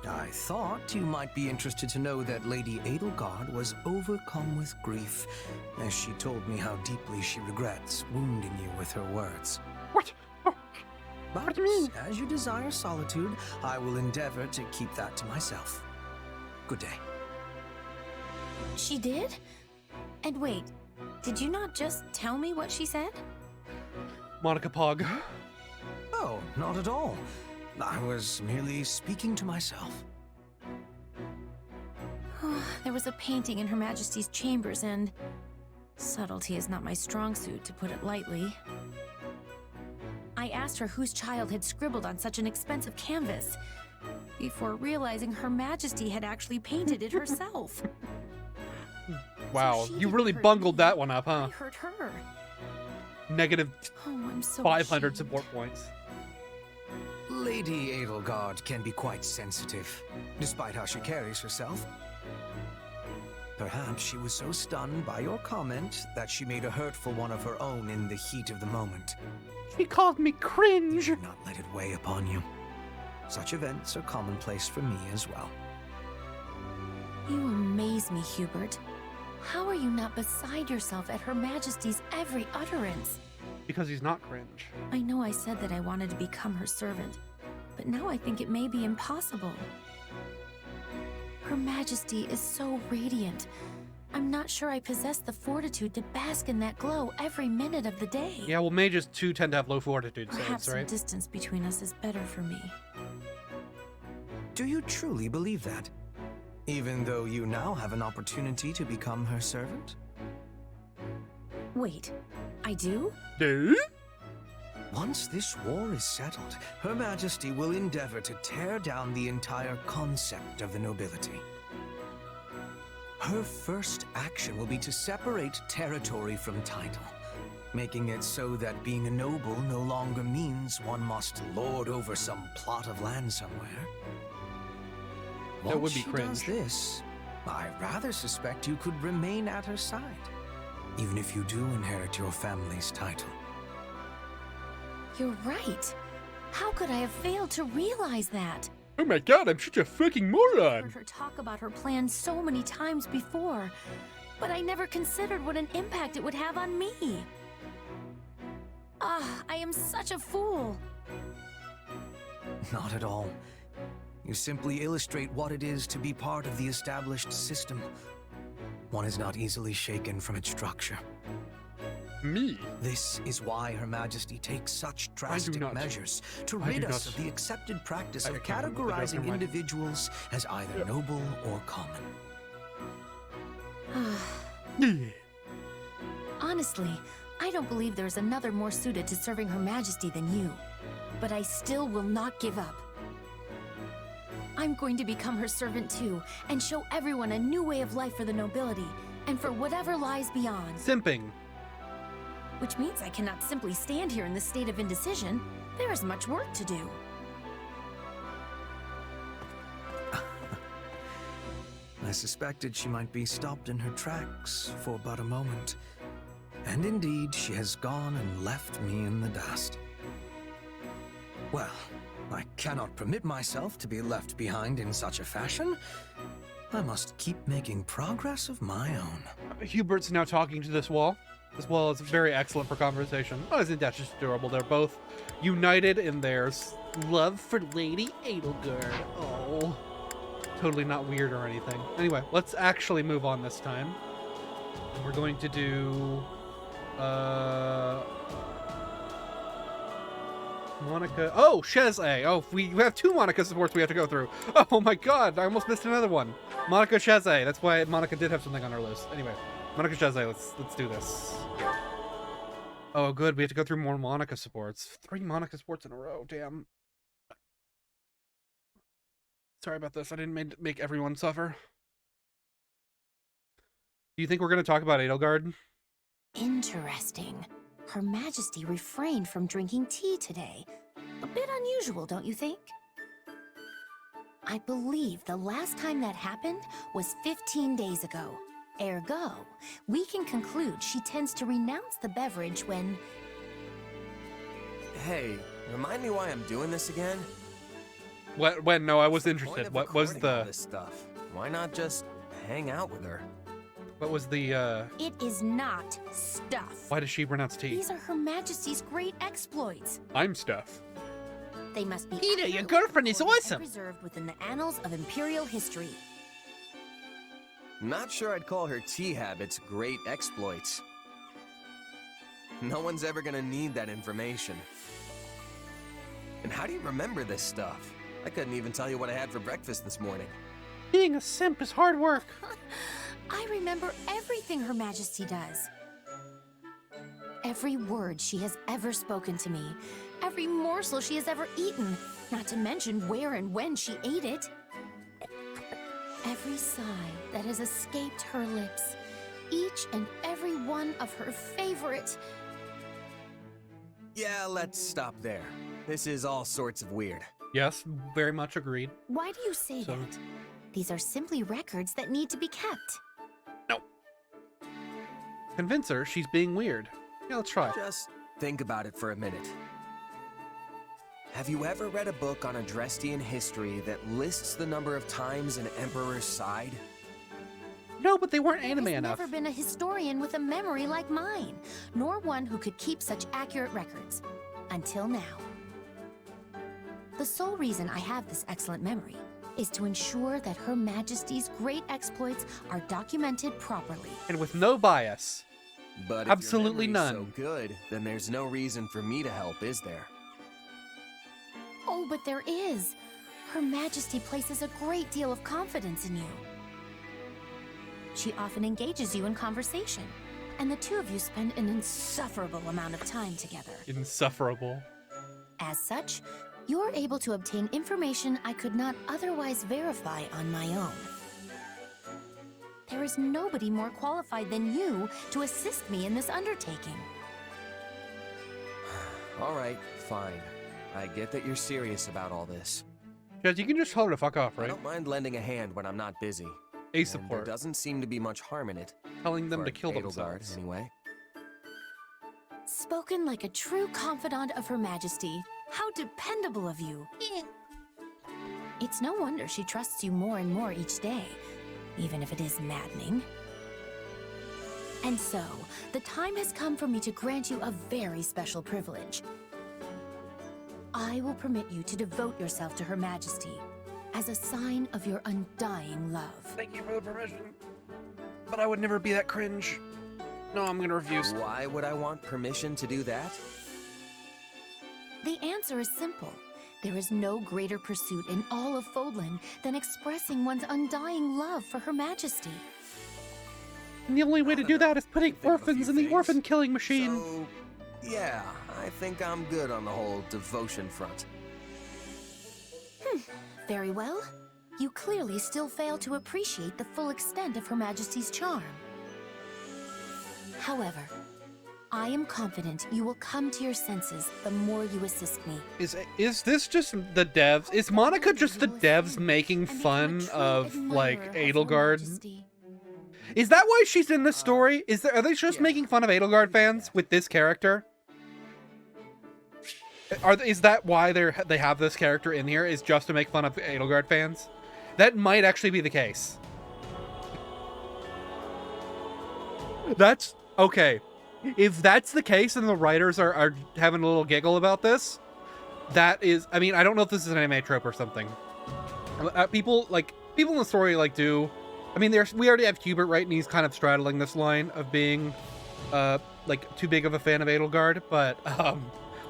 I thought you might be interested to know that Lady Edelgard was overcome with grief, as she told me how deeply she regrets wounding you with her words. What? Oh. But What do you mean? as you desire solitude, I will endeavor to keep that to myself. Good day. She did? And wait, did you not just tell me what she said? Monica Pog. Oh, not at all. I was merely speaking to myself. There was a painting in Her Majesty's chambers, and subtlety is not my strong suit, to put it lightly. I asked her whose child had scribbled on such an expensive canvas, before realizing Her Majesty had actually painted it herself. Wow, So she you didn't really hurt bungled me, that one up, huh? I hurt her. Negative Oh, I'm so 500 ashamed. support points. Lady Edelgard can be quite sensitive, despite how she carries herself. Perhaps she was so stunned by your comment that she made a hurtful one of her own in the heat of the moment. He called me cringe. Do not let it weigh upon you. Such events are commonplace for me as well. You amaze me, Hubert. How are you not beside yourself at Her Majesty's every utterance? Because he's not cringe. I know I said that I wanted to become her servant, but now I think it may be impossible. Her Majesty is so radiant. I'm not sure I possess the fortitude to bask in that glow every minute of the day. Yeah, well, mages too tend to have low fortitude Perhaps saves, some right? distance between us is better for me. Do you truly believe that? Even though you now have an opportunity to become her servant? Wait, I do? Do? Once this war is settled, Her Majesty will endeavor to tear down the entire concept of the nobility. Her first action will be to separate territory from title, making it so that being a noble no longer means one must lord over some plot of land somewhere. That would be Once she cringe. does this, I rather suspect you could remain at her side, even if you do inherit your family's title. You're right. How could I have failed to realize that? Oh my god, I'm such a fucking I've moron. heard her talk about her plan so many times before, but I never considered what an impact it would have on me. I am such a fool. Not at all. You simply illustrate what it is to be part of the established system. One is not easily shaken from its structure. Me? This is why Her Majesty takes such drastic not. measures to I rid do us not. of the accepted practice I of can't remember the categorizing Joker, Mike. individuals as either noble or common. Honestly, I don't believe there's another more suited to serving Her Majesty than you. But I still will not give up. I'm going to become her servant too, and show everyone a new way of life for the nobility, and for whatever lies beyond. Simping. Which means I cannot simply stand here in this state of indecision. There is much work to do. I suspected she might be stopped in her tracks for but a moment. And indeed, she has gone and left me in the dust. Well, I cannot permit myself to be left behind in such a fashion. I must keep making progress of my own. Hubert's now talking to this wall. This wall is very excellent for conversation. Oh, isn't that just adorable? They're both united in their love for Lady Edelgard. Oh, totally not weird or anything. Anyway, let's actually move on this time. We're going to do Monica. Oh, Cheze. Oh, we have two Monica supports we have to go through. Oh my god, I almost missed another one. Monica Cheze. That's why Monica did have something on her list. Anyway, Monica Cheze. Let's do this. Oh, good. We have to go through more Monica supports. 3 Monica supports in a row. Damn. Sorry about this. I didn't make everyone suffer. Do you think we're going to talk about Edelgard? Interesting. Her Majesty refrained from drinking tea today. A bit unusual, don't you think? I believe the last time that happened was 15 days ago. Ergo, we can conclude she tends to renounce the beverage when... Hey, remind me why I'm doing this again? What? When? No, I was What's the interested. point of What was recording all the... this stuff? Why not just hang out with her? What was the, It is not stuff. Why does she pronounce tea? These are Her Majesty's great exploits. I'm stuff. They must be Peter, your utterly girlfriend is recorded and awesome. preserved within the annals of Imperial history. Not sure I'd call her tea habits great exploits. No one's ever gonna need that information. And how do you remember this stuff? I couldn't even tell you what I had for breakfast this morning. Being a simp is hard work. I remember everything Her Majesty does. Every word she has ever spoken to me, every morsel she has ever eaten, not to mention where and when she ate it. Every sigh that has escaped her lips, each and every one of her favorite... Yeah, let's stop there. This is all sorts of weird. Yes, very much agreed. Why do you say So- that? These are simply records that need to be kept. Convince her she's being weird. Yeah, let's try. Just think about it for a minute. Have you ever read a book on Adrestian history that lists the number of times an emperor sighed? No, but they weren't anime There's enough. never been a historian with a memory like mine, nor one who could keep such accurate records. Until now. The sole reason I have this excellent memory is to ensure that Her Majesty's great exploits are documented properly. And with no bias. But absolutely if your none. memory's so good, then there's no reason for me to help, is there? Oh, but there is. Her Majesty places a great deal of confidence in you. She often engages you in conversation, and the two of you spend an insufferable amount of time together. Insufferable. As such, you're able to obtain information I could not otherwise verify on my own. There is nobody more qualified than you to assist me in this undertaking. All right, fine. I get that you're serious about all this. Guys, you can just tell her to fuck off, I right? don't mind lending a hand when I'm not busy. A And support. there doesn't seem to be much harm in it. Telling them For to kill Edelgard, themselves. anyway. Spoken like a true confidant of Her Majesty. How dependable of you. It's no wonder she trusts you more and more each day, even if it is maddening. And so, the time has come for me to grant you a very special privilege. I will permit you to devote yourself to Her Majesty as a sign of your undying love. Thank you for the permission. But I would never be that cringe. No, I'm gonna refuse. Why would I want permission to do that? The answer is simple. There is no greater pursuit in all of Fodlan than expressing one's undying love for Her Majesty. And the only way to do that is putting orphans in the orphan killing machine. So, yeah, I think I'm good on the whole devotion front. Very well. You clearly still fail to appreciate the full extent of Her Majesty's charm. However, I am confident you will come to your senses the more you assist me. Is this just the devs? Is Monica just the devs making fun of, like, Edelgard? Is that why she's in this story? Are they just making fun of Edelgard fans with this character? Is that why they have this character in here? Is just to make fun of Edelgard fans? That might actually be the case. That's okay. If that's the case and the writers are having a little giggle about this, that is, I mean, I don't know if this is an anime trope or something. People in the story do. I mean, we already have Hubert, right? And he's kind of straddling this line of being, too big of a fan of Edelgard. But,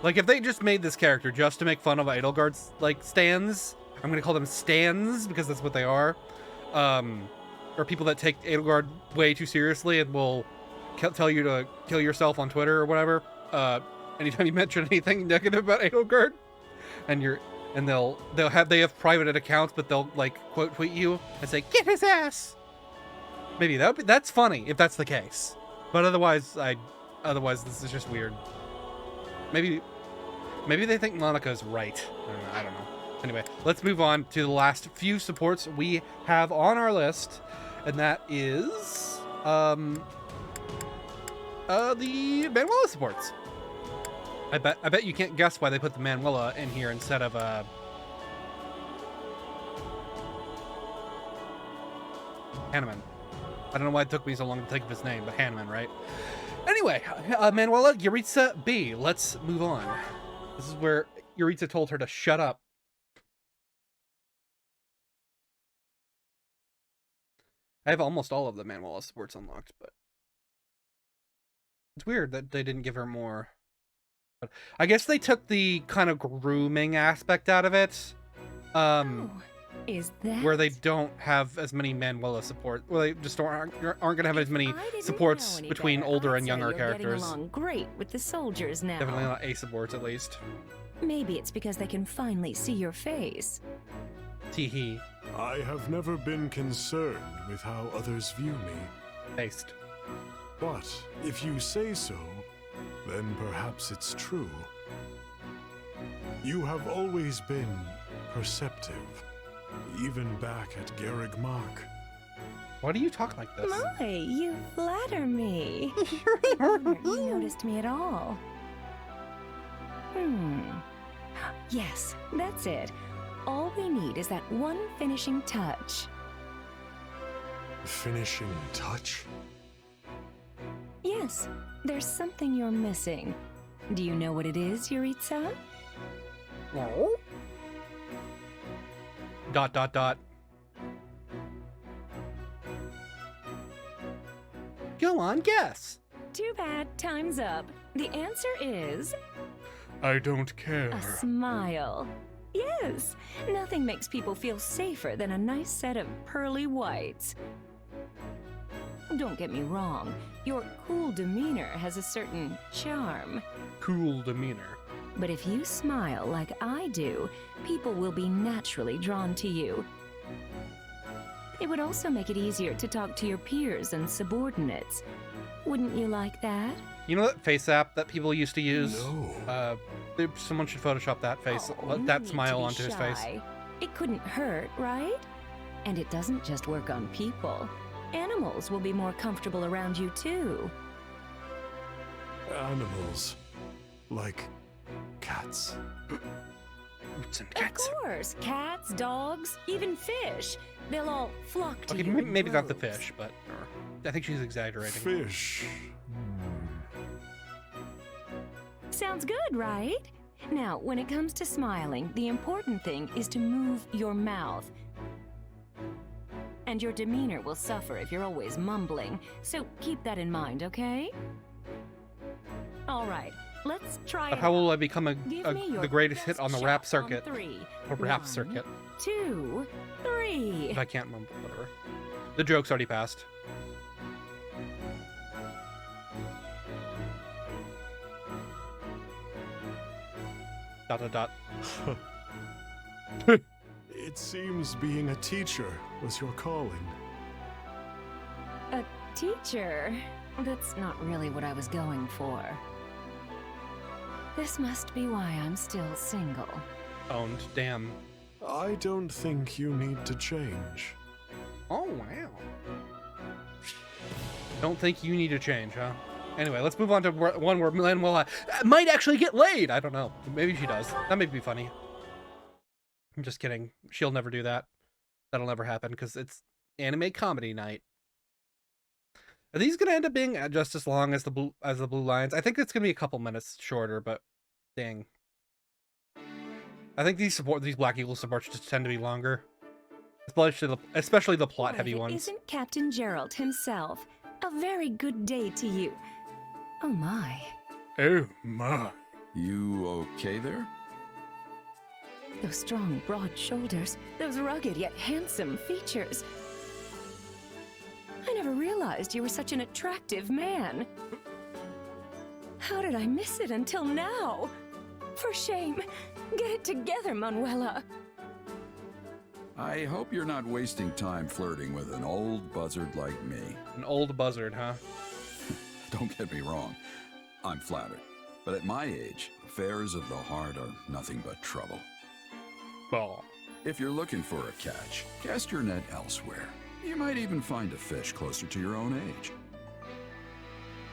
if they just made this character just to make fun of Edelgard's, stans, I'm gonna call them stans because that's what they are, or people that take Edelgard way too seriously and will tell you to kill yourself on Twitter or whatever, anytime you mention anything negative about Edelgard, and they have private accounts, but they'll quote tweet you and say, "Get his ass." Maybe that's funny if that's the case, but otherwise this is just weird. Maybe they think Monica's right. I don't know. Anyway, let's move on to the last few supports we have on our list, and that is the Manuela supports. I bet you can't guess why they put the Manuela in here instead of Hanneman. I don't know why it took me so long to think of his name, but Hanneman, right? Anyway, Manuela Yuritsa B. Let's move on. This is where Yuritsa told her to shut up. I have almost all of the Manuela supports unlocked, but it's weird that they didn't give her more. But I guess they took the kind of grooming aspect out of it. Is that where they don't have as many Manuela support, where they just aren't going to have as many supports between older and younger characters. Getting along great with the soldiers now. Definitely not A supports, at least. Maybe it's because they can finally see your face. Teehee. I have never been concerned with how others view me. Based. But if you say so, then perhaps it's true. You have always been perceptive, even back at Garreg Mach. Why do you talk like this? My, you flatter me. I wonder if you noticed me at all. Yes, that's it. All we need is that one finishing touch. Finishing touch? Yes, there's something you're missing. Do you know what it is, Yuritsa? No. ... Go on, guess. Too bad, time's up. The answer is... I don't care. a smile. Yes, nothing makes people feel safer than a nice set of pearly whites. Don't get me wrong, your cool demeanor has a certain charm. Cool demeanor. But if you smile like I do, people will be naturally drawn to you. It would also make it easier to talk to your peers and subordinates. Wouldn't you like that? You know that face app that people used to use? No. Someone should Photoshop that face, Oh, no that need smile to be onto his face. shy. It couldn't hurt, right? And it doesn't just work on people. Animals will be more comfortable around you too. Animals. Like cats. Boots and Of cats. course, cats, dogs, even fish. They'll all flock to Okay, you. in maybe not the droves. fish, but I think she's exaggerating. Fish. Sounds good, right? Now, when it comes to smiling, the important thing is to move your mouth. And your demeanor will suffer if you're always mumbling, so keep that in mind, okay? All right, let's try But it how out. will I become Give me your the greatest hit best on the shot rap circuit? 3. Or rap 1, circuit. 2, 3. If I can't mumble, whatever. The joke's already passed. Dot dot dot. It seems being a teacher was your calling. A teacher? That's not really what I was going for. This must be why I'm still single. Owned. Damn. I don't think you need to change. Oh, wow. Don't think you need to change, huh? Anyway, let's move on to one where Manuela might actually get laid. I don't know. Maybe she does. That may be funny. I'm just kidding. She'll never do that. That'll never happen because it's anime comedy night. Are these gonna end up being just as long as the blue lines? I think it's gonna be a couple minutes shorter, but dang. I think these Black Eagle supports just tend to be longer, especially the plot heavy What if it ones. Isn't Captain Gerald himself? A very good day to you. Oh my. Oh my. You okay there? Those strong, broad shoulders, those rugged yet handsome features. I never realized you were such an attractive man. How did I miss it until now? For shame. Get it together, Manuela. I hope you're not wasting time flirting with an old buzzard like me. An old buzzard, huh? Don't get me wrong. I'm flattered. But at my age, affairs of the heart are nothing but trouble. Ball. If you're looking for a catch, cast your net elsewhere. You might even find a fish closer to your own age.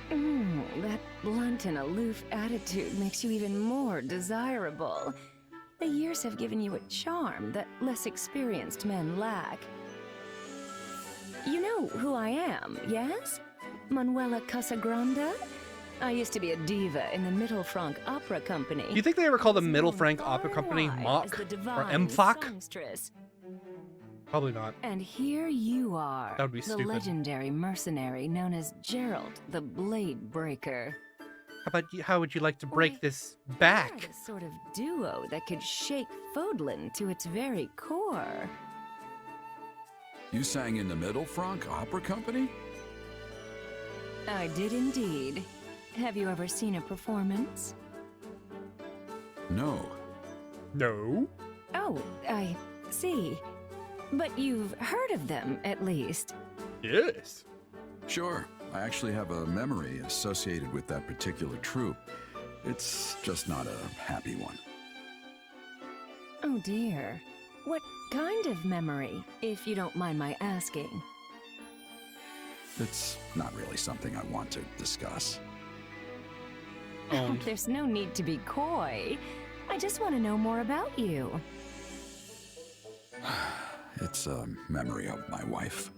That blunt and aloof attitude makes you even more desirable. The years have given you a charm that less experienced men lack. You know who I am, yes? Manuela Casagrande? I used to be a diva in the Mittelfranc Opera Company. Do you think they ever call the Middle Frank Opera Company Mock or MFOC? Songstress. Probably not. And here you are, That would be the stupid. legendary mercenary known as Gerald the Blade Breaker. How would you like to break this back? We're the sort of duo that could shake Fodlan to its very core. You sang in the Mittelfranc Opera Company? I did indeed. Have you ever seen a performance? No. No? Oh, I see. But you've heard of them, at least. Yes. Sure. I actually have a memory associated with that particular troupe. It's just not a happy one. Oh dear. What kind of memory, if you don't mind my asking? it's not really something I want to discuss. Oh, there's no need to be coy. I just want to know more about you. It's a memory of my wife.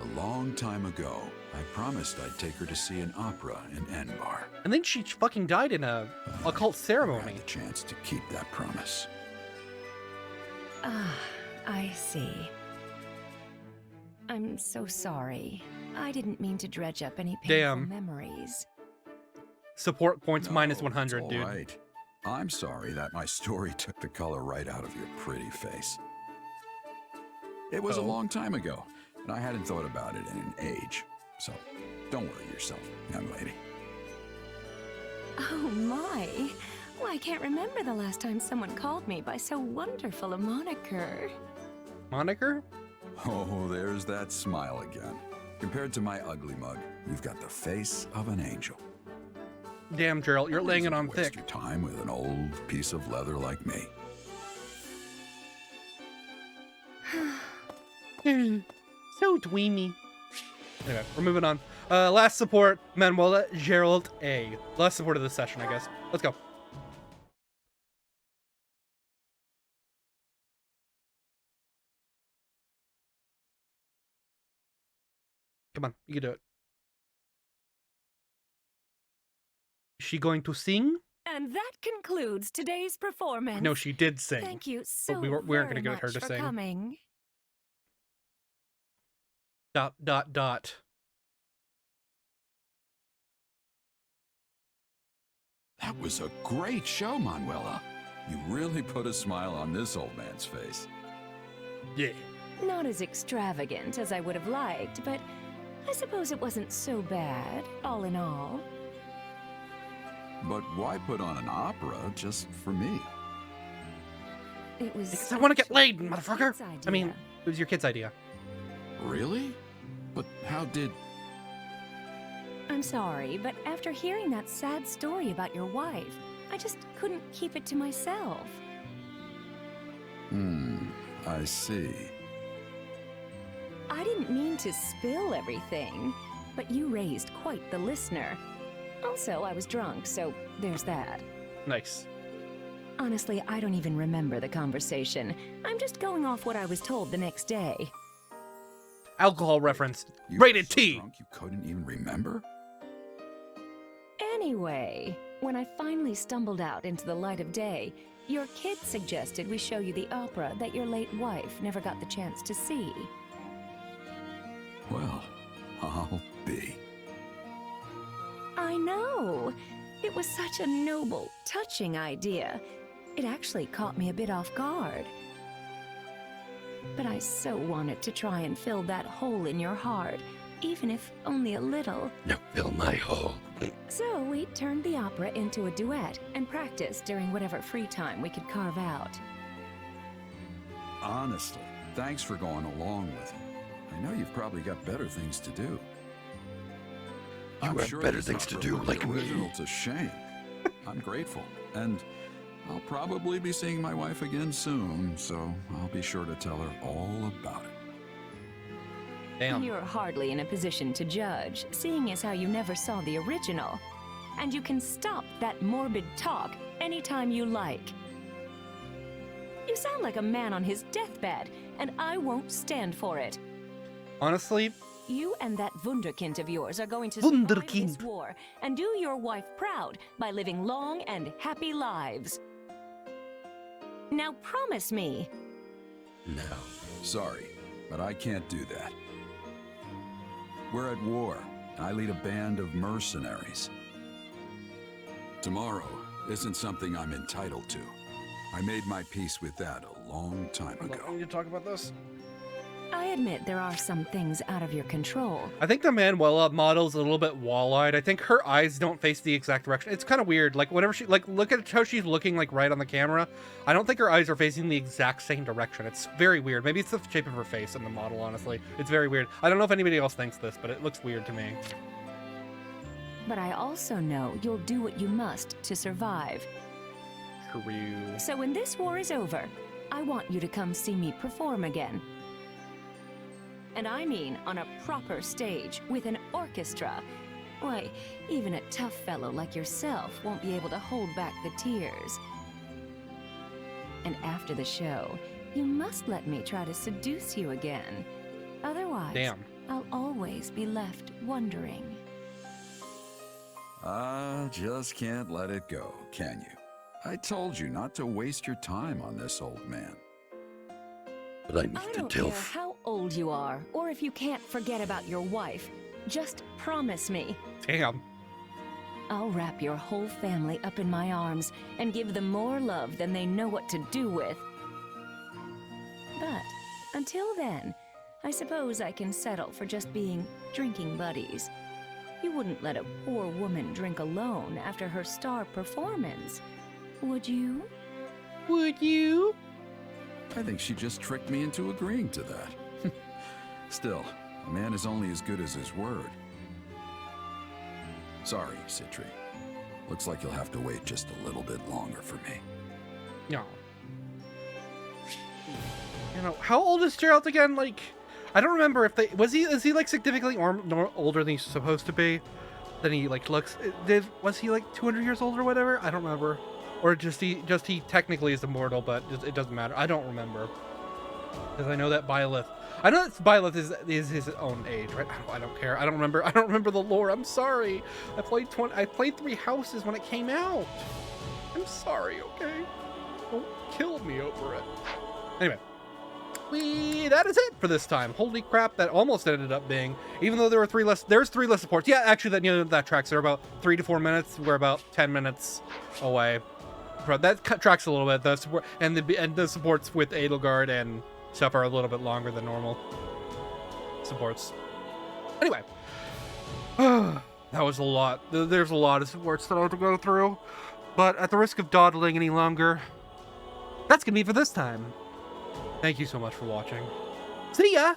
A long time ago, I promised I'd take her to see an opera in Enbar. And then she fucking died in a occult ceremony. I had the chance to keep that promise. Ah, I see. I'm so sorry. I didn't mean to dredge up any painful memories. Support points No, minus 100, it's all dude. right. I'm sorry that my story took the color right out of your pretty face. It was a long time ago, and I hadn't thought about it in an age. So, don't worry yourself, young lady. Oh my. Well, I can't remember the last time someone called me by so wonderful a moniker. Moniker? Oh, there's that smile again. Compared to my ugly mug, you've got the face of an angel. Damn, Gerald, you're laying it on Waste thick. your time with an old piece of leather like me. So dweemy. Anyway, we're moving on. Last support, Manuela Gerald A. Last support of this session, I guess. Let's go. Come on, you can do it. Is she going to sing? And that concludes today's performance. No, she did sing. Thank you so But we weren't going to very get her much to for sing. coming. ... That was a great show, Manuela. You really put a smile on this old man's face. Yeah. Not as extravagant as I would have liked, but I suppose it wasn't so bad, all in all. But why put on an opera just for me? It was... Because I want to get laid, motherfucker. kid's idea. I mean, it was your kid's idea. Really? But how did... I'm sorry, but after hearing that sad story about your wife, I just couldn't keep it to myself. I see. I didn't mean to spill everything, but you raised quite the listener. Also, I was drunk, so there's that. Nice. Honestly, I don't even remember the conversation. I'm just going off what I was told the next day. Alcohol reference. You Rated were so T. drunk you couldn't even remember? Anyway, when I finally stumbled out into the light of day, your kid suggested we show you the opera that your late wife never got the chance to see. Well, I'll be. I know! It was such a noble, touching idea. It actually caught me a bit off guard. But I so wanted to try and fill that hole in your heart, even if only a little. Now fill my hole. So we turned the opera into a duet and practiced during whatever free time we could carve out. Honestly, thanks for going along with it. I know you've probably got better things to do. You have better things to do, like me. It's a shame. I'm grateful, and I'll probably be seeing my wife again soon, so I'll be sure to tell her all about it. Damn. You're hardly in a position to judge, seeing as how you never saw the original. And you can stop that morbid talk anytime you like. You sound like a man on his deathbed, and I won't stand for it. Honestly, You and that wunderkind of yours are going to survive this Wunderkind. war and do your wife proud by living long and happy lives. Now promise me. No. Sorry, but I can't do that. We're at war, and I lead a band of mercenaries. Tomorrow isn't something I'm entitled to. I made my peace with that a long time ago. I need to talk about this. I admit there are some things out of your control. I think the Manuela model's a little bit wall-eyed. I think her eyes don't face the exact direction. It's kind of weird. Like, whenever she, like, look at how she's looking, like, right on the camera. I don't think her eyes are facing the exact same direction. It's very weird. Maybe it's the shape of her face in the model, honestly. It's very weird. I don't know if anybody else thinks this, but it looks weird to me. But I also know you'll do what you must to survive. True. So when this war is over, I want you to come see me perform again. And I mean on a proper stage, with an orchestra. Why, even a tough fellow like yourself won't be able to hold back the tears. And after the show, you must let me try to seduce you again. Otherwise, Damn. I'll always be left wondering. Just can't let it go, can you? I told you not to waste your time on this old man. But I need I to don't tell. care how old you are, or if you can't forget about your wife. Just promise me. Damn. I'll wrap your whole family up in my arms and give them more love than they know what to do with. But until then, I suppose I can settle for just being drinking buddies. You wouldn't let a poor woman drink alone after her star performance, would you? Would you? I think she just tricked me into agreeing to that. Still, a man is only as good as his word. Sorry, Citri. Looks like you'll have to wait just a little bit longer for me. No. You know, how old is Geralt again? Like, I don't remember if is he like significantly older than he's supposed to be? Then he like looks, was he like 200 years old or whatever? I don't remember. Or just he technically is immortal, but it doesn't matter. I don't remember. Because I know that Byleth is his own age, right? I don't care. I don't remember the lore. I'm sorry. I played 3 Houses when it came out. I'm sorry, okay? Don't kill me over it. Anyway. That is it for this time. Holy crap, that almost ended up being, even though there's 3 less supports. Yeah, actually that tracks. They're about 3 to 4 minutes. We're about 10 minutes away. That tracks a little bit. The support and the supports with Edelgard and stuff are a little bit longer than normal supports. Anyway, that was a lot. There's a lot of supports that I have to go through, but at the risk of dawdling any longer, that's gonna be for this time. Thank you so much for watching. See ya!